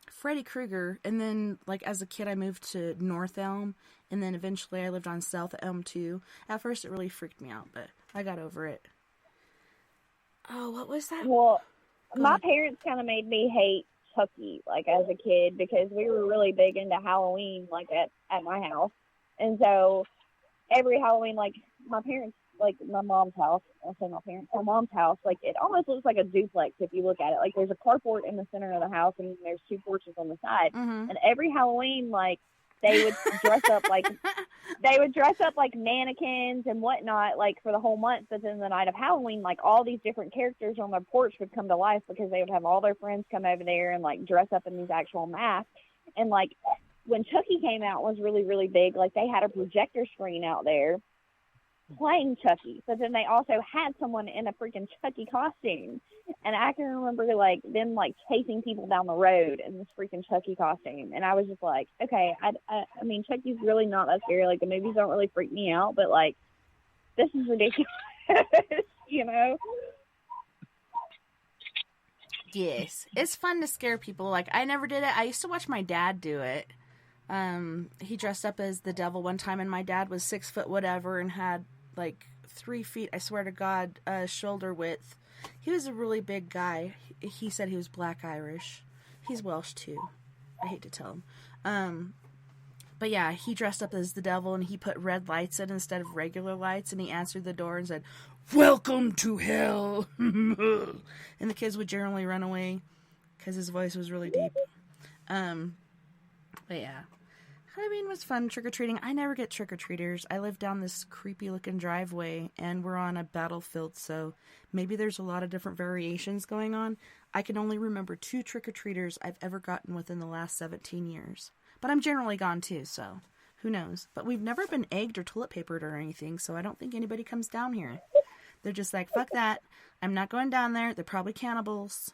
Freddy Krueger, and then, like, as a kid, I moved to North Elm, and then eventually I lived on South Elm, too. At first, it really freaked me out, but I got over it. Oh, what was that? Well, my parents kind of made me hate Chucky, like, as a kid, because we were really big into Halloween, like, at my house. And so, every Halloween, like, my parents, like, my mom's house, I'll say my parents, my mom's house, like, it almost looks like a duplex if you look at it. Like, there's a carport in the center of the house, and there's 2 porches on the side. Mm-hmm. And every Halloween, like, they would dress up like mannequins and whatnot, like, for the whole month. But then the night of Halloween, like, all these different characters on their porch would come to life because they would have all their friends come over there and, like, dress up in these actual masks. And, like, when Chucky came out, was really, really big. Like, they had a projector screen out there playing Chucky, but then they also had someone in a freaking Chucky costume. And I can remember, like, them, like, chasing people down the road in this freaking Chucky costume. And I was just like, okay, I mean, Chucky's really not that scary. Like, the movies don't really freak me out, but, like, this is ridiculous, you know? Yes. It's fun to scare people. Like, I never did it. I used to watch my dad do it. He dressed up as the devil one time, and my dad was 6 foot whatever and had, like, 3 feet, I swear to God, shoulder width. He was a really big guy. He said he was Black Irish. He's Welsh, too. I hate to tell him. But yeah, he dressed up as the devil, and he put red lights in instead of regular lights, and he answered the door and said, "Welcome to hell." And the kids would generally run away because his voice was really deep. But yeah. Halloween was fun, trick-or-treating. I never get trick-or-treaters. I live down this creepy-looking driveway, and we're on a battlefield, so maybe there's a lot of different variations going on. I can only remember 2 trick-or-treaters I've ever gotten within the last 17 years. But I'm generally gone, too, so who knows? But we've never been egged or toilet papered or anything, so I don't think anybody comes down here. They're just like, fuck that. I'm not going down there. They're probably cannibals.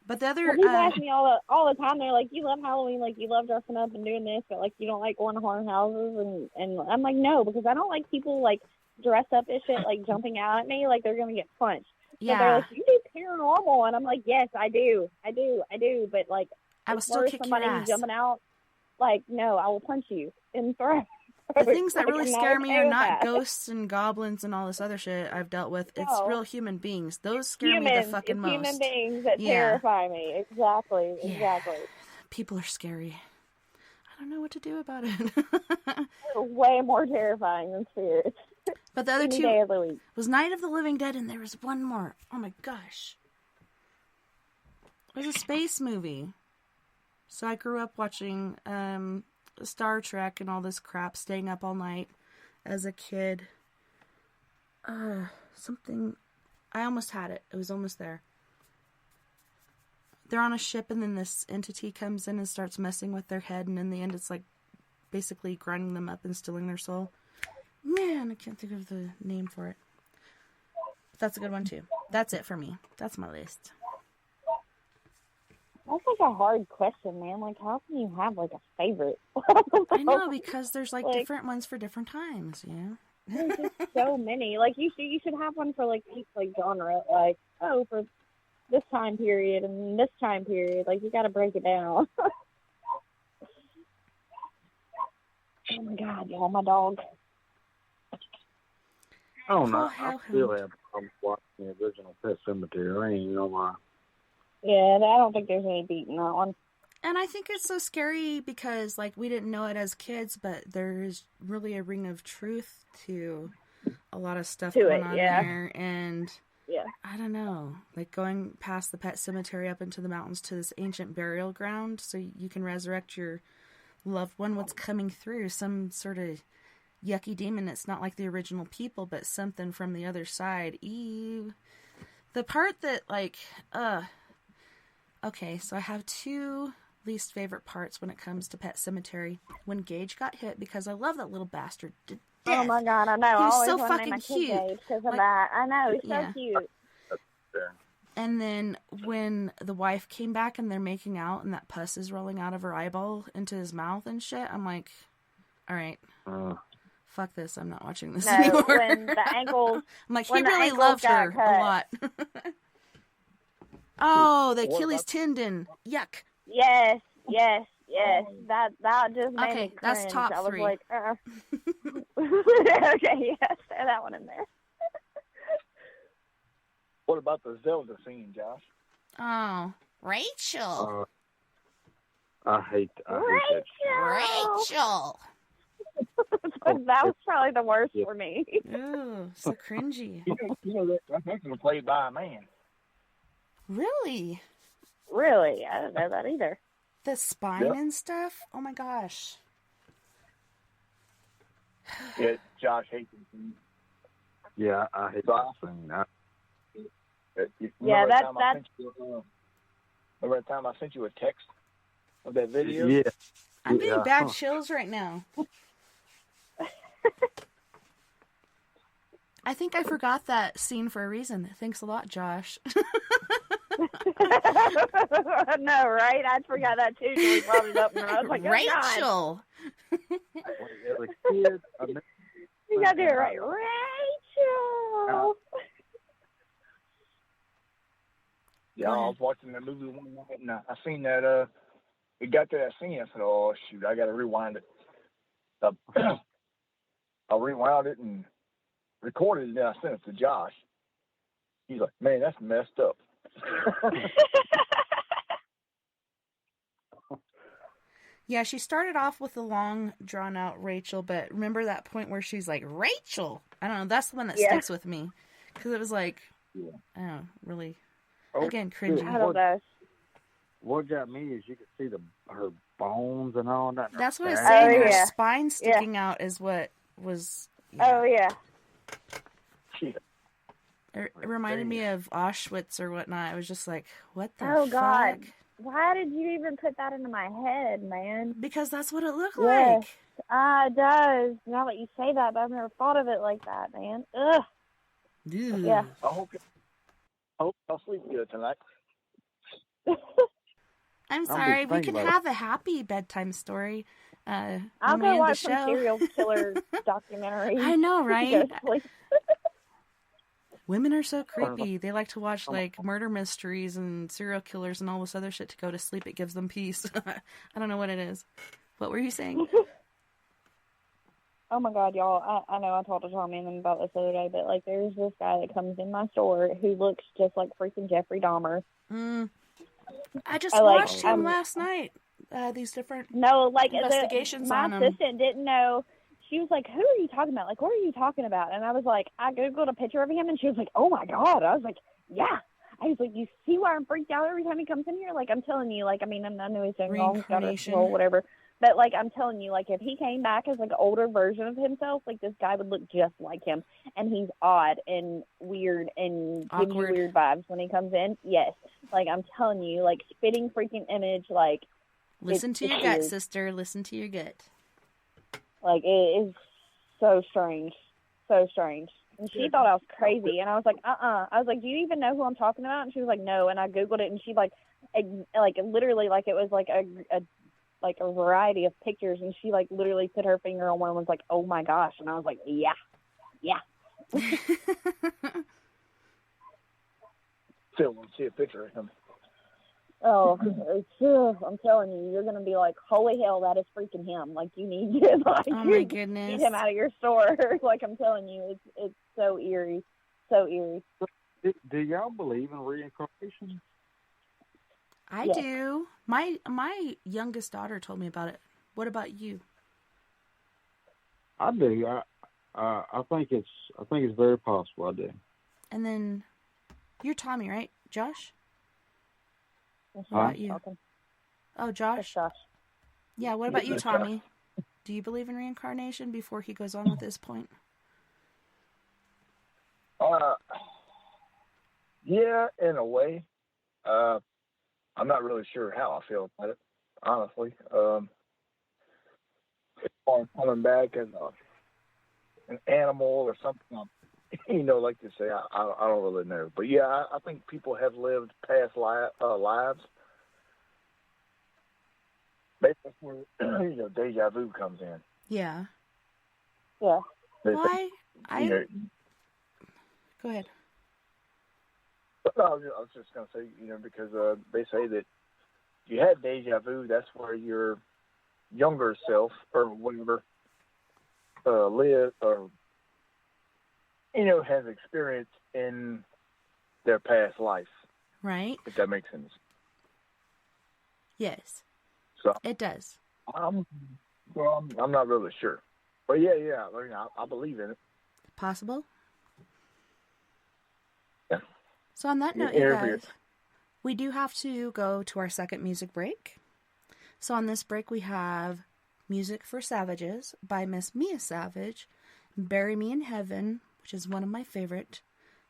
But the other... Well, people ask me all the time, they're like, you love Halloween, like, you love dressing up and doing this, but, like, you don't like going to haunted houses, and I'm like, no, because I don't like people, like, dressed up as shit, like, jumping out at me like they're going to get punched. Yeah. So they're like, you do paranormal, and I'm like, yes, I do, but, like, I will still kick your ass. Jumping out, like, no, I will punch you and throw. The things that Like, really I'm scare not me okay are with not that. ghosts and goblins and all this other shit I've dealt with. It's No. real human beings. Those scare me the fucking it's most. human beings that Yeah. terrify me. Exactly. People are scary. I don't know what to do about it. They're way more terrifying than spirits. But the other Any two day of the week. was Night of the Living Dead, and there was one more. Oh my gosh. It was a space movie. So I grew up watching Star Trek and all this crap, staying up all night as a kid. Something... I almost had it. It was almost there. They're on a ship, and then this entity comes in and starts messing with their head, and in the end it's like basically grinding them up and stealing their soul. Man, I can't think of the name for it. But that's a good one too. That's it for me. That's my list. That's like a hard question, man. Like, how can you have, like, a favorite? I know, because there's like Like- different ones for different times, you know? There's just so many. Like, you should have one for, like, each, like, genre. Like, oh, for this time period and this time period. Like, you got to break it down. Oh, my God, y'all, my dog. I don't know. Oh, hell, I still have problems watching the original Pet Cemetery. I ain't, you know why. Yeah, I don't think there's any beating that one. And I think it's so scary because, like, we didn't know it as kids, but there's really a ring of truth to a lot of stuff going on there. And I don't know, like going past the pet cemetery up into the mountains to this ancient burial ground so you can resurrect your loved one. What's coming through? Some sort of yucky demon. It's not like the original people, but something from the other side. Ew. The part that, like, okay, so I have two least favorite parts when it comes to Pet Cemetery. When Gage got hit, because I love that little bastard to death. Oh my God, I know. He was I always so want to fucking name my kid cute. Gage because of that. I know, he's so cute. And then when the wife came back and they're making out and that pus is rolling out of her eyeball into his mouth and shit, I'm like, all right, fuck this. I'm not watching this anymore. When the ankles, I'm like, he really loved her a lot. Oh, the Achilles tendon. Yuck. Yes. That just made me cringe. That's top I was 3. like, okay, yeah, throw that one in there. What about the Zelda scene, Josh? Oh, Rachel. I hate that. Rachel. That was probably the worst for me. Ooh, so cringy. You know that's actually played by a man. Really? Really? I didn't know that either. The spine and stuff? Oh my gosh. Yeah, Josh hates it. Yeah, I hate that scene. Yeah, that's... Remember that time I sent you a text of that video? Yeah. I'm getting bad chills right now. I think I forgot that scene for a reason. Thanks a lot, Josh. No, right? I forgot that too. So we brought it up, and I was like, oh, Rachel. As a kid, you gotta do it right. Rachel. Yeah, I was watching the movie one night, and I seen that, it got to that scene. I said, oh, shoot, I got to rewind it. I rewound it and recorded it, and then I sent it to Josh. He's like, man, that's messed up. Yeah, she started off with a long, drawn-out Rachel, but remember that point where she's like, Rachel? I don't know, that's the one that sticks with me. Because it was like, I don't know, really, again, cringy. I don't know. What got me is you could see her bones and all that. That's what I was saying. Her spine sticking out is what was... Oh, yeah. It reminded me of Auschwitz or whatnot. I was just like, what the fuck? Oh, God. Why did you even put that into my head, man? Because that's what it looked like. It does. Now that you say that, but I've never thought of it like that, man. Ugh. Dude. Yeah. I hope I'll sleep good tonight. I'm sorry. We can have a happy bedtime story. I'll go watch some serial killer documentary. I know, right? Women are so creepy. They like to watch, like, murder mysteries and serial killers and all this other shit to go to sleep. It gives them peace. I don't know what it is. What were you saying? Oh, my God, y'all. I know I talked to Tommy and them about this the other day, but, like, there's this guy that comes in my store who looks just like freaking Jeffrey Dahmer. I just watched him last night. These different investigations on him. My assistant didn't know. She was like, who are you talking about? Like, what are you talking about? And I was like, I Googled a picture of him, and she was like, oh, my God. I was like, yeah. I was like, you see why I'm freaked out every time he comes in here? Like, I'm telling you, like, I mean, I know he's doing wrong, he's got a role, whatever. But, like, I'm telling you, like, if he came back as, like, an older version of himself, like, this guy would look just like him. And he's odd and weird and gives you weird vibes when he comes in. Yes. Like, I'm telling you, like, spitting freaking image, like. Listen to your gut, sister. Listen to your gut. Like, it is so strange. So strange. And she thought I was crazy. And I was like, I was like, do you even know who I'm talking about? And she was like, no. And I Googled it, and she, like literally, like, it was, like, a variety of pictures. And she, like, literally put her finger on one and was like, oh, my gosh. And I was like, yeah. Phil, want to see a picture of him. Oh, I'm telling you, you're going to be like, holy hell, that is freaking him. Like, you need to, like, oh my goodness, get him out of your store. Like, I'm telling you, it's so eerie. So eerie. Do y'all believe in reincarnation? I Yes. do. My youngest daughter told me about it. What about you? I do. I think it's very possible. I do. And then you're Tommy, right, Josh? That's What Huh? about you? Okay. Oh, That's Josh. Josh. Yeah. What about you, That's Tommy? Do you believe in reincarnation? Before he goes on with this point. Yeah, in a way. I'm not really sure how I feel about it, honestly. As far as coming back as an animal or something, like you say, I don't really know. But yeah, I think people have lived past lives. Basically, where deja vu comes in. Yeah. Yeah. Why? You know, Go ahead. no, I was just gonna say, because they say that you had deja vu. That's where your younger self or whatever live or has experience in their past life. Right. If that makes sense. Yes. So It does. I'm not really sure, but yeah. I mean, I believe in it. Possible. Yeah. So on that note, Yeah, you yeah. guys, we do have to go to our second music break. So on this break, we have Music for Savages by Miss Mia Savage, Bury Me in Heaven, which is one of my favorite,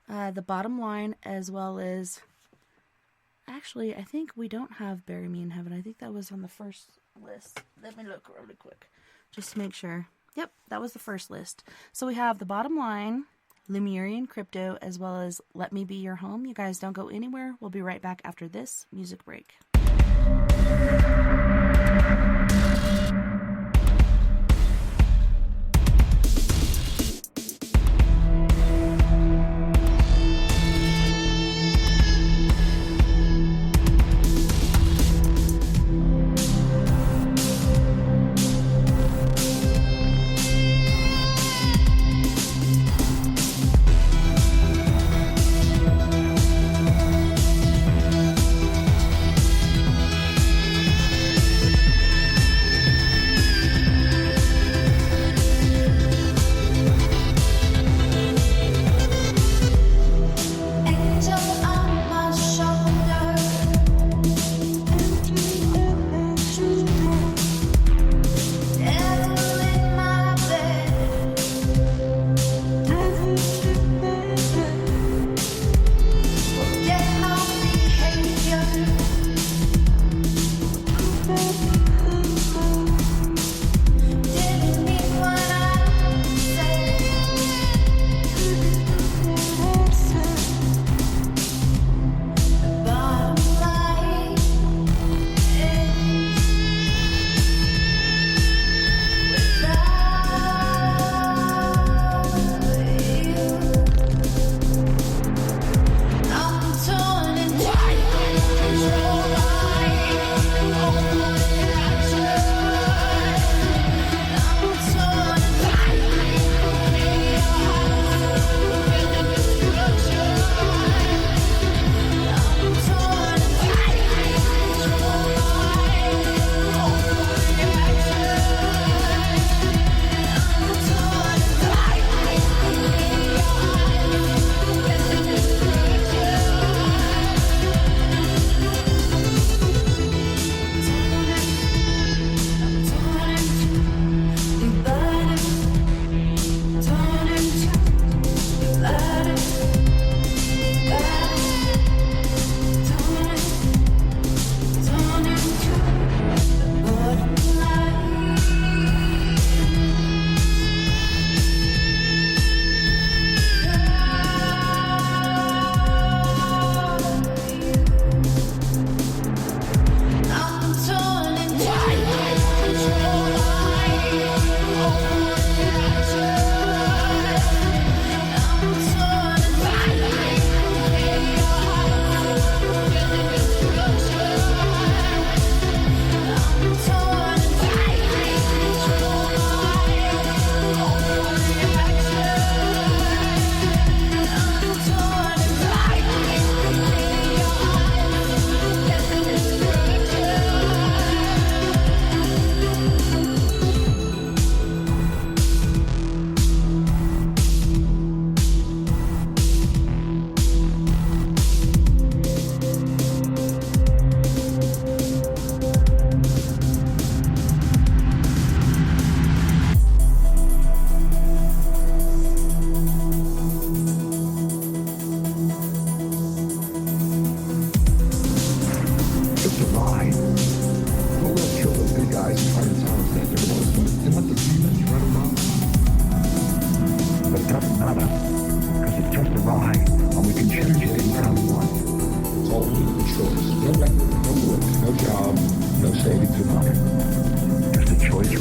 The Bottom Line, as well as, actually, I think we don't have Bury Me in Heaven. I think that was on the first list. Let me look really quick, just to make sure. Yep, that was the first list. So we have The Bottom Line, Lemurian Crypto, as well as Let Me Be Your Home. You guys don't go anywhere. We'll be right back after this music break.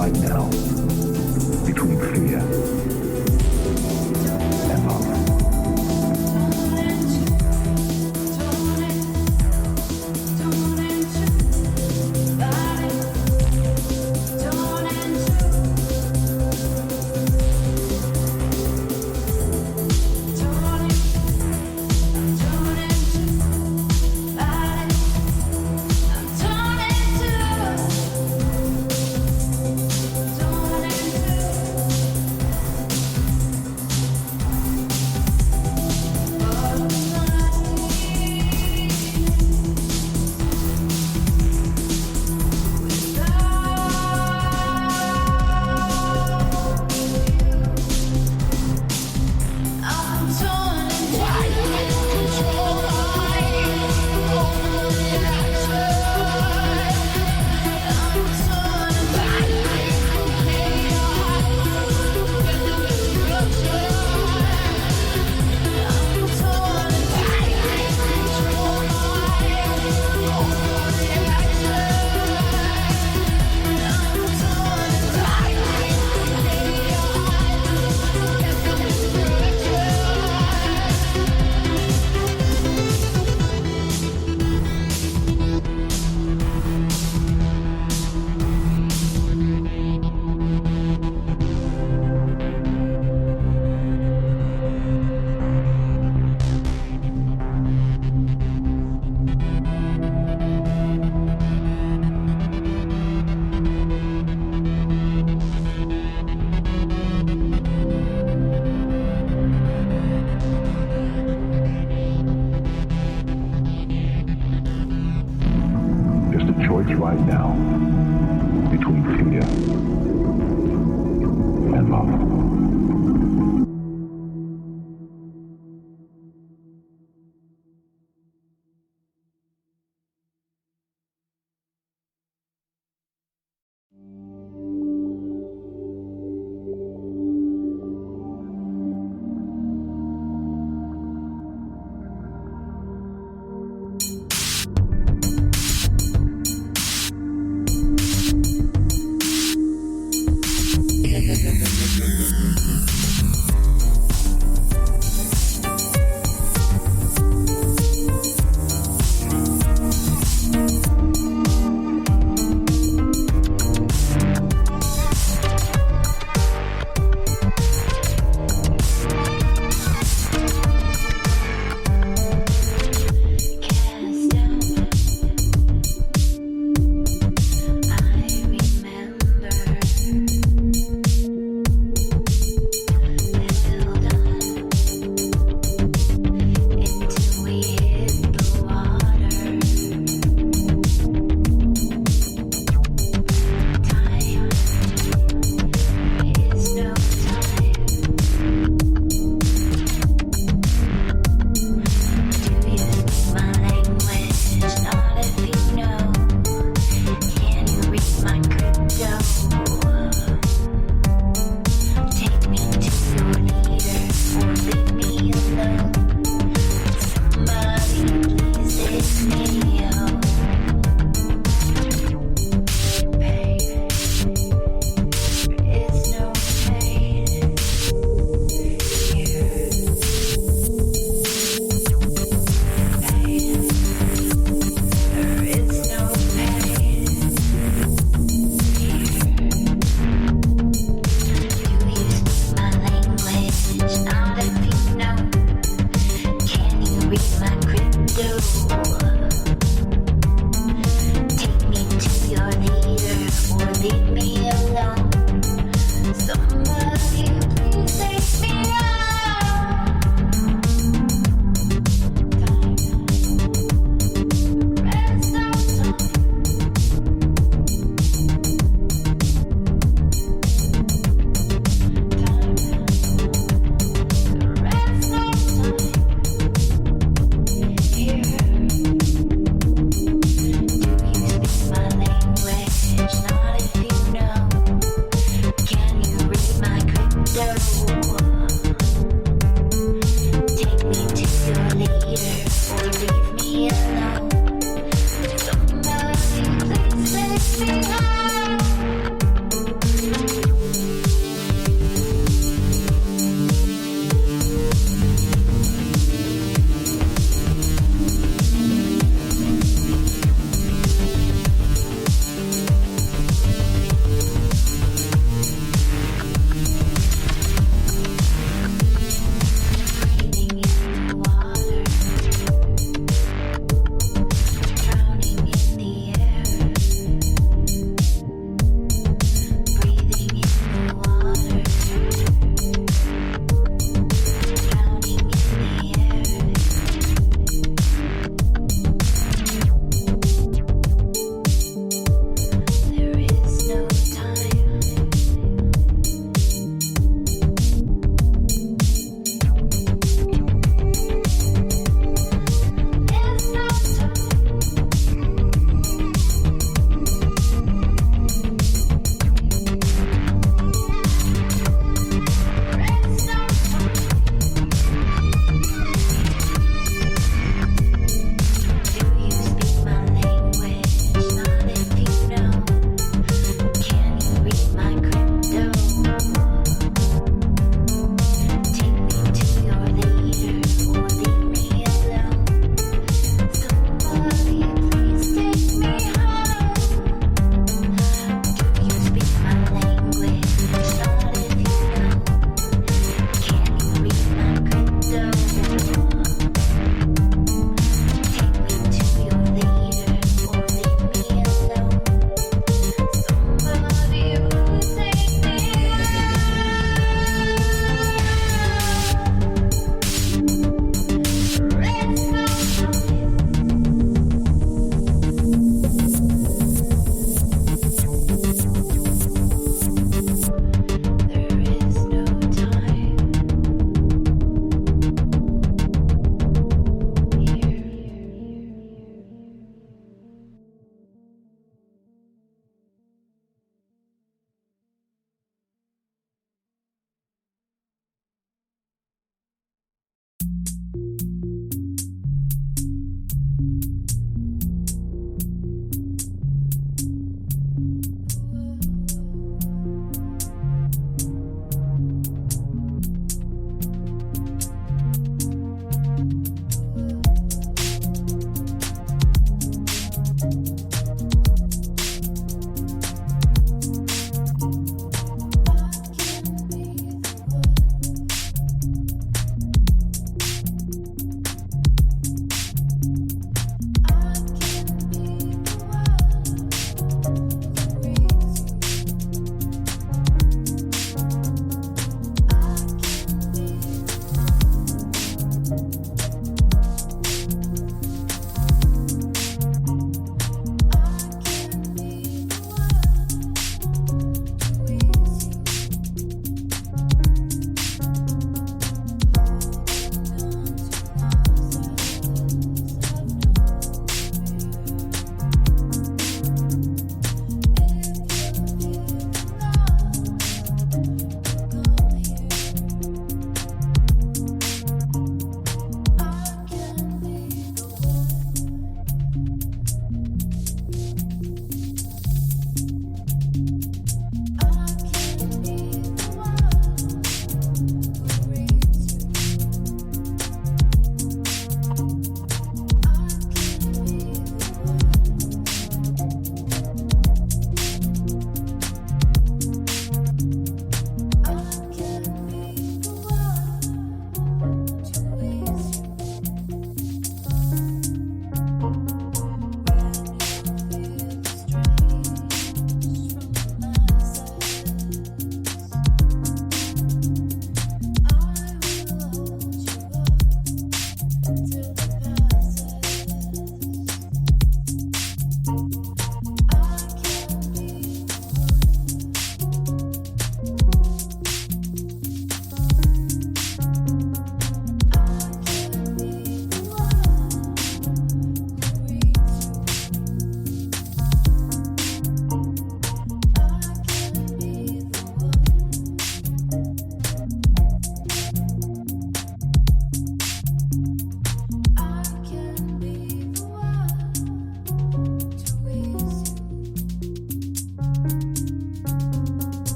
right now between fear and love. Don't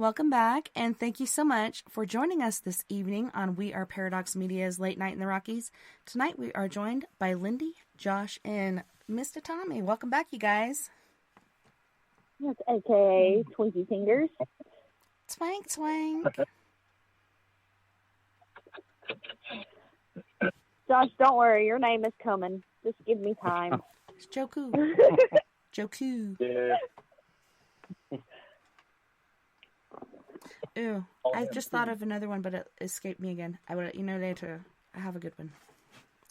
Welcome back, and thank you so much for joining us this evening on We Are Paradox Media's Late Night in the Rockies. Tonight we are joined by Lindy, Josh, and Mr. Tommy. Welcome back, you guys. That's AKA Twinkie Fingers. Twank, twank. Josh, don't worry. Your name is coming. Just give me time. It's Joku. Joku. Yeah. Ew. I just thought of another one, but it escaped me again. I will let you know later. I have a good one.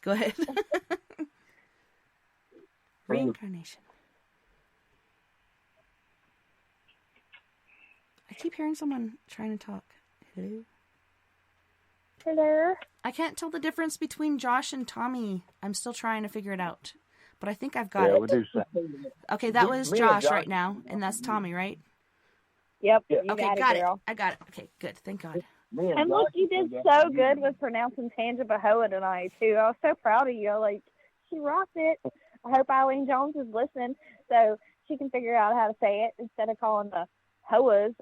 Go ahead. Reincarnation. I keep hearing someone trying to talk. Hello? Hello? I can't tell the difference between Josh and Tommy. I'm still trying to figure it out. But I think I've got Yeah, it. we do say. Okay, that was Me and Josh Josh- right now, and that's Tommy, right? Yep, Yeah. you Okay, got, it. girl. I got it. Okay, good. Thank God. Me And look, Josh you did was so good with pronouncing Tangipahoa tonight, too. I was so proud of you. Like, she rocked it. I hope Eileen Jones is listening so she can figure out how to say it instead of calling the Hoas.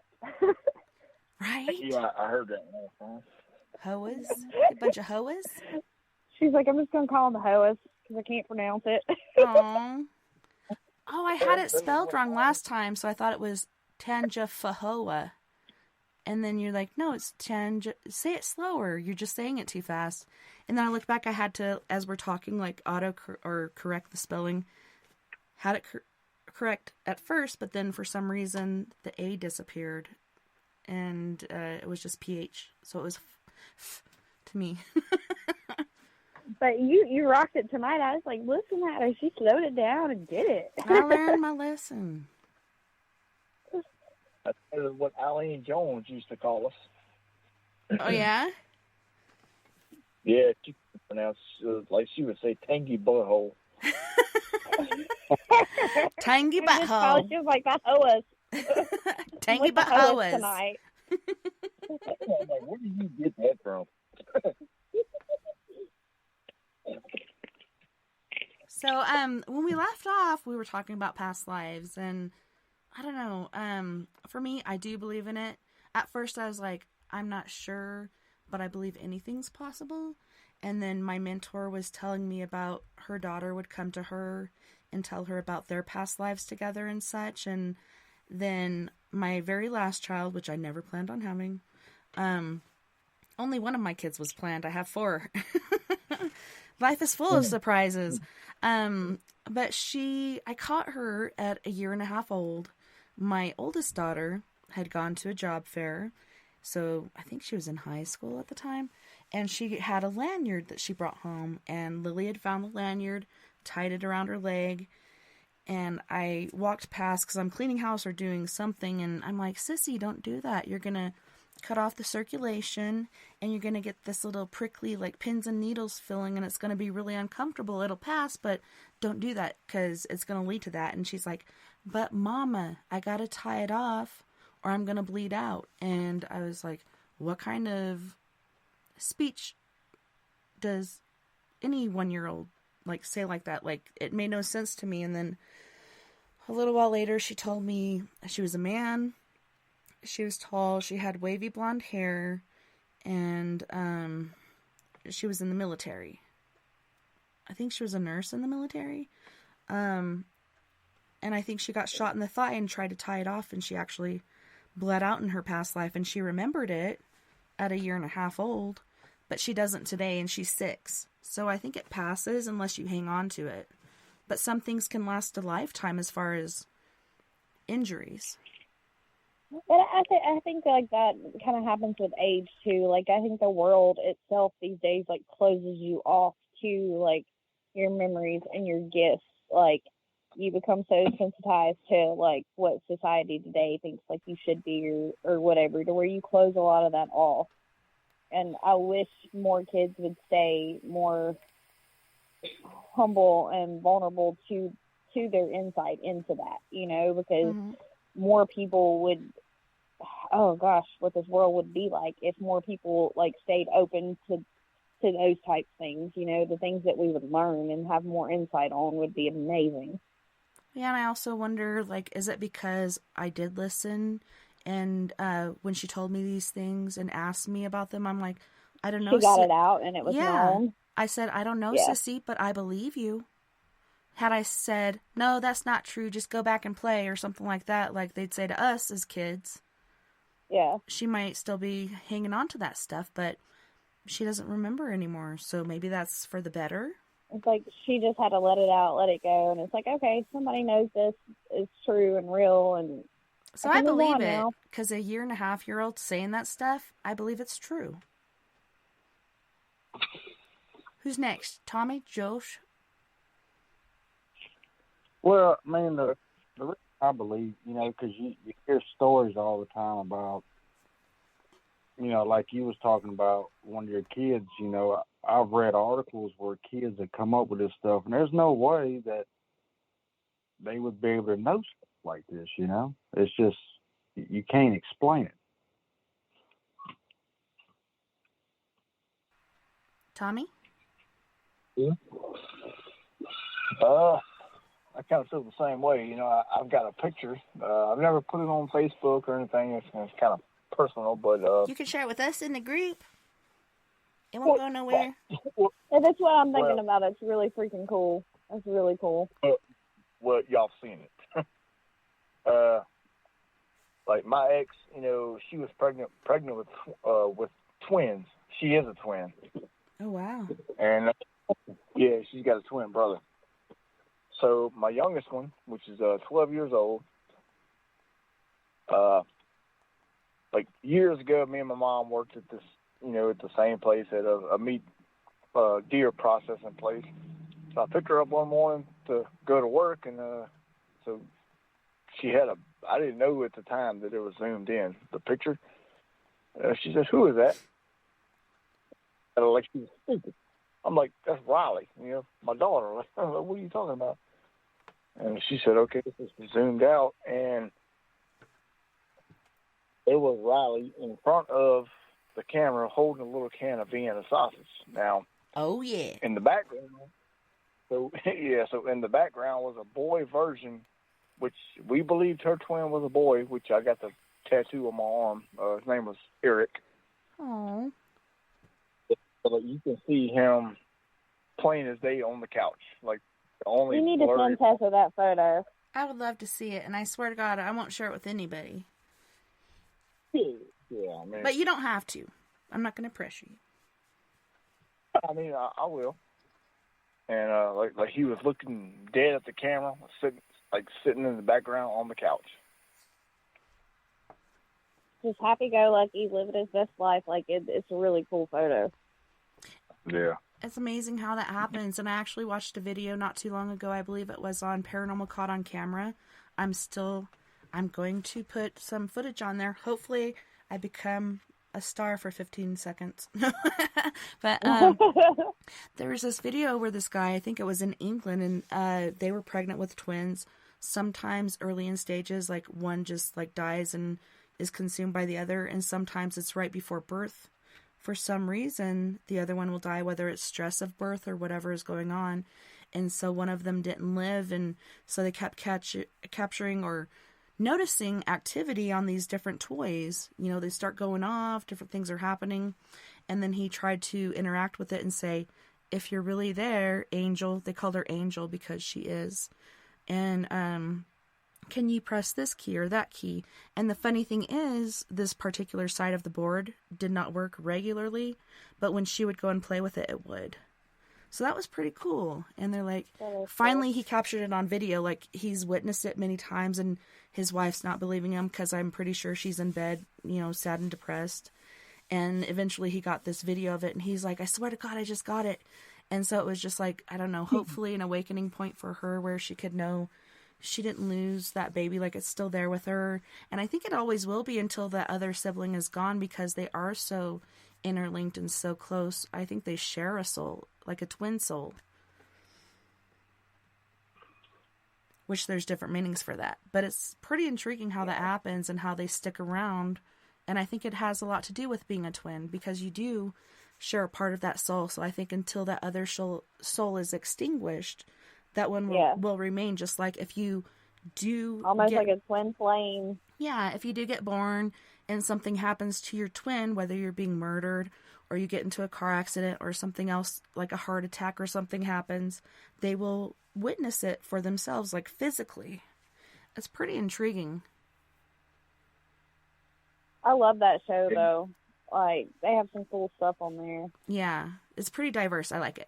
Right? Yeah, I heard that last time. Hoas? A bunch of hoas? She's like, I'm just going to call them the Hoas because I can't pronounce it. Aww. Oh, I had it spelled wrong last time, so I thought it was Tangipahoa. And then you're like, no, it's say it slower. You're just saying it too fast. And then I looked back, I had to, as we're talking, like correct the spelling. Had it correct at first, but then for some reason the A disappeared. And it was just PH. So it was to me. But you rocked it tonight. I was like, listen at her. She slowed it down and did it. I learned my lesson. That's what Eileen Jones used to call us. Oh, yeah? Yeah, she pronounced like she would say tangy butthole. Tangy She just called- butthole. She was like, that's Hoas. Tangy With the Hoas butthoas. tonight. I'm like, where did you get that from? So, when we left off, we were talking about past lives, and I don't know, for me, I do believe in it. At first, I was like, I'm not sure, but I believe anything's possible. And then my mentor was telling me about her daughter would come to her and tell her about their past lives together and such. And then my very last child, which I never planned on having, only one of my kids was planned. I have 4. Life is full of surprises. But I caught her at 1.5 years old. My oldest daughter had gone to a job fair. So I think she was in high school at the time. And she had a lanyard that she brought home. And Lily had found the lanyard, tied it around her leg. And I walked past because I'm cleaning house or doing something. And I'm like, Sissy, don't do that. You're going to cut off the circulation. And you're going to get this little prickly, like pins and needles filling. And it's going to be really uncomfortable. It'll pass, but don't do that because it's going to lead to that. And she's like, but Mama, I got to tie it off or I'm going to bleed out. And I was like, what kind of speech does any 1-year-old like say like that? Like, it made no sense to me. And then a little while later, she told me she was a man. She was tall. She had wavy blonde hair. And she was in the military. I think she was a nurse in the military. And I think she got shot in the thigh and tried to tie it off. And she actually bled out in her past life. And she remembered it at 1.5 years old. But she doesn't today, and she's 6. So I think it passes unless you hang on to it. But some things can last a lifetime as far as injuries. But I think like that kind of happens with age too. Like I think the world itself these days like closes you off to like your memories and your gifts. Like you become so sensitized to like what society today thinks like you should be or whatever, to where you close a lot of that off. And I wish more kids would stay more humble and vulnerable to their insight into that, you know, because more people would, oh gosh, what this world would be like if more people like stayed open to those types of things, you know, the things that we would learn and have more insight on would be amazing. Yeah, and I also wonder, like, is it because I did listen And when she told me these things and asked me about them, I'm like, I don't know. She got it out and it was known. I said, I don't know, Yeah. Sissy, but I believe you. Had I said, no, that's not true, just go back and play or something like that, like they'd say to us as kids, Yeah. she might still be hanging on to that stuff, but she doesn't remember anymore. So maybe that's for the better. It's like she just had to let it out, let it go. And it's like, okay, somebody knows this is true and real. And so I believe it, because a 1.5-year-old saying that stuff, I believe it's true. Who's next? Tommy? Josh? Well, man, the reason I believe, because you hear stories all the time about, like you was talking about one of your kids, I've read articles where kids have come up with this stuff, and there's no way that they would be able to know stuff like this, It's just, you can't explain it. Tommy? Yeah. I kind of feel the same way. I've got a picture. I've never put it on Facebook or anything. It's kind of personal, but you can share it with us in the group. It won't go nowhere. And that's what I'm thinking about. It's really freaking cool. That's really cool. Well, y'all seen it. Like my ex, she was pregnant with twins. She is a twin. Oh wow. And yeah, she's got a twin brother. So my youngest one, which is 12 years old, like years ago, me and my mom worked at this, at the same place at a meat deer processing place. So I picked her up one morning to go to work, and so she had I didn't know at the time that it was zoomed in, the picture. She said, "Who is that?" Like she was stupid. I'm like, "That's Riley, my daughter." Like, what are you talking about? And she said, "Okay, this is zoomed out," and it was Riley in front of the camera holding a little can of Vienna sausage. Now, oh yeah, in the background, so in the background was a boy version, which we believed her twin was a boy, which I got the tattoo on my arm. His name was Eric. Oh. So you can see him plain as day on the couch, like the only. You need to send Tessa that photo. I would love to see it, and I swear to God, I won't share it with anybody. Yeah, man. But you don't have to. I'm not going to pressure you. I mean, I will. And like he was looking dead at the camera, sitting in the background on the couch. Just happy-go-lucky, living his best life. Like it's a really cool photo. Yeah. It's amazing how that happens. And I actually watched a video not too long ago. I believe it was on Paranormal Caught on Camera. I'm going to put some footage on there. Hopefully I become a star for 15 seconds. But there was this video where this guy, I think it was in England, and they were pregnant with twins. Sometimes early in stages, like one just like dies and is consumed by the other, and sometimes it's right before birth. For some reason, the other one will die, whether it's stress of birth or whatever is going on. And so one of them didn't live, and so they kept capturing or noticing activity on these different toys. They start going off, different things are happening, and then he tried to interact with it and say, "If you're really there, Angel," they called her Angel because she is, and "can you press this key or that key?" And the funny thing is, this particular side of the board did not work regularly, but when she would go and play with it, it would. So that was pretty cool. And they're like, finally he captured it on video. Like, he's witnessed it many times, and his wife's not believing him because I'm pretty sure she's in bed, sad and depressed. And eventually he got this video of it, and he's like, "I swear to God, I just got it." And so it was just like, I don't know, hopefully an awakening point for her where she could know she didn't lose that baby, like it's still there with her. And I think it always will be until that other sibling is gone, because they are so interlinked and so close. I think they share a soul, like a twin soul. Which there's different meanings for that. But it's pretty intriguing how that happens and how they stick around. And I think it has a lot to do with being a twin, because you do share a part of that soul. So I think until that other soul is extinguished, that one will remain. Just like if you do almost like a twin flame. Yeah, if you do get born and something happens to your twin, whether you're being murdered or you get into a car accident or something else like a heart attack or something happens, they will witness it for themselves, like physically. It's pretty intriguing. I love that show, though. Like, they have some cool stuff on there. Yeah, it's pretty diverse. I like it.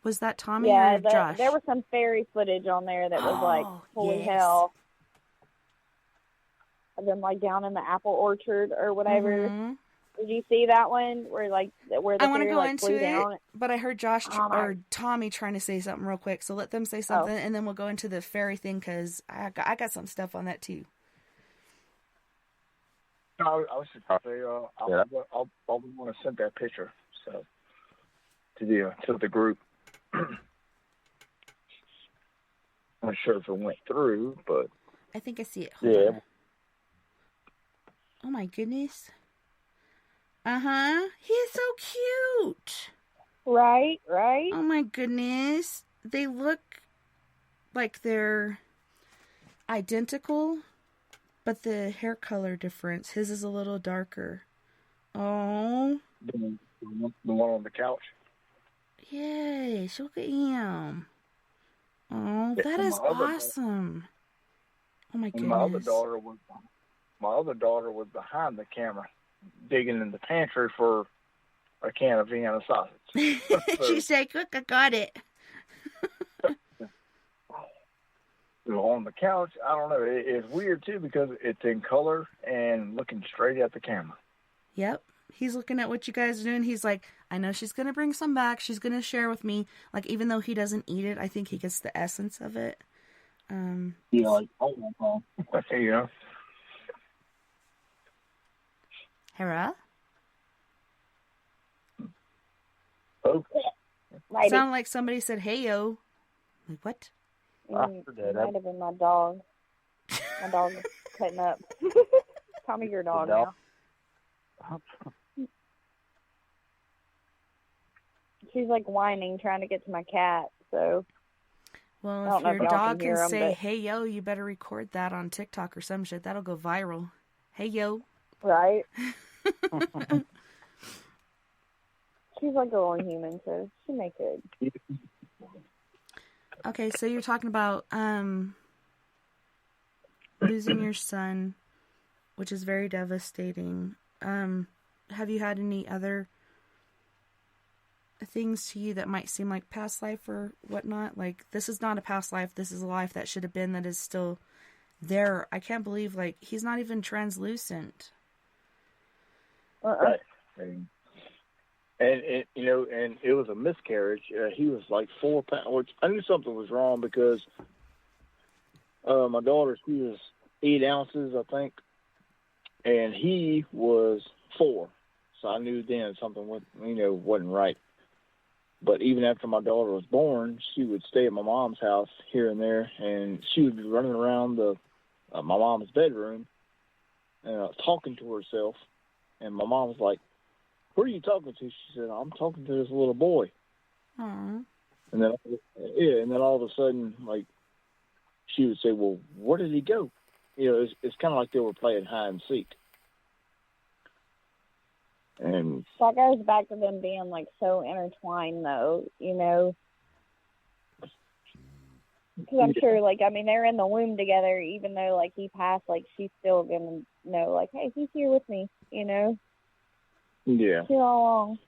Was that Tommy Yeah, or Josh? there was some fairy footage on there that was like, holy hell. And then, like, down in the apple orchard or whatever. Mm-hmm. Did you see that one where the I want to fairy, go like, into flew it, down? but I heard Josh or Tommy trying to say something real quick, so let them say something, and then we'll go into the fairy thing, because I got some stuff on that, too. No, I was just going to say, I'll want to send that picture to the group. I'm not sure if it went through, but I think I see it. Hold on. Oh my goodness. He's so cute. Right. Oh my goodness. They look like they're identical, but the hair color difference. His is a little darker. Oh. The one on the couch. Yes, look at him. Oh, that is awesome. Oh my goodness. My other daughter was behind the camera, digging in the pantry for a can of Vienna sausage. She said, "Look, I got it." On the couch, I don't know. It's weird too because it's in color and looking straight at the camera. Yep. He's looking at what you guys are doing. He's like, I know she's going to bring some back. She's going to share with me. Like, even though he doesn't eat it, I think he gets the essence of it. Yeah, like, oh, yeah. Hera? Okay. Sound like somebody said, hey, yo. Like, what? It might have been my dog. My dog is cutting up. Tommy, your dog now. She's like whining, trying to get to my cat. So, well, if your dog can say, hey, yo, you better record that on TikTok or some shit. That'll go viral. Hey, yo. Right. She's like a little human, so she make it. Okay, so you're talking about losing your son, which is very devastating. Have you had any other things to you that might seem like past life or whatnot? Like, this is not a past life. This is a life that should have been, that is still there. I can't believe, like, he's not even translucent. Right. And it was a miscarriage. He was like 4 pounds, which I knew something was wrong because my daughter, she was 8 ounces, I think, and he was 4. So I knew then something wasn't right. But even after my daughter was born, she would stay at my mom's house here and there, and she would be running around my mom's bedroom talking to herself. And my mom was like, "Who are you talking to?" She said, "I'm talking to this little boy." Aww. And then all of a sudden, like, she would say, "Well, where did he go?" It's kind of like they were playing hide and seek. And that goes back to them being like so intertwined, though. Because I'm sure, like, I mean, they're in the womb together, even though, like, he passed, like, she's still gonna know, like, hey, he's here with me, Yeah. Still all along.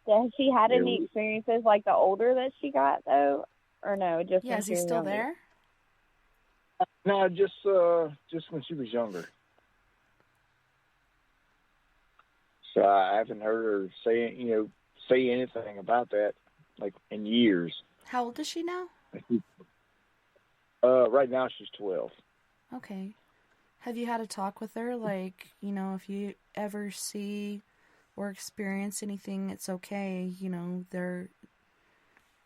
Has she had any experiences like the older that she got, though? Or no, just when is he still younger? there? No, just when she was younger. So I haven't heard her say anything about that, like, in years. How old is she now? Right now she's 12. Okay. Have you had a talk with her? Like, if you ever see or experience anything, it's okay.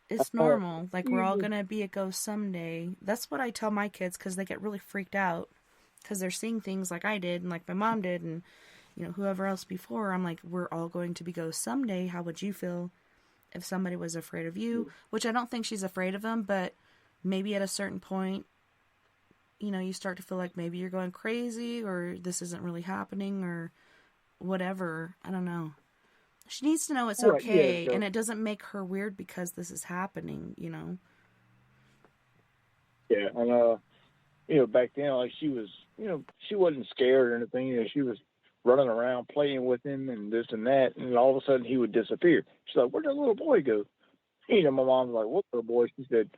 It's normal. Like, we're all going to be a ghost someday. That's what I tell my kids, because they get really freaked out because they're seeing things like I did and like my mom did and, whoever else before. I'm like, we're all going to be ghosts someday. How would you feel if somebody was afraid of you? Which I don't think she's afraid of him, but maybe at a certain point, you start to feel like maybe you're going crazy or this isn't really happening or whatever. I don't know. She needs to know it's okay, and it doesn't make her weird because this is happening, Yeah, and back then, like she was, she wasn't scared or anything. She was running around playing with him and this and that, and all of a sudden he would disappear. She's like, "Where'd that little boy go?" My mom's like, "What little boy?" She said,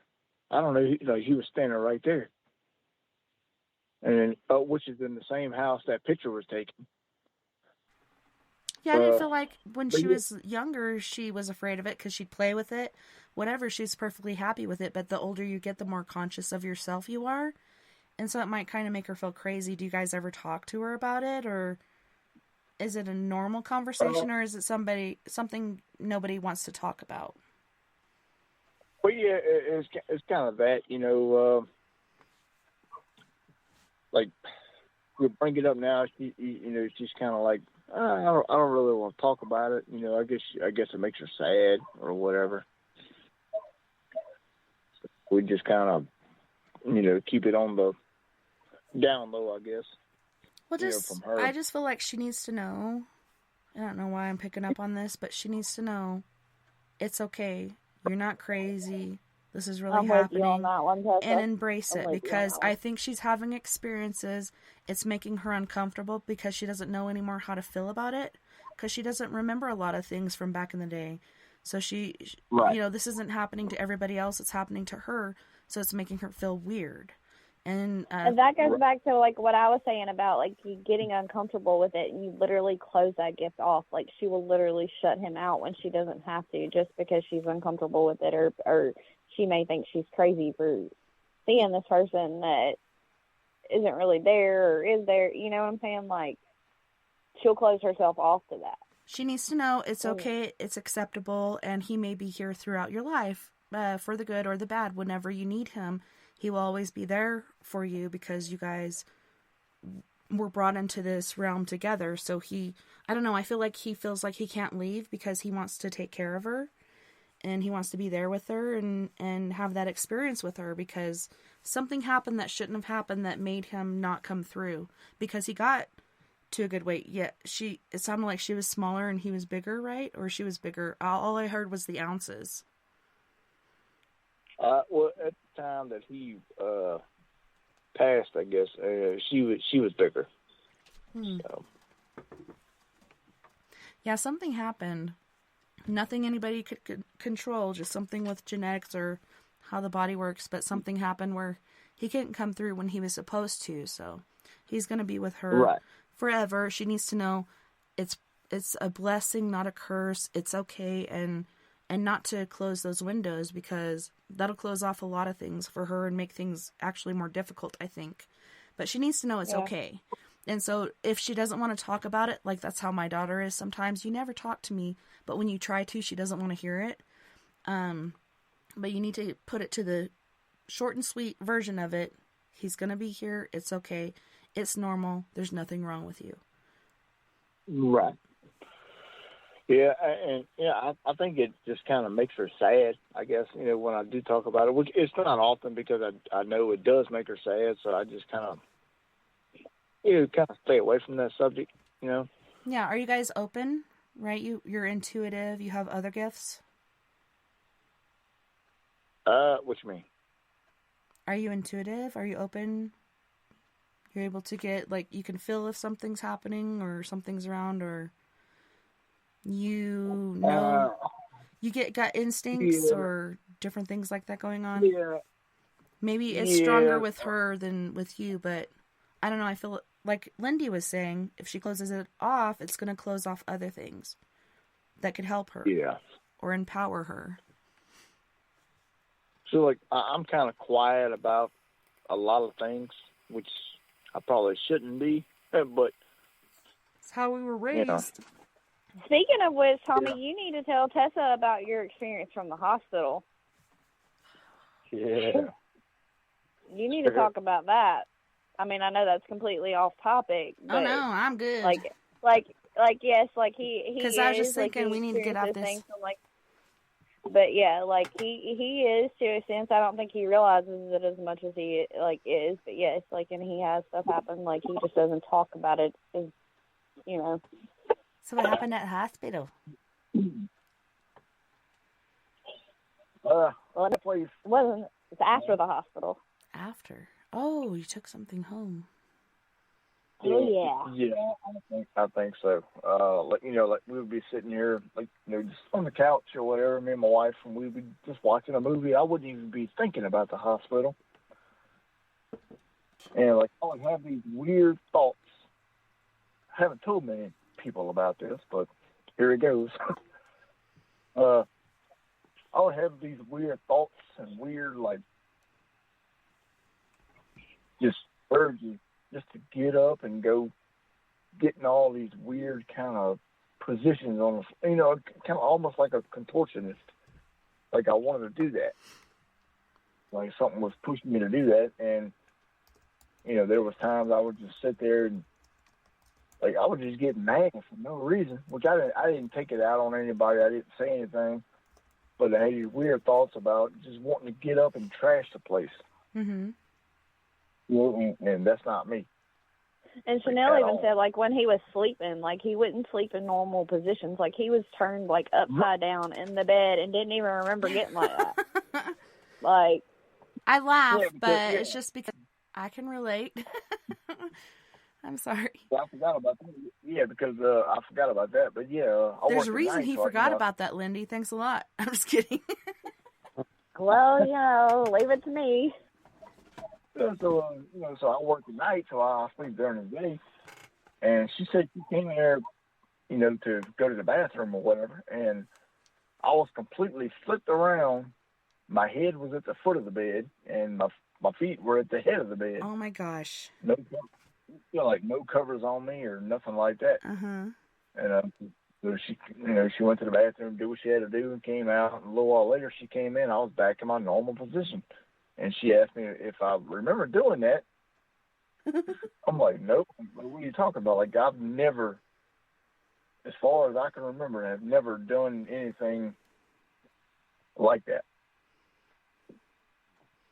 "I don't know. He was standing right there." And which is in the same house that picture was taken. Yeah, I didn't feel like when she was younger, she was afraid of it because she'd play with it. Whatever, she's perfectly happy with it. But the older you get, the more conscious of yourself you are. And so it might kind of make her feel crazy. Do you guys ever talk to her about it? Or is it a normal conversation? Or is it something nobody wants to talk about? Well, yeah, it's kind of that, like we bring it up now. She's kind of like, I don't really want to talk about it. I guess it makes her sad or whatever. So we just kind of, keep it on the down low, I guess. Well, from her. I just feel like she needs to know. I don't know why I'm picking up on this, but she needs to know it's okay. You're not crazy. This is really happening. On that one, Tessa. And embrace it, because I think she's having experiences. It's making her uncomfortable because she doesn't know anymore how to feel about it, because she doesn't remember a lot of things from back in the day. So this isn't happening to everybody else. It's happening to her. So it's making her feel weird. And that goes back to like what I was saying about like you getting uncomfortable with it, and you literally close that gift off. Like she will literally shut him out when she doesn't have to, just because she's uncomfortable with it, or she may think she's crazy for seeing this person that isn't really there or is there. You know what I'm saying? Like she'll close herself off to that. She needs to know it's okay, it's acceptable, and he may be here throughout your life, for the good or the bad. Whenever you need him, he will always be there for you, because you guys were brought into this realm together. So I don't know, I feel like he feels like he can't leave because he wants to take care of her, and he wants to be there with her and have that experience with her, because something happened that shouldn't have happened that made him not come through, because he got to a good weight. Yeah, it sounded like she was smaller and he was bigger, right? Or she was bigger. All I heard was the ounces. Well, at the time that he passed, I guess she was bigger. So. Yeah, something happened. Nothing anybody could control, just something with genetics or how the body works. But something happened where he couldn't come through when he was supposed to. So he's going to be with her forever. She needs to know it's a blessing, not a curse. It's okay, and not to close those windows, because that'll close off a lot of things for her and make things actually more difficult, I think. But she needs to know it's okay. And so if she doesn't want to talk about it, like that's how my daughter is sometimes. You never talk to me, but when you try to, she doesn't want to hear it. But you need to put it to the short and sweet version of it. He's going to be here. It's okay. It's normal. There's nothing wrong with you. Right. Yeah, and I think it just kind of makes her sad, I guess, when I do talk about it, which it's not often, because I know it does make her sad, so I just kind of, stay away from that subject, Yeah, are you guys open, right? You're intuitive, you have other gifts? What you mean? Are you intuitive? Are you open? You're able to get, like, you can feel if something's happening or something's around, or you know, you get gut instincts or different things like that going on. Yeah. Maybe it's stronger with her than with you, but I don't know. I feel like Lindy was saying, if she closes it off, it's going to close off other things that could help her or empower her. So, like, I'm kind of quiet about a lot of things, which I probably shouldn't be, but it's how we were raised. Speaking of which, Tommy, you need to tell Tessa about your experience from the hospital. Yeah. You need to talk about that. I mean, I know that's completely off topic. But oh no, I'm good. Like yes, like he. Because I was just thinking we need to get off this. But yeah, like he is to a sense. I don't think he realizes it as much as he like is. But yes, like, and he has stuff happen. Like he just doesn't talk about it. As, you know. So what happened at the hospital? Well, it wasn't. It's after the hospital. After. Oh, you took something home. Oh yeah. Yeah, I think so. Like we would be sitting here, like just on the couch or whatever, me and my wife, and we'd be just watching a movie. I wouldn't even be thinking about the hospital, and like I would have these weird thoughts. I haven't told many people about this, but here it goes. I would have these weird thoughts and weird just urges just to get up and go get in all these weird kind of positions on, kind of almost like a contortionist. Like I wanted to do that. Like something was pushing me to do that. And, there was times I would just sit there and like I would just get mad for no reason, which I didn't take it out on anybody. I didn't say anything. But I had these weird thoughts about just wanting to get up and trash the place. Mm-hmm. And that's not me. And Chanel even said, like, when he was sleeping, like, he wouldn't sleep in normal positions. Like, he was turned, like, upside down in the bed and didn't even remember getting like that. Like, I laugh, but it's just because I can relate. I'm sorry. Well, I forgot about that. Yeah, because I forgot about that. But, yeah. There's a reason he forgot about that, Lindy. Thanks a lot. I'm just kidding. Well, leave it to me. Yeah, so I work at night, so I sleep during the day. And she said she came in there, to go to the bathroom or whatever. And I was completely flipped around. My head was at the foot of the bed, and my feet were at the head of the bed. Oh, my gosh. No covers on me or nothing like that. Uh-huh. And so she went to the bathroom, did what she had to do, and came out. And a little while later, she came in. I was back in my normal position. And she asked me if I remember doing that. I'm like, nope. What are you talking about? Like, I've never, as far as I can remember, I've never done anything like that.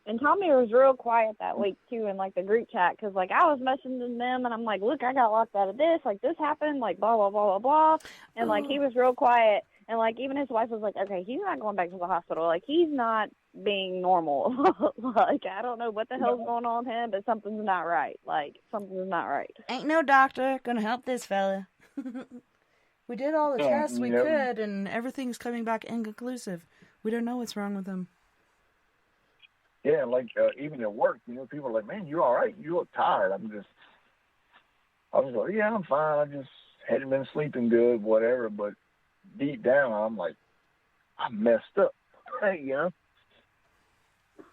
And Tommy was real quiet that week, too, in, like, the group chat. Because, like, I was messaging them, and I'm like, look, I got locked out of this. Like, this happened. Like, blah, blah, blah, blah, blah. And, like, he was real quiet. And, like, even his wife was like, okay, he's not going back to the hospital. Like, he's not being normal. Like, I don't know what the hell's going on with him, but something's not right. Like, something's not right. Ain't no doctor gonna help this fella. We did all the tests we could, and everything's coming back inconclusive. We don't know what's wrong with him. Yeah, like, even at work, people are like, man, you all right? You look tired. I was like, yeah, I'm fine. I just hadn't been sleeping good, whatever, but deep down, I'm like, I'm messed up,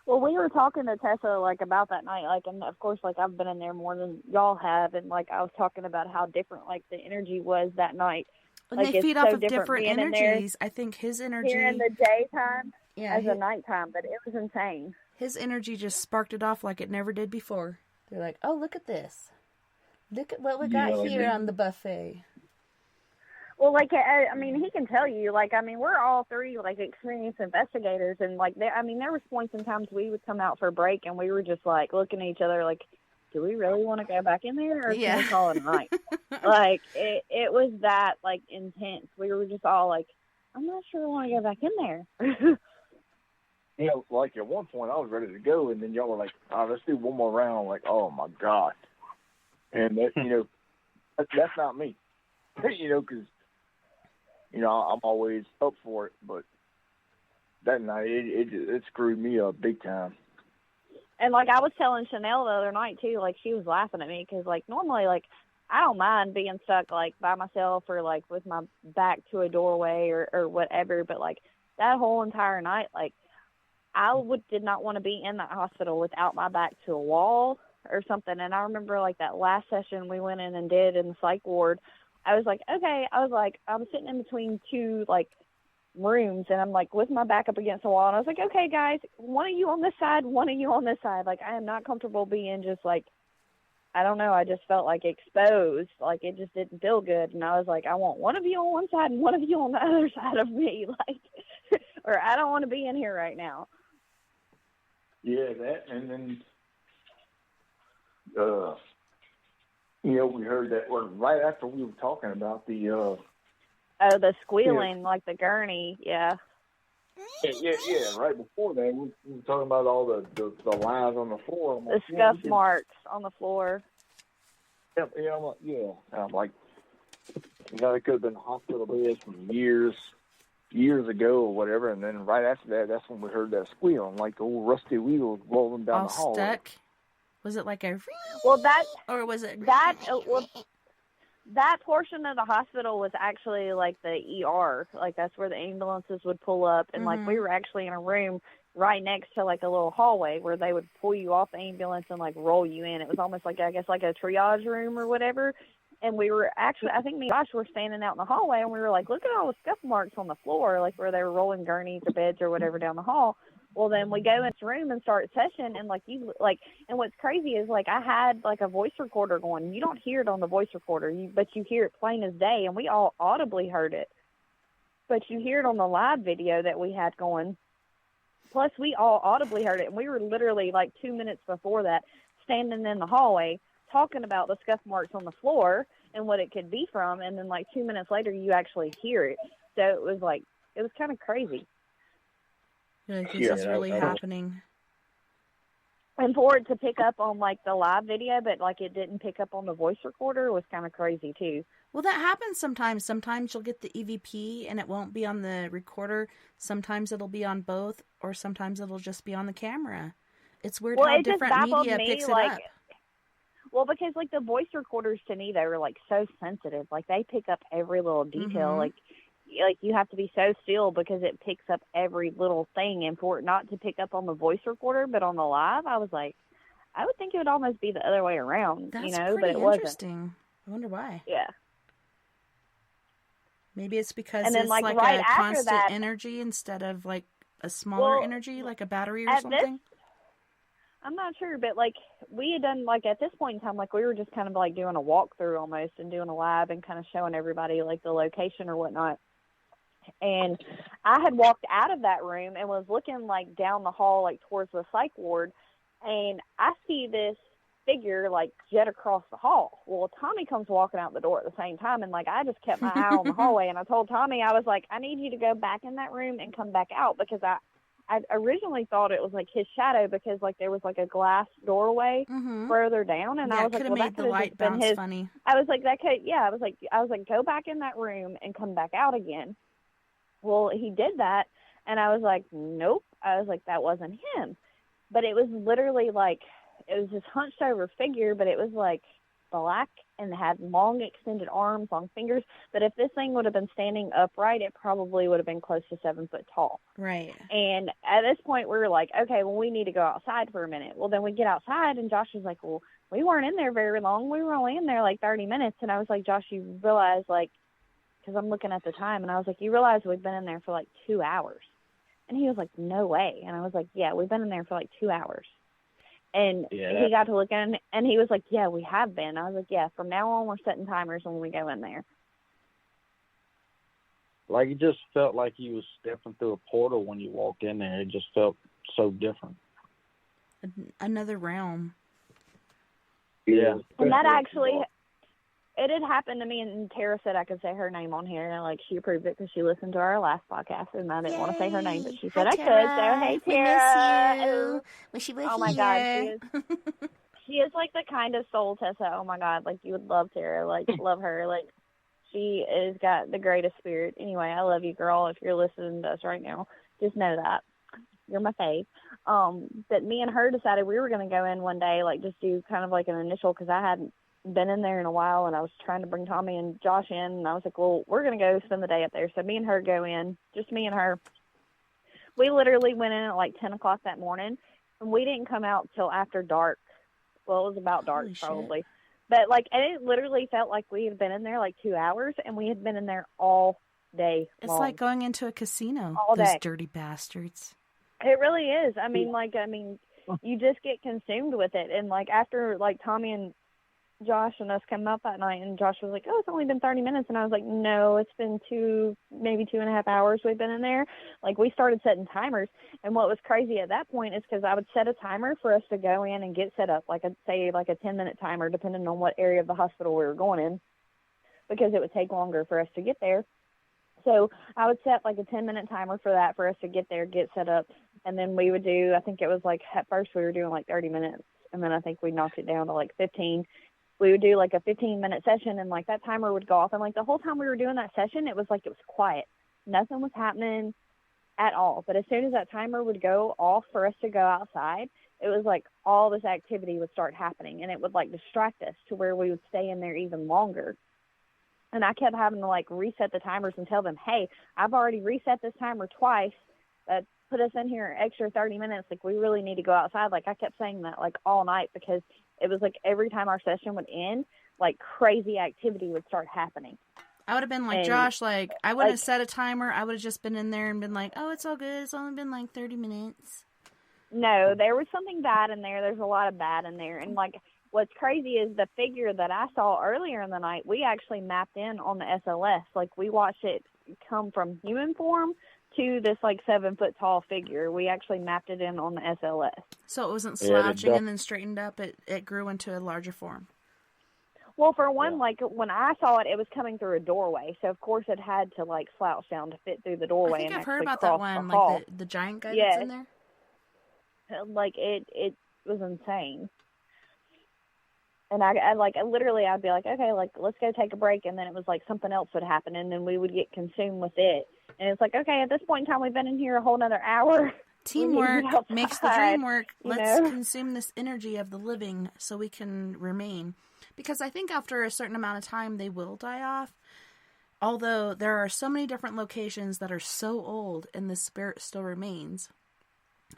Well, we were talking to Tessa, like, about that night, like, and of course, like, I've been in there more than y'all have, and, like, I was talking about how different, like, the energy was that night. And like, they feed off of different being energies. I think his energy... Here in the daytime as a nighttime, but it was insane. His energy just sparked it off like it never did before. They're like, oh, look at this. Look at what we got here on the buffet. Well, like, I mean, he can tell you, like, I mean, we're all three, like, experienced investigators, and, like, there was points and times we would come out for a break, and we were just, like, looking at each other, like, do we really want to go back in there, or can we call it a night? Like, it was that, like, intense. We were just all, like, I'm not sure I want to go back in there. Like, at one point, I was ready to go, and then y'all were like, let's do one more round. I'm like, oh, my God. And, that, that's not me, because... I'm always up for it, but that night, it screwed me up big time. And, like, I was telling Chanel the other night, too, like, she was laughing at me, because, like, normally, like, I don't mind being stuck, like, by myself or, like, with my back to a doorway or whatever, but, like, that whole entire night, like, I did not want to be in that hospital without my back to a wall or something. And I remember, like, that last session we went in and did in the psych ward, I was like, okay, I'm sitting in between two, like, rooms, and I'm, like, with my back up against the wall, and I was like, okay, guys, one of you on this side, one of you on this side. Like, I am not comfortable being just, like, I don't know, I just felt, like, exposed. Like, it just didn't feel good, and I was like, I want one of you on one side and one of you on the other side of me, like, or I don't want to be in here right now. Yeah, that, and then, we heard that right after we were talking about the, the squealing, like the gurney, yeah. Yeah, right before that, we were talking about all the lines on the floor. The scuff marks on the floor. Yeah, I'm like, it could have been hospital beds from years ago or whatever, and then right after that, that's when we heard that squeal, like the old rusty wheels rolling down the hallway. Stuck? Was it like a... Well, that... Or was it... That portion of the hospital was actually like the ER. Like, that's where the ambulances would pull up. And, like, we were actually in a room right next to, like, a little hallway where they would pull you off the ambulance and, like, roll you in. It was almost like, I guess, like a triage room or whatever. And we were actually, I think me and Josh were standing out in the hallway, and we were like, look at all the scuff marks on the floor, like where they were rolling gurneys or beds or whatever down the hall. Well, then we go in this room and start session, and and what's crazy is, like, I had, like, a voice recorder going. You don't hear it on the voice recorder, but you hear it plain as day, and we all audibly heard it. But you hear it on the live video that we had going. Plus, we all audibly heard it, and we were literally, like, 2 minutes before that, standing in the hallway, talking about the scuff marks on the floor and what it could be from, and then, like, 2 minutes later, you actually hear it. So it was kind of crazy. Like, this is really happening. And for it to pick up on, like, the live video, but, like, it didn't pick up on the voice recorder was kind of crazy, too. Well, that happens sometimes. Sometimes you'll get the EVP and it won't be on the recorder. Sometimes it'll be on both, or sometimes it'll just be on the camera. It's weird how different media picks it up. Well, because, like, the voice recorders, to me, they were, like, so sensitive. Like, they pick up every little detail. Like, you have to be so still because it picks up every little thing. And for it not to pick up on the voice recorder, but on the live, I was like, I would think it would almost be the other way around, but it wasn't. Interesting. I wonder why. Yeah. Maybe it's because then, it's like a constant energy instead of, like, a smaller energy, like a battery or something. I'm not sure, but, like, we had done, like, at this point in time, like, we were just kind of, like, doing a walkthrough almost and doing a live and kind of showing everybody, like, the location or whatnot. And I had walked out of that room and was looking, like, down the hall, like, towards the psych ward, and I see this figure, like, jet across the hall. Well, Tommy comes walking out the door at the same time, and, like, I just kept my eye on the hallway, and I told Tommy, I was like, I need you to go back in that room and come back out, because I originally thought it was, like, his shadow, because, like, there was, like, a glass doorway further down, and I was like, well, that could have been his. Funny. I was like, that could, I was like, go back in that room and come back out again. Well, he did that, and I was like, nope. I was like, that wasn't him. But it was literally, like, it was this hunched over figure, but it was, like, black and had long extended arms, long fingers. But if this thing would have been standing upright, it probably would have been close to 7 foot tall. Right. And at this point, we were like, okay, well, we need to go outside for a minute. Well, then we get outside, and Josh was like, well, we weren't in there very long. We were only in there like 30 minutes. And I was like, Josh, you realize, like, because I'm looking at the time, and I was like, you realize we've been in there for like 2 hours? And he was like, no way. And I was like, yeah, we've been in there for like 2 hours. And he got to look in, and he was like, yeah, we have been. I was like, yeah, from now on, we're setting timers when we go in there. Like, it just felt like you was stepping through a portal when you walked in there. It just felt so different. Another realm. Yeah. And that actually, it had happened to me, and Tara said I could say her name on here, and, like, she approved it because she listened to our last podcast, and I didn't want to say her name, but she said I could. So, hey, Tara. We miss you. Wish you were oh, my here. God. She is, like, the kindest soul, Tessa. Oh, my God. Like, you would love Tara. Like, love her. Like, she has got the greatest spirit. Anyway, I love you, girl. If you're listening to us right now, just know that. You're my fave. But me and her decided we were going to go in one day, like, just do kind of like an initial, because I hadn't been in there in a while, and I was trying to bring Tommy and Josh in, and I was like, well, we're going to go spend the day up there. So me and her go in, just me and her. We literally went in at like 10 o'clock that morning, and we didn't come out till after dark. Well, it was about dark, probably. But, like, and it literally felt like we had been in there like 2 hours, and we had been in there all day long. It's like going into a casino. All those day. Dirty bastards. It really is. I mean, you just get consumed with it. And, like, after, like, Tommy and Josh and us came out that night, and Josh was like, "Oh, it's only been 30 minutes," and I was like, "No, it's been maybe 2.5 hours we've been in there." Like, we started setting timers, and what was crazy at that point is because I would set a timer for us to go in and get set up, like I'd say like a 10-minute timer, depending on what area of the hospital we were going in, because it would take longer for us to get there. So I would set like a 10-minute timer for that for us to get there, get set up, and then we would do, I think it was like, at first we were doing like 30 minutes, and then I think we knocked it down to like 15. We would do like a 15-minute session, and like that timer would go off, and like the whole time we were doing that session, it was like it was quiet. Nothing was happening at all. But as soon as that timer would go off for us to go outside, it was like all this activity would start happening, and it would like distract us to where we would stay in there even longer. And I kept having to like reset the timers and tell them, "Hey, I've already reset this timer twice. That put us in here an extra 30 minutes. Like, we really need to go outside." Like, I kept saying that like all night, because it was like every time our session would end, like crazy activity would start happening. I would have been like, Josh, like, I wouldn't have set a timer. I would have just been in there and been like, "Oh, it's all good. It's only been like 30 minutes. No, there was something bad in there. There's a lot of bad in there. And like, what's crazy is the figure that I saw earlier in the night, we actually mapped in on the SLS. Like, we watched it come from human form to this like 7-foot tall figure. We actually mapped it in on the SLS. So it wasn't slouching and then straightened up. It grew into a larger form. Well, for one, like, when I saw it, it was coming through a doorway. So, of course, it had to, like, slouch down to fit through the doorway. I think and I've heard about cross that one, the hall. like the giant guy that's in there. Like, it was insane. And I literally, I'd be like, okay, like, let's go take a break. And then it was like something else would happen, and then we would get consumed with it. And it's like, okay, at this point in time, we've been in here a whole nother hour. Teamwork makes the dream work. Let's consume this energy of the living so we can remain. Because I think after a certain amount of time, they will die off. Although there are so many different locations that are so old and the spirit still remains.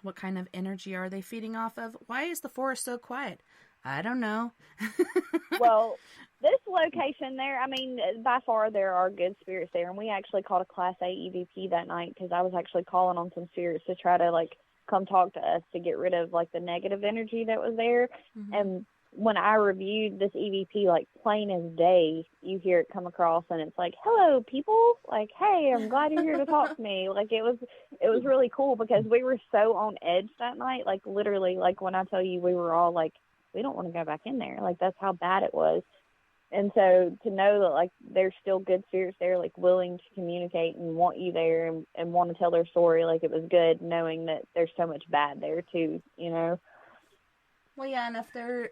What kind of energy are they feeding off of? Why is the forest so quiet? I don't know. Well, this location there, I mean, by far there are good spirits there. And we actually called a Class A EVP that night, because I was actually calling on some spirits to try to, like, come talk to us to get rid of, like, the negative energy that was there. Mm-hmm. And when I reviewed this EVP, like, plain as day, you hear it come across, and it's like, "Hello, people. Like, hey, I'm glad you're here to talk to me." Like, it was really cool, because we were so on edge that night. Like, literally, like, when I tell you, we were all like, we don't want to go back in there. Like, that's how bad it was. And so to know that, like, there's still good spirits there, like, willing to communicate and want you there and want to tell their story, like, it was good knowing that there's so much bad there too, you know? Well, yeah, and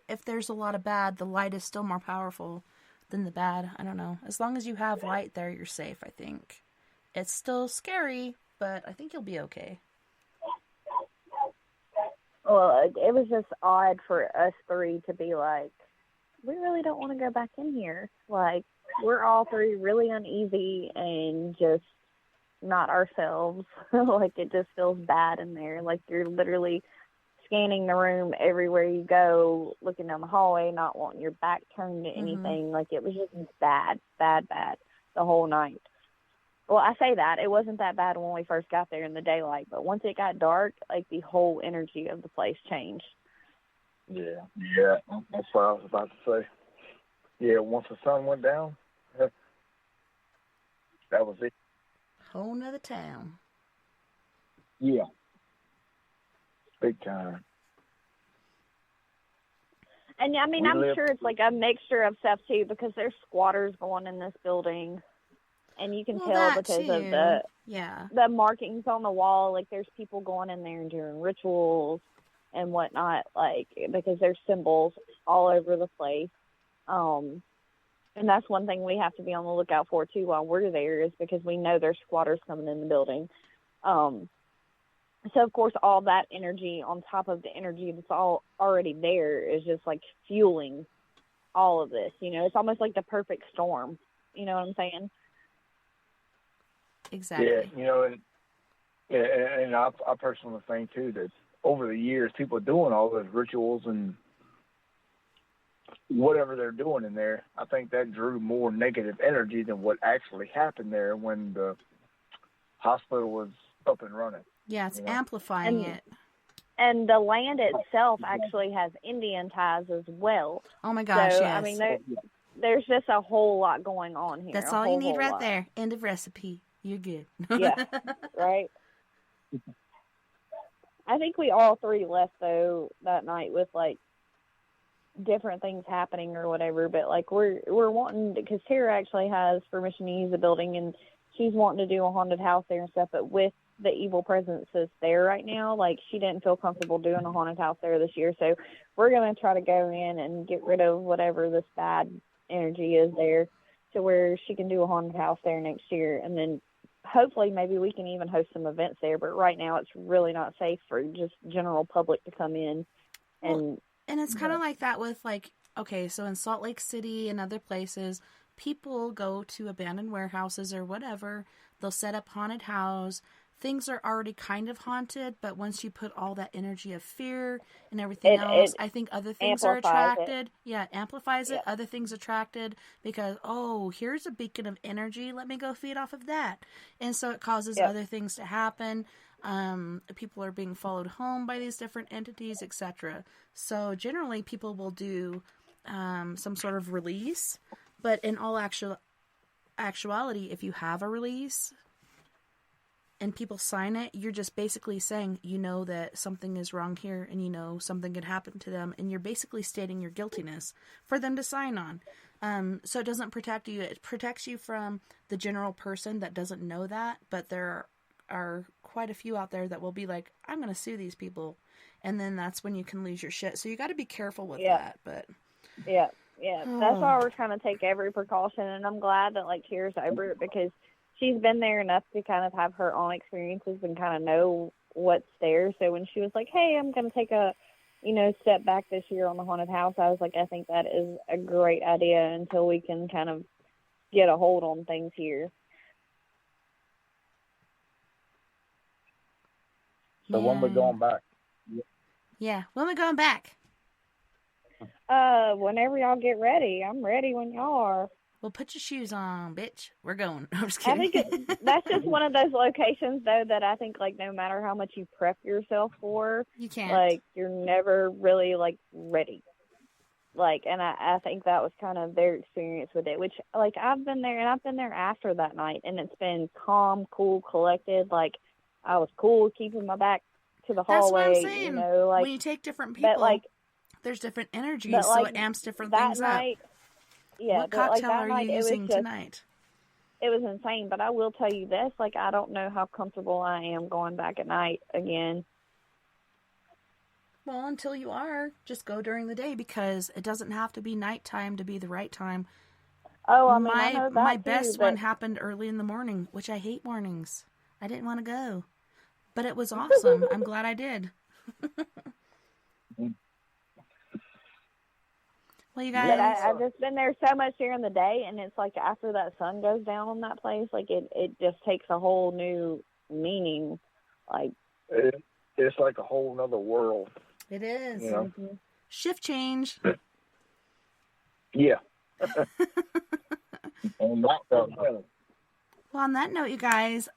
if there's a lot of bad, the light is still more powerful than the bad. I don't know. As long as you have light there, you're safe, I think. It's still scary, but I think you'll be okay. Well, it was just odd for us three to be like, we really don't want to go back in here. Like, we're all three really uneasy and just not ourselves. Like, it just feels bad in there. Like, you're literally scanning the room everywhere you go, looking down the hallway, not wanting your back turned to anything. Mm-hmm. Like, it was just bad the whole night. Well, I say that. It wasn't that bad when we first got there in the daylight, but once it got dark, like, the whole energy of the place changed. Yeah, that's what I was about to say. Yeah, once the sun went down, that was it. Whole nother town. Yeah. Big time. And, I mean, I'm sure it's like a mixture of stuff, too, because there's squatters going in this building. And you can tell because of the markings on the wall. Like, there's people going in there and doing rituals and whatnot, like, because there's symbols all over the place. And that's one thing we have to be on the lookout for, too, while we're there, is because we know there's squatters coming in the building. So, of course, all that energy on top of the energy that's all already there is just, like, fueling all of this. You know, it's almost like the perfect storm. You know what I'm saying? Exactly. Yeah, you know, and I personally think, too, that over the years, people doing all those rituals and whatever they're doing in there, I think that drew more negative energy than what actually happened there when the hospital was up and running. Yeah, it's amplifying it. And the land itself actually has Indian ties as well. Oh my gosh, so, yes. I mean, there's just a whole lot going on here. That's all you need right there. End of recipe. You're good. Yeah, right? I think we all three left, though, that night with, like, different things happening or whatever. But, like, we're wanting, because Tara actually has permission to use the building, and she's wanting to do a haunted house there and stuff, but with the evil presence that's there right now, like, she didn't feel comfortable doing a haunted house there this year. So we're going to try to go in and get rid of whatever this bad energy is there to where she can do a haunted house there next year. And then hopefully maybe we can even host some events there. But right now it's really not safe for just general public to come in. And it's kind of like that with, like, okay, so in Salt Lake City and other places, people go to abandoned warehouses or whatever. They'll set up haunted house. Things are already kind of haunted, but once you put all that energy of fear and everything else, I think other things are attracted. Yeah, it amplifies it. Other things attracted because, oh, here's a beacon of energy. Let me go feed off of that. And so it causes other things to happen. People are being followed home by these different entities, etc. So generally people will do some sort of release, but in all actuality, if you have a release and people sign it, you're just basically saying, you know, that something is wrong here and you know something could happen to them, and you're basically stating your guiltiness for them to sign on. So it doesn't protect you. It protects you from the general person that doesn't know that, but there are quite a few out there that will be like, I'm going to sue these people, and then that's when you can lose your shit. So you got to be careful with that. But that's why we're trying to take every precaution, and I'm glad that, like, Tara's over it, because she's been there enough to kind of have her own experiences and kind of know what's there. So when she was like, hey, I'm going to take a, step back this year on the haunted house, I was like, I think that is a great idea until we can kind of get a hold on things here. So when we're going back? Yeah, when we're going back? Whenever y'all get ready. I'm ready when y'all are. Well, put your shoes on, bitch. We're going. I'm just kidding. I think that's just one of those locations, though, that I think, like, no matter how much you prep yourself for, you can't. Like, you're never really, like, ready. Like, and I think that was kind of their experience with it, which, like, I've been there, and I've been there after that night, and it's been calm, cool, collected. Like, I was cool keeping my back to the hallway. That's what I'm saying. Like, when you take different people, but, like, there's different energies, but, like, so it amps different that things night, up. Yeah, what but, cocktail like, that are you using tonight? It was insane, but I will tell you this, like, I don't know how comfortable I am going back at night again. Well, until you are, just go during the day, because it doesn't have to be nighttime to be the right time. Oh, I mean, I know that my too, best but one happened early in the morning, which I hate mornings. I didn't want to go, but it was awesome. I'm glad I did. Well, you guys, but I've just been there so much during the day, and it's like after that sun goes down on that place, like it just takes a whole new meaning. Like it's like a whole nother world. It is. You know? Mm-hmm. Shift change. Yeah. Well, on that note, you guys,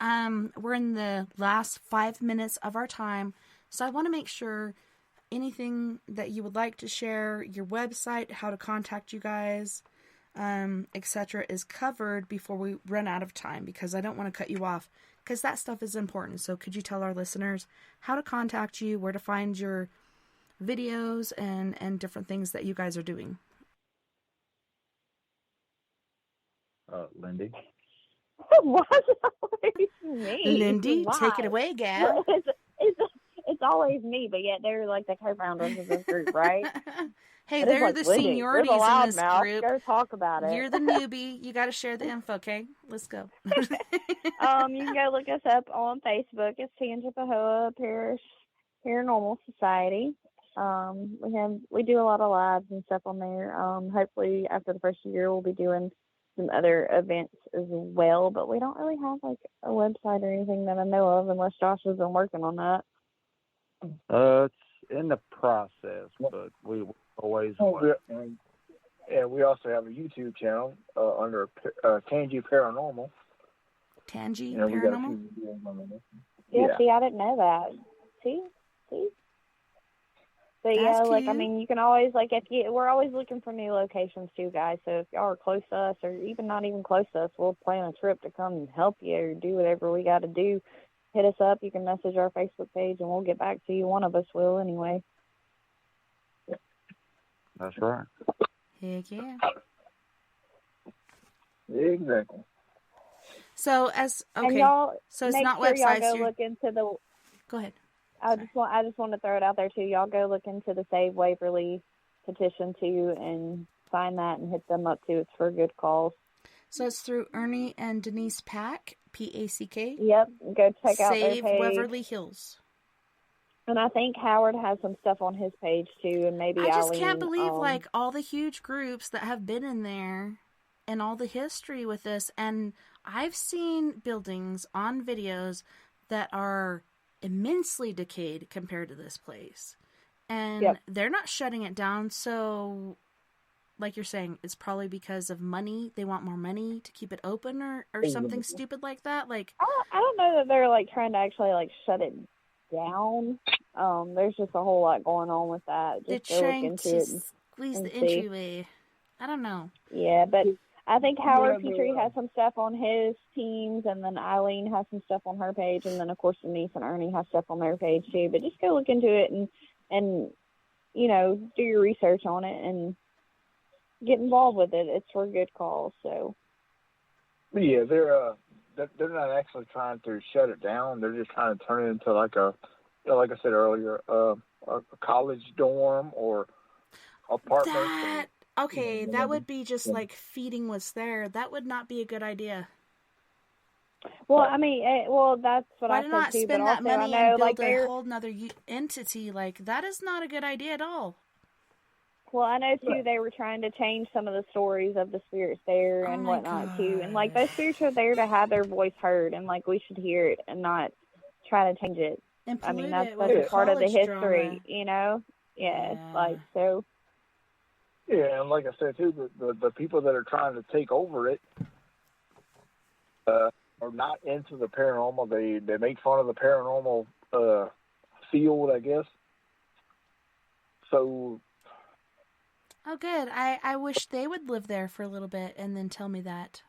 we're in the last 5 minutes of our time, so I want to make sure anything that you would like to share, your website, how to contact you guys, etc., is covered before we run out of time, because I don't want to cut you off, because that stuff is important. So could you tell our listeners how to contact you, where to find your videos, and different things that you guys are doing? Lindy. Why is it always me? Lindy, Why? take it away, gal. It's always me, but yet they're like the co-founders of this group, right? Hey, It's they're like, the Lindy, seniorities you're the in this loudmouth. group. Go talk about it. You're the newbie. You got to share the info, okay? Let's go. You can go look us up on Facebook. It's Tangipahoa Parish Paranormal Society. We do a lot of lives and stuff on there. Hopefully after the first year we'll be doing some other events as well, but we don't really have like a website or anything that I know of, unless Josh has been working on that. It's in the process, but we always work. And we also have a YouTube channel under Tangi Paranormal. Tangi Paranormal? Paranormal? Yeah, see, I didn't know that. See? But yeah, That's like, I cute. mean, you can always, like, we're always looking for new locations too, guys. So if y'all are close to us, or even not even close to us, we'll plan a trip to come and help you or do whatever we got to do. Hit us up. You can message our Facebook page, and we'll get back to you. One of us will, anyway. That's right. Heck yeah. Exactly. So And y'all, so it's make not sure websites. y'all go look into the. Go ahead. I just want to throw it out there too. Y'all go look into the Save Waverly petition too, and sign that and hit them up too. It's for good cause. So it's through Ernie and Denise Pack, PACK. Yep, go check out their Save page. Waverly Hills. And I think Howard has some stuff on his page too, and maybe I just Eileen, can't believe like all the huge groups that have been in there and all the history with this. And I've seen buildings on videos that are immensely decayed compared to this place. And they're not shutting it down. So, like you're saying, it's probably because of money. They want more money to keep it open or something stupid like that. Like, I don't know that they're like trying to actually like shut it down. There's just a whole lot going on with that. Just they're go look trying into to it squeeze the see. entryway. I don't know. Yeah, but I think Howard Petrie has some stuff on his teams, and then Eileen has some stuff on her page, and then of course Denise and Ernie have stuff on their page too. But just go look into it and you know, do your research on it and get involved with it. It's for a good cause. So Yeah, they're not actually trying to shut it down. They're just trying to turn it into like a, you know, like I said earlier, a college dorm or apartment. That would be just like feeding what's there. That would not be a good idea. well, I mean, that's what Why I do said not too. spend But that also, I money know and like build a they're whole nother entity? Like, that is not a good idea at all. well, I know too. They were trying to change some of the stories of the spirits there and my whatnot too. And like God. those spirits are there to have their voice heard, and like we should hear it and not try to change it. And I mean, pollute that's it with a part of the college history, drama. you know. Yeah, it's Yeah. like so. Yeah, and like I said too, the people that are trying to take over it are not into the paranormal. They make fun of the paranormal field, I guess. So. Oh, good. I wish they would live there for a little bit and then tell me that.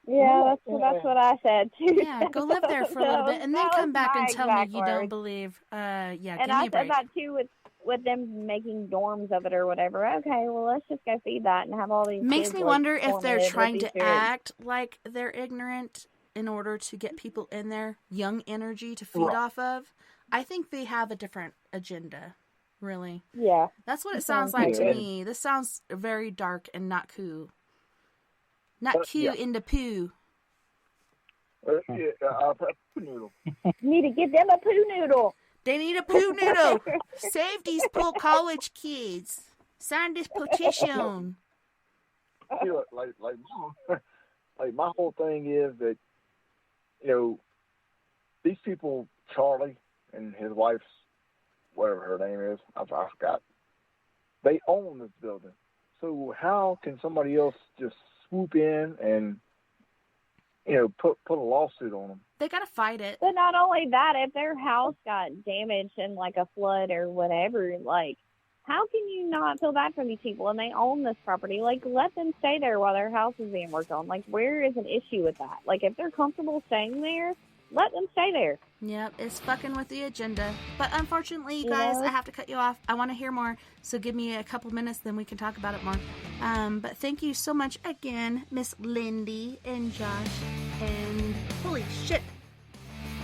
Yeah, that's what I said too. Yeah, go live there for a little bit and then come back and tell me you don't words. believe. Yeah, And give me I a break. said that too with them making dorms of it or whatever. Okay, well let's just go feed that and have all these. Makes kids, me like, wonder if they're formative trying with to these spirits. act like they're ignorant in order to get people in there, young energy to feed off of. I think they have a different agenda, really. Yeah. That's what it sounds like to me. This sounds very dark and not cool. Not cute in the poo. Poo noodle. Need to get them a poo noodle. They need a poo noodle. Save these poor college kids. Sign this petition. You know, like my whole thing is that, you know, these people, Charlie and his wife's, whatever her name is, I forgot, they own this building. So how can somebody else just swoop in and, you know, put a lawsuit on them? They gotta fight it. But not only that, if their house got damaged in like a flood or whatever, like, how can you not feel bad for these people? And they own this property. Like, let them stay there while their house is being worked on. Like, where is an issue with that? Like, if they're comfortable staying there, let them stay there. Yep, it's fucking with the agenda. But unfortunately, you guys, I have to cut you off. I want to hear more, so give me a couple minutes, then we can talk about it more. But thank you so much again, Miss Lindy and Josh, and holy shit,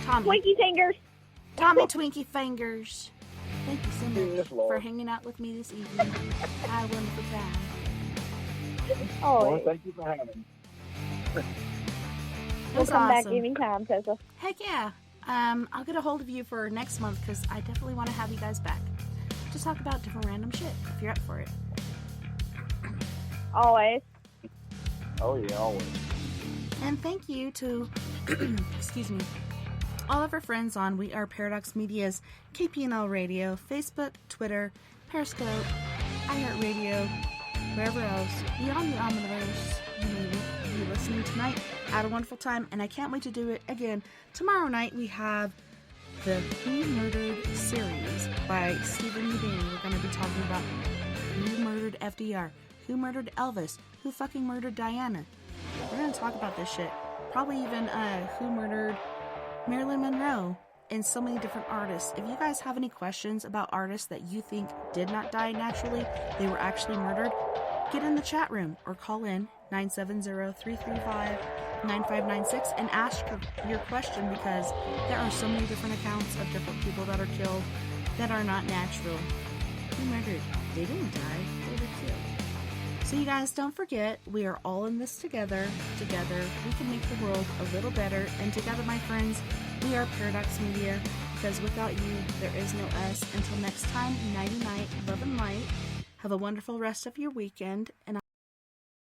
Tommy. Twinkie fingers. Tommy Twinkie Fingers. Thank you so much Yes, Lord. for hanging out with me this evening. I had a wonderful time. Oh, Well, thank you for having me. It we'll was come back awesome. anytime, Tessa. Heck yeah. I'll get a hold of you for next month because I definitely want to have you guys back. Just talk about different random shit if you're up for it. Always. Oh, yeah, always. And thank you to, excuse me, all of our friends on We Are Paradox Media's KPNL Radio, Facebook, Twitter, Periscope, iHeartRadio, wherever else, beyond the Omniverse. You may be listening tonight. I had a wonderful time, and I can't wait to do it again. Tomorrow night we have the Who Murdered series by Stephen Udine. We're going to be talking about who murdered FDR, who murdered Elvis, who fucking murdered Diana. We're going to talk about this shit. Probably even who murdered Marilyn Monroe and so many different artists. If you guys have any questions about artists that you think did not die naturally, they were actually murdered, get in the chat room or call in 970-335-9596 and ask your question, because there are so many different accounts of different people that are killed that are not natural. Who murdered? They didn't die, they were killed. So you guys, don't forget, we are all in this together. Together, we can make the world a little better. And together, my friends, we are Paradox Media, because without you, there is no us. Until next time, nighty night, love and light. Have a wonderful rest of your weekend, and